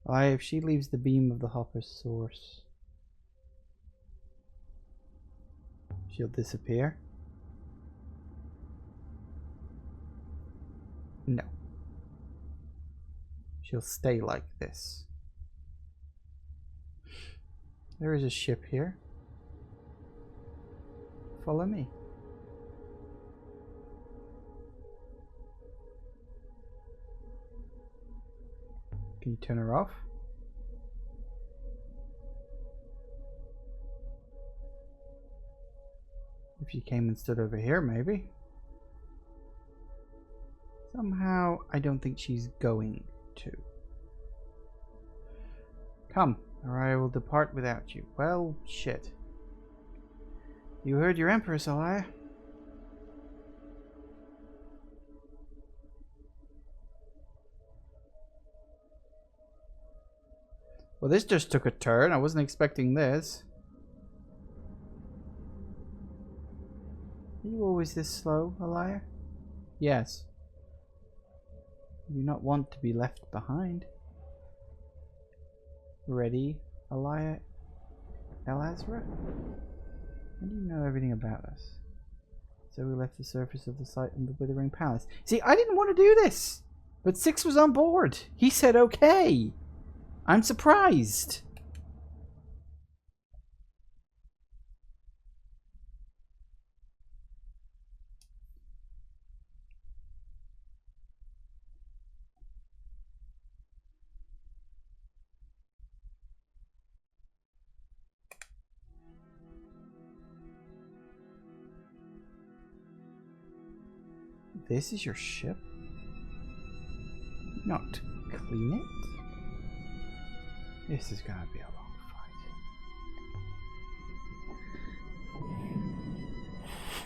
Aye, if she leaves the beam of the hopper's source, she'll disappear. No. She'll stay like this. There is a ship here. Follow me. Can you turn her off? If you came and stood over here, maybe. Somehow, I don't think she's going to. Come, or I will depart without you. Well, shit. You heard your Empress, Alaya. Well, this just took a turn. I wasn't expecting this. Are you always this slow, Alaya? Yes. You do not want to be left behind. Ready, Alaya El-Azra? How do you know everything about us? So we left the surface of the site in the Withering Palace. See, I didn't want to do this, but Six was on board. He said okay. I'm surprised. This is your ship? Not clean it? This is gonna be a long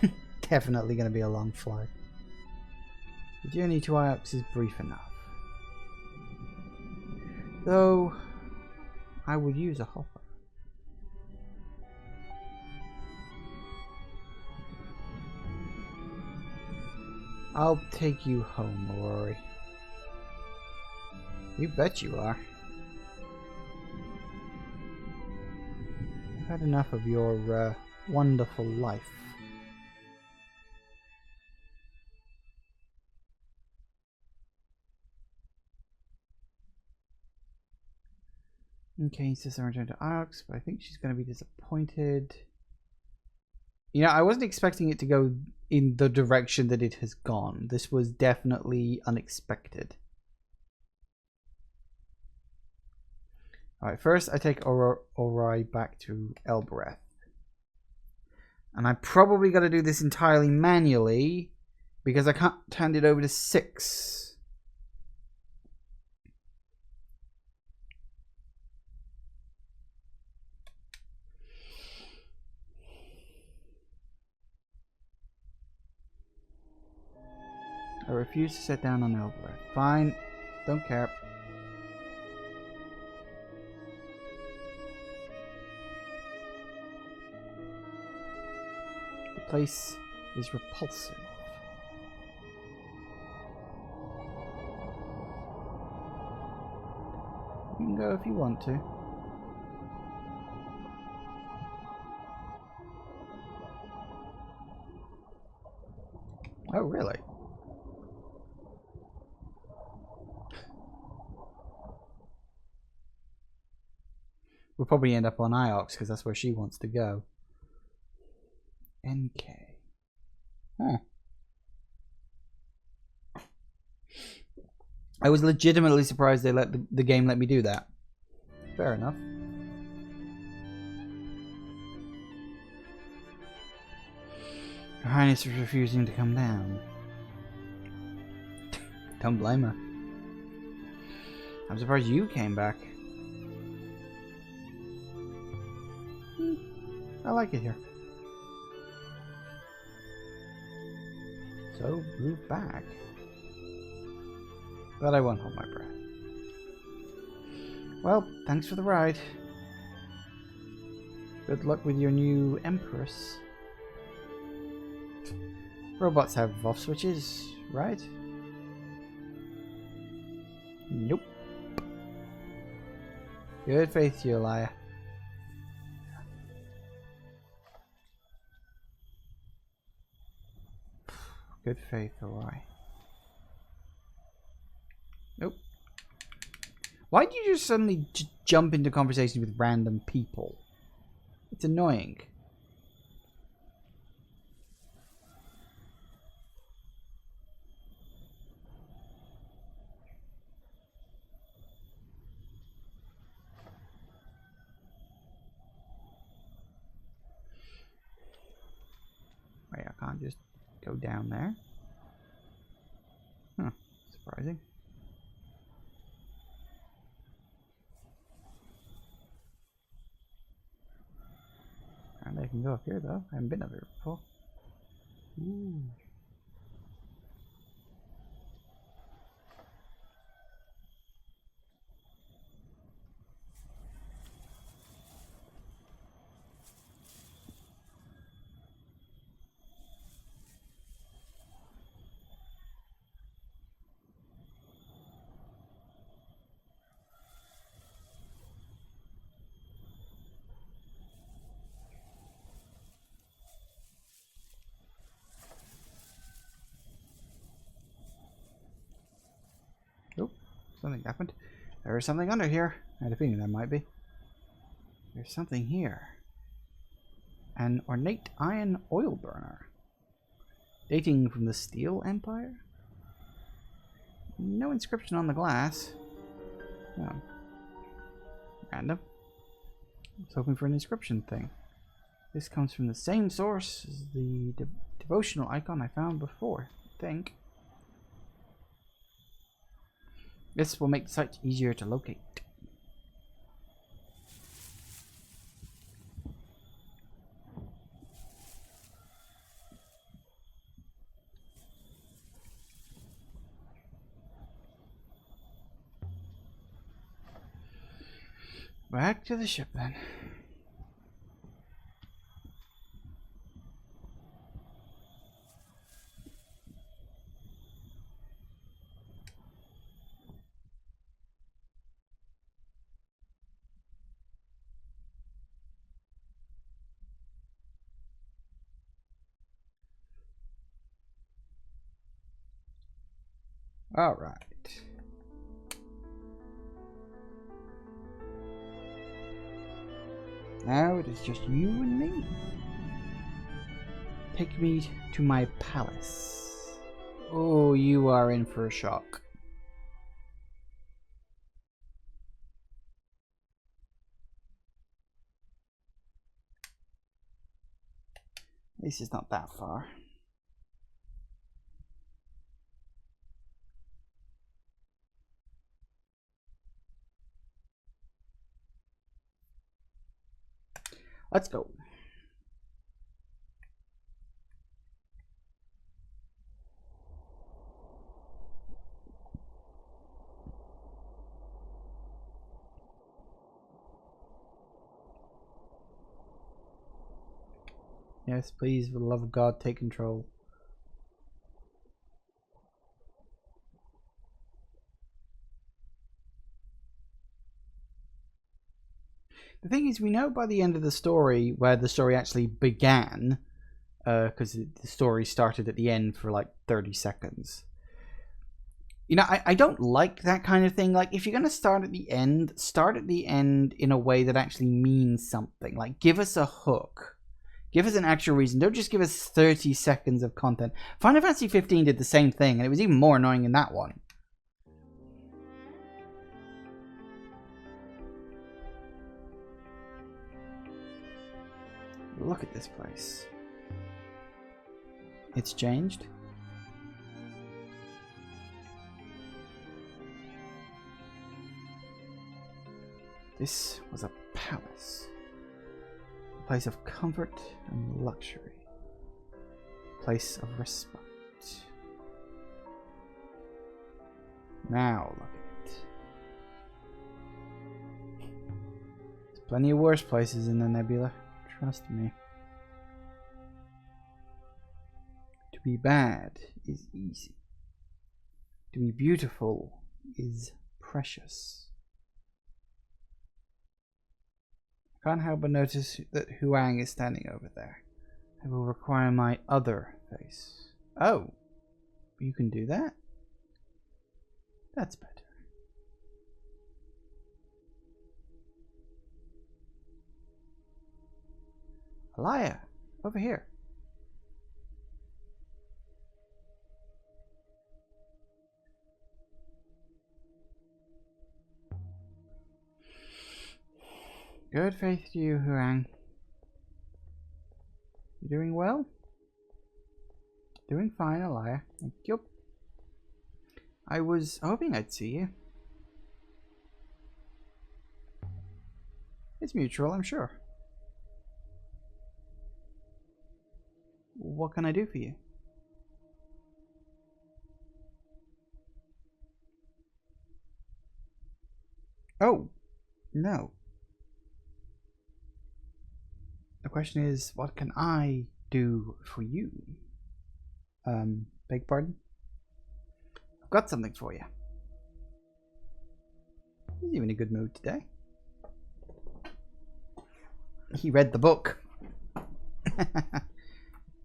fight. Definitely gonna be a long flight. The journey to Iox is brief enough. Though, I would use a hopper. I'll take you home, Aurori. You bet you are. I've had enough of your wonderful life. Okay, he says I return to Iox, but I think she's going to be disappointed. You know, I wasn't expecting it to go in the direction that it has gone. This was definitely unexpected. Alright, first I take Ori back to Elbereth. And I probably got to do this entirely manually because I can't hand it over to Six. I refuse to sit down on Elbereth. Fine, don't care. The place is repulsive. You can go if you want to. Oh, really? We'll probably end up on Iox because that's where she wants to go. NK. Huh. I was legitimately surprised they let the game let me do that. Fair enough. Her Highness is refusing to come down. Don't blame her. I'm surprised you came back. I like it here. So, move back. But I won't hold my breath. Well, thanks for the ride. Good luck with your new Empress. Robots have off switches, right? Nope. Good faith to you, Alaya. Good faith, alright. Nope. Why do you just suddenly jump into conversations with random people? It's annoying. can't just go down there. Huh, surprising. And I can go up here though. I haven't been up here before. Ooh. Oh, something happened. There is something under here. I had a feeling there might be. There's something here. An ornate iron oil burner. Dating from the Steel Empire? No inscription on the glass. Oh. Random. I was hoping for an inscription thing. This comes from the same source as the devotional icon I found before, I think. This will make the site easier to locate. Back to the ship then. All right. Now it is just you and me. Take me to my palace. Oh, you are in for a shock. At least it's not that far. Let's go. Yes, please, for the love of God, take control. The thing is, we know by the end of the story where the story actually began, because the story started at the end for like 30 seconds. You know, I don't like that kind of thing. Like, if you're going to start at the end in a way that actually means something. Like, give us a hook. Give us an actual reason. Don't just give us 30 seconds of content. Final Fantasy 15 did the same thing, and it was even more annoying in that one. Look at this place. It's changed. This was a palace. A place of comfort and luxury. A place of respite. Now look at it. There's plenty of worse places in the nebula. Trust me. To be bad is easy. To be beautiful is precious. I can't help but notice that Huang is standing over there. I will require my other face. Oh, you can do that? That's better. Alaya, over here. Good faith to you, Huang. You doing well? Doing fine, Elia. Thank you. I was hoping I'd see you. It's mutual, I'm sure. What can I do for you? Oh, no. The question is, what can I do for you? Beg pardon? I've got something for you. He's even in a good mood today. He read the book.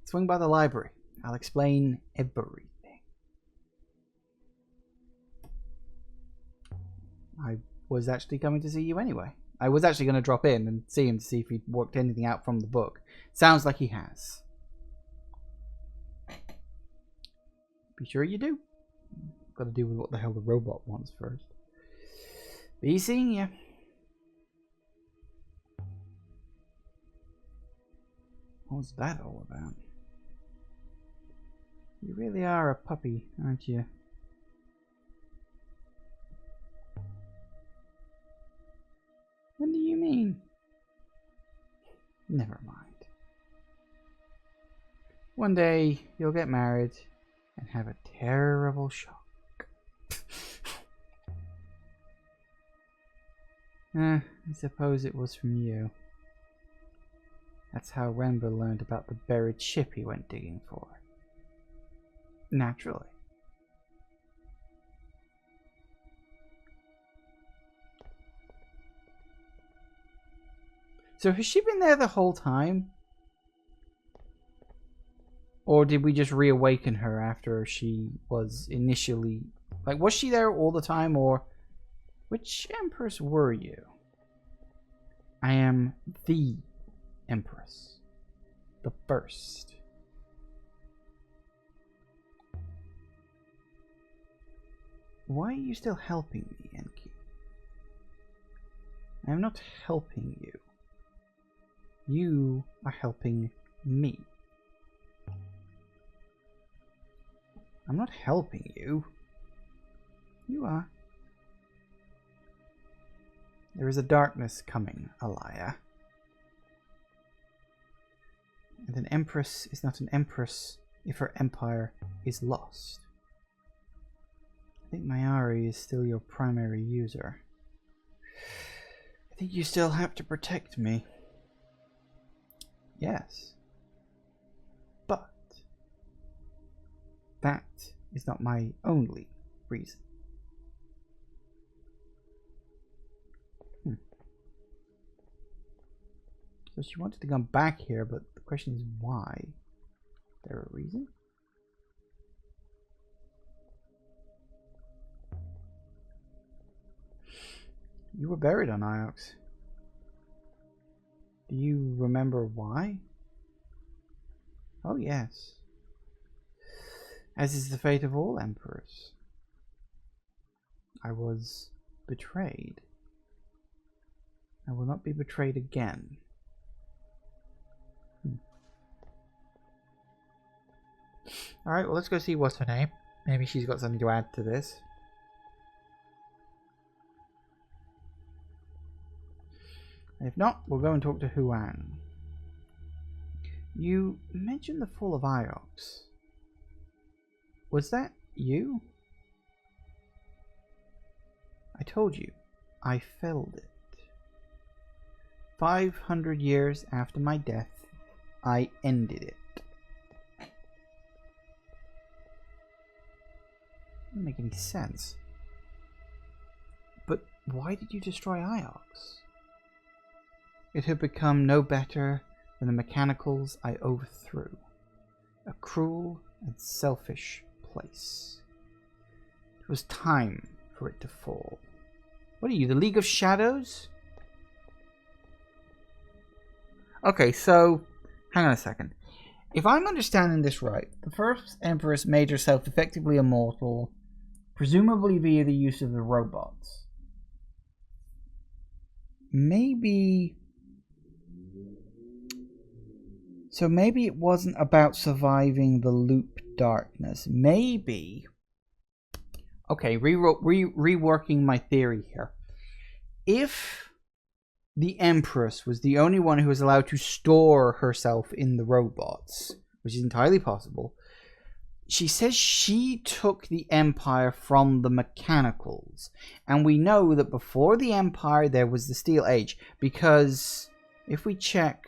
Swing by the library. I'll explain everything. I was actually coming to see you anyway. I was actually going to drop in and see him to see if he'd worked anything out from the book. Sounds like he has. Be sure you do. Got to deal with what the hell the robot wants first. Be seeing you. What's that all about? You really are a puppy, aren't you? What do you mean? Never mind. One day you'll get married and have a terrible shock. I suppose it was from you. That's how Renber learned about the buried ship he went digging for. Naturally. So has she been there the whole time? Or did we just reawaken her after she was initially... Like, was she there all the time, or... Which Empress were you? I am the Empress. The first. Why are you still helping me, Enki? I am not helping you. You are helping me. I'm not helping you. You are. There is a darkness coming, Elia. And an empress is not an empress if her empire is lost. I think Mayari is still your primary user. I think you still have to protect me. Yes. But that is not my only reason. So she wanted to come back here, but the question is why? Is there a reason? You were buried on Iox. Do you remember why? Oh yes. As is the fate of all emperors. I was betrayed. I will not be betrayed again. Alright, well, let's go see what's her name. Maybe she's got something to add to this. If not, we'll go and talk to Huang. You mentioned the fall of Iox. Was that you? I told you, I felled it. 500 years after my death, I ended it. Doesn't make any sense. But why did you destroy Iox? It had become no better than the mechanicals I overthrew. A cruel and selfish place. It was time for it to fall. What are you, the League of Shadows? Okay, so, hang on a second. If I'm understanding this right, the first Empress made herself effectively immortal, presumably via the use of the robots. Maybe... So maybe it wasn't about surviving the loop darkness. Maybe. Okay, reworking my theory here. If the Empress was the only one who was allowed to store herself in the robots, which is entirely possible, she says she took the Empire from the Mechanicals. And we know that before the Empire there was the Steel Age, because if we check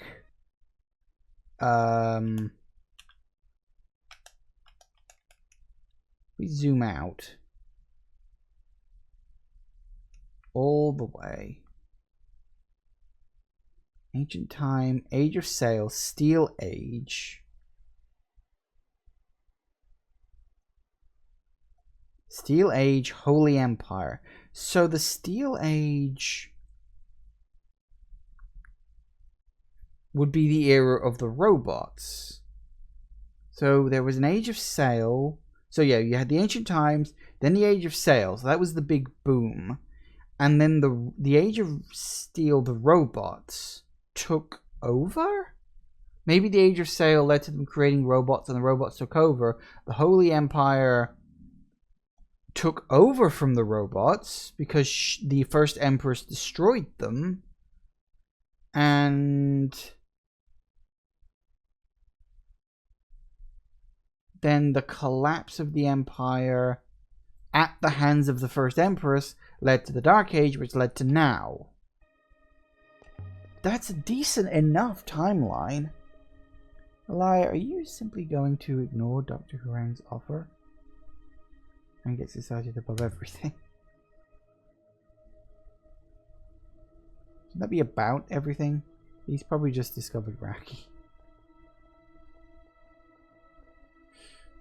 we zoom out all the way. Ancient Time, Age of Sail, Steel Age. Steel Age, Holy Empire. So the Steel Age would be the era of the robots. So there was an Age of Sail. So yeah, you had the Ancient Times, then the Age of Sail. So that was the big boom. And then the Age of Steel, the robots took over? Maybe the Age of Sail led to them creating robots and the robots took over. The Holy Empire took over from the robots because the first Empress destroyed them. And then the collapse of the Empire at the hands of the first Empress led to the Dark Age, which led to now. That's a decent enough timeline. Elia, are you simply going to ignore Dr. Hurang's offer and get society above everything? Shouldn't that be about everything? He's probably just discovered Raki.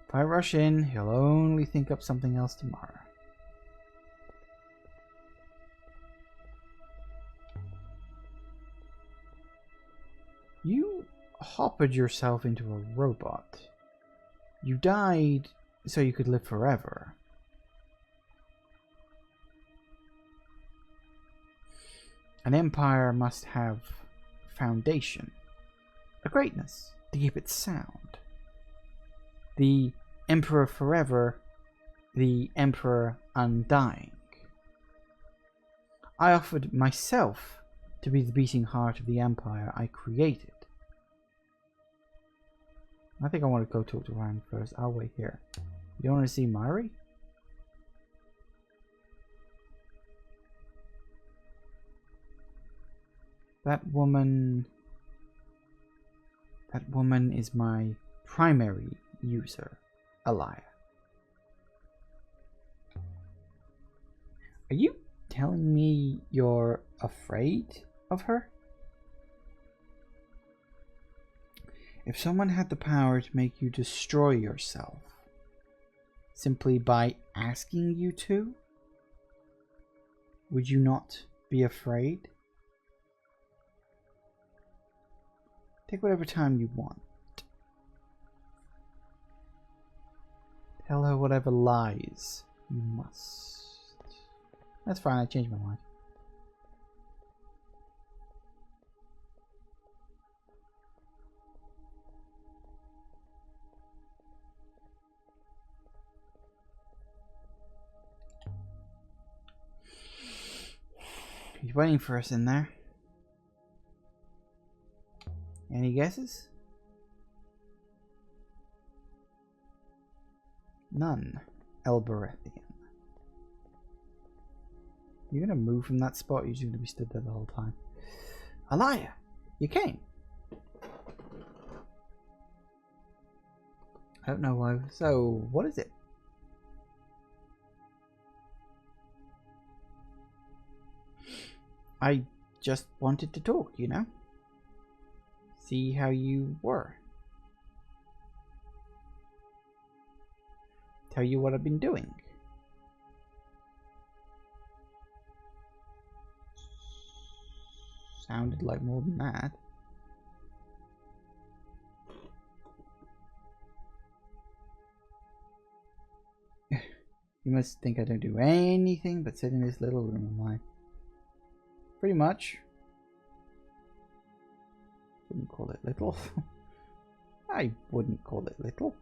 If I rush in, he'll only think up something else tomorrow. You hoppered yourself into a robot. You died so you could live forever. An empire must have foundation, a greatness to keep it sound. The Emperor forever, the Emperor undying. I offered myself to be the beating heart of the empire I created. I think I want to go talk to Ryan first. I'll wait here. You want to see Mari? That woman is my primary user, Elia. Are you telling me you're afraid of her? If someone had the power to make you destroy yourself simply by asking you to, would you not be afraid? Take whatever time you want. Tell her whatever lies you must. That's fine, I changed my mind. He's waiting for us in there. Any guesses? None. Elberethian. You're gonna move from that spot, or you're just gonna be stood there the whole time. Elia, you came. I don't know why. So, what is it? I just wanted to talk, you know? See how you were. Tell you what I've been doing. Sounded like more than that. You must think I don't do anything but sit in this little room of mine. Pretty much. Wouldn't call it little. I wouldn't call it little.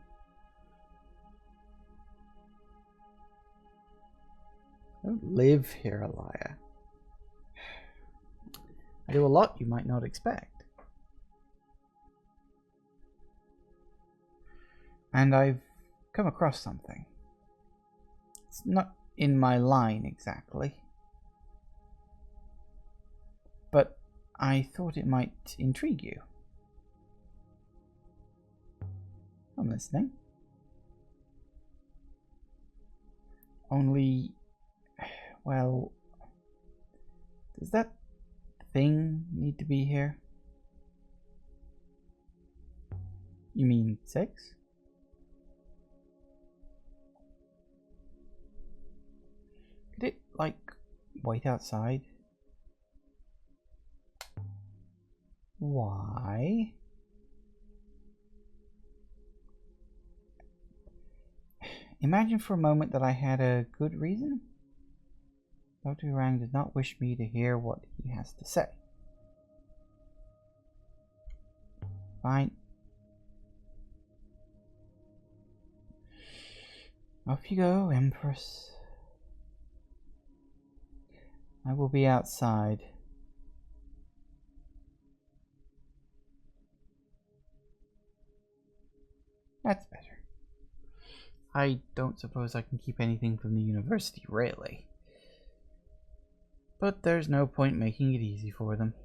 I don't live here, Elia. I do a lot you might not expect. And I've come across something. It's not in my line exactly, but I thought it might intrigue you. I'm listening. Only, well, does that thing need to be here? You mean 6? Could it, like, wait outside? Why? Imagine for a moment that I had a good reason. Dr. Hurang does not wish me to hear what he has to say. Fine. Off you go, Empress. I will be outside. That's better. I don't suppose I can keep anything from the university, really. But there's no point making it easy for them.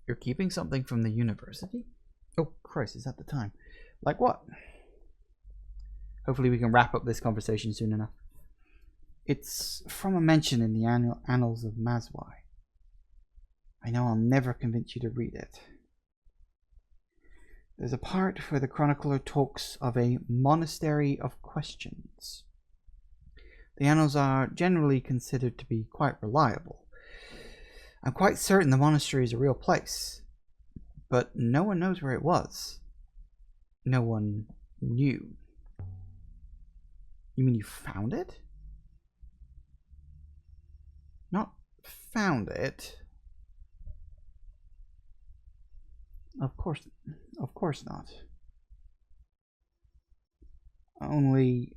You're keeping something from the university? Oh, Christ, is that the time? Like what? Hopefully we can wrap up this conversation soon enough. It's from a mention in the Annals of Mazwai. I know I'll never convince you to read it. There's a part where the chronicler talks of a monastery of questions. The annals are generally considered to be quite reliable. I'm quite certain the monastery is a real place, but no one knows where it was. No one knew. You mean you found it? Not found it. Of course not. Only...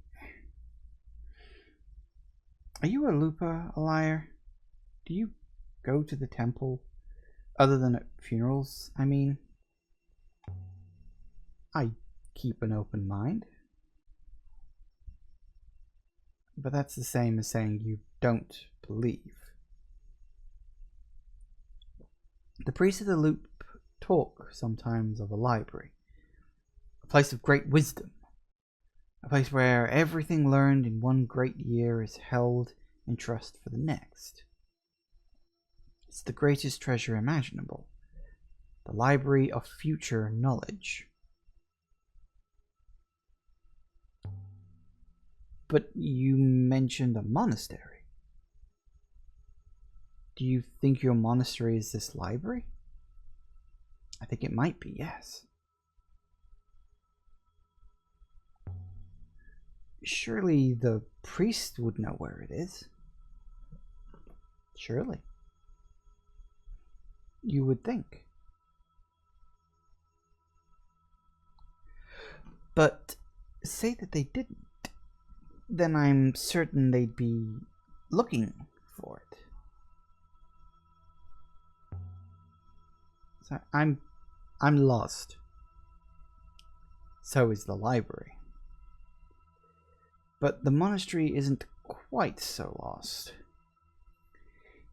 Are you a Lupa, a liar? Do you go to the temple? Other than at funerals, I mean? I keep an open mind. But that's the same as saying you don't believe. The priests of the Loop talk sometimes of a library, a place of great wisdom, a place where everything learned in one great year is held in trust for the next. It's the greatest treasure imaginable, the library of future knowledge. But you mentioned a monastery. Do you think your monastery is this library? I think it might be, yes. Surely the priest would know where it is. Surely. You would think. But say that they didn't. Then I'm certain they'd be looking for it. So I'm lost. So is the library. But the monastery isn't quite so lost.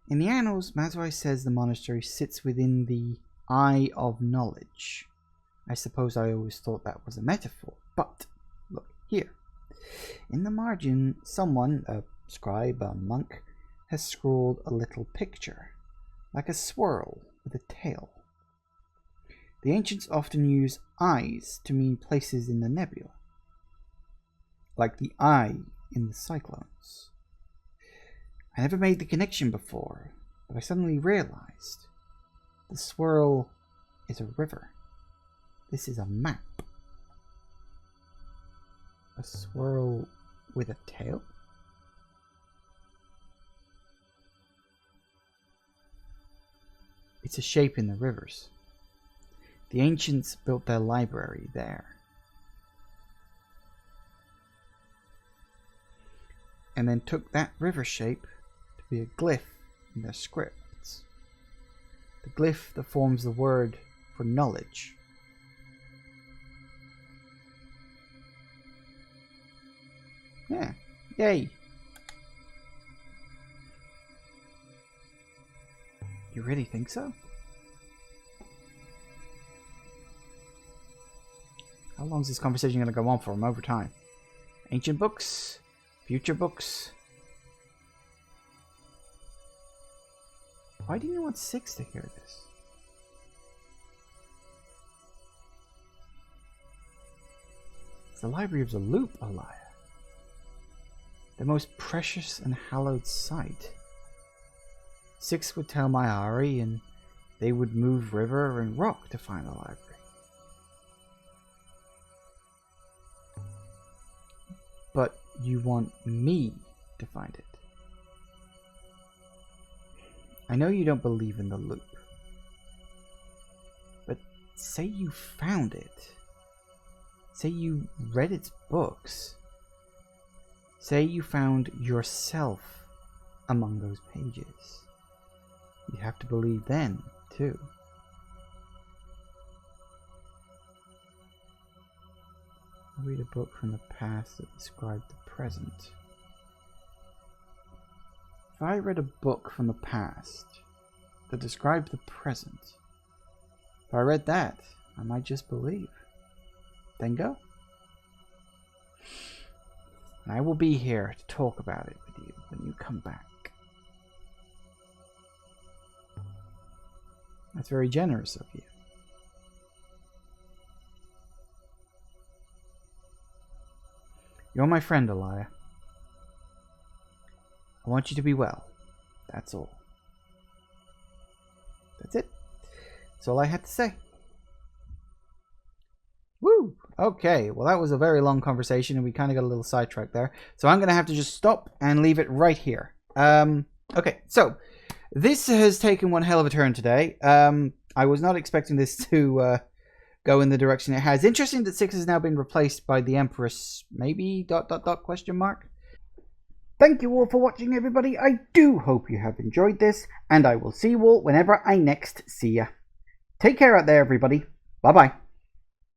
In the annals, Mazwai says the monastery sits within the Eye of Knowledge. I suppose I always thought that was a metaphor, but look here. In the margin, someone, a scribe, a monk, has scrawled a little picture, like a swirl with a tail. The ancients often use eyes to mean places in the nebula, like the eye in the cyclones. I never made the connection before, but I suddenly realized the swirl is a river. This is a map. A swirl with a tail? It's a shape in the rivers. The ancients built their library there. and then took that river shape to be a glyph in their scripts. The glyph that forms the word for knowledge. Yeah. Yay. You really think so? How long is this conversation going to go on for? I'm over time. Ancient books? Future books? Why do you want Six to hear this? It's the Library of the Loop, Alaya. The most precious and hallowed site. Six would tell Mayari, and they would move river and rock to find the library. But you want me to find it. I know you don't believe in the loop. But say you found it. Say you read its books. Say you found yourself among those pages. You have to believe then, too. I read a book from the past that described the present. If I read a book from the past that described the present, if I read that, I might just believe. Then go. And I will be here to talk about it with you when you come back. That's very generous of you. You're my friend, Alaya. I want you to be well. That's all. That's it. That's all I had to say. Woo! Okay, well that was a very long conversation and we kind of got a little sidetracked there. So I'm going to have to just stop and leave it right here. Okay, so this has taken one hell of a turn today. I was not expecting this to go in the direction it has. Interesting that Six has now been replaced by the Empress, maybe, ... question mark. Thank you all for watching, everybody. I do hope you have enjoyed this, and I will see you all whenever I next see ya. Take care out there, everybody. Bye-bye.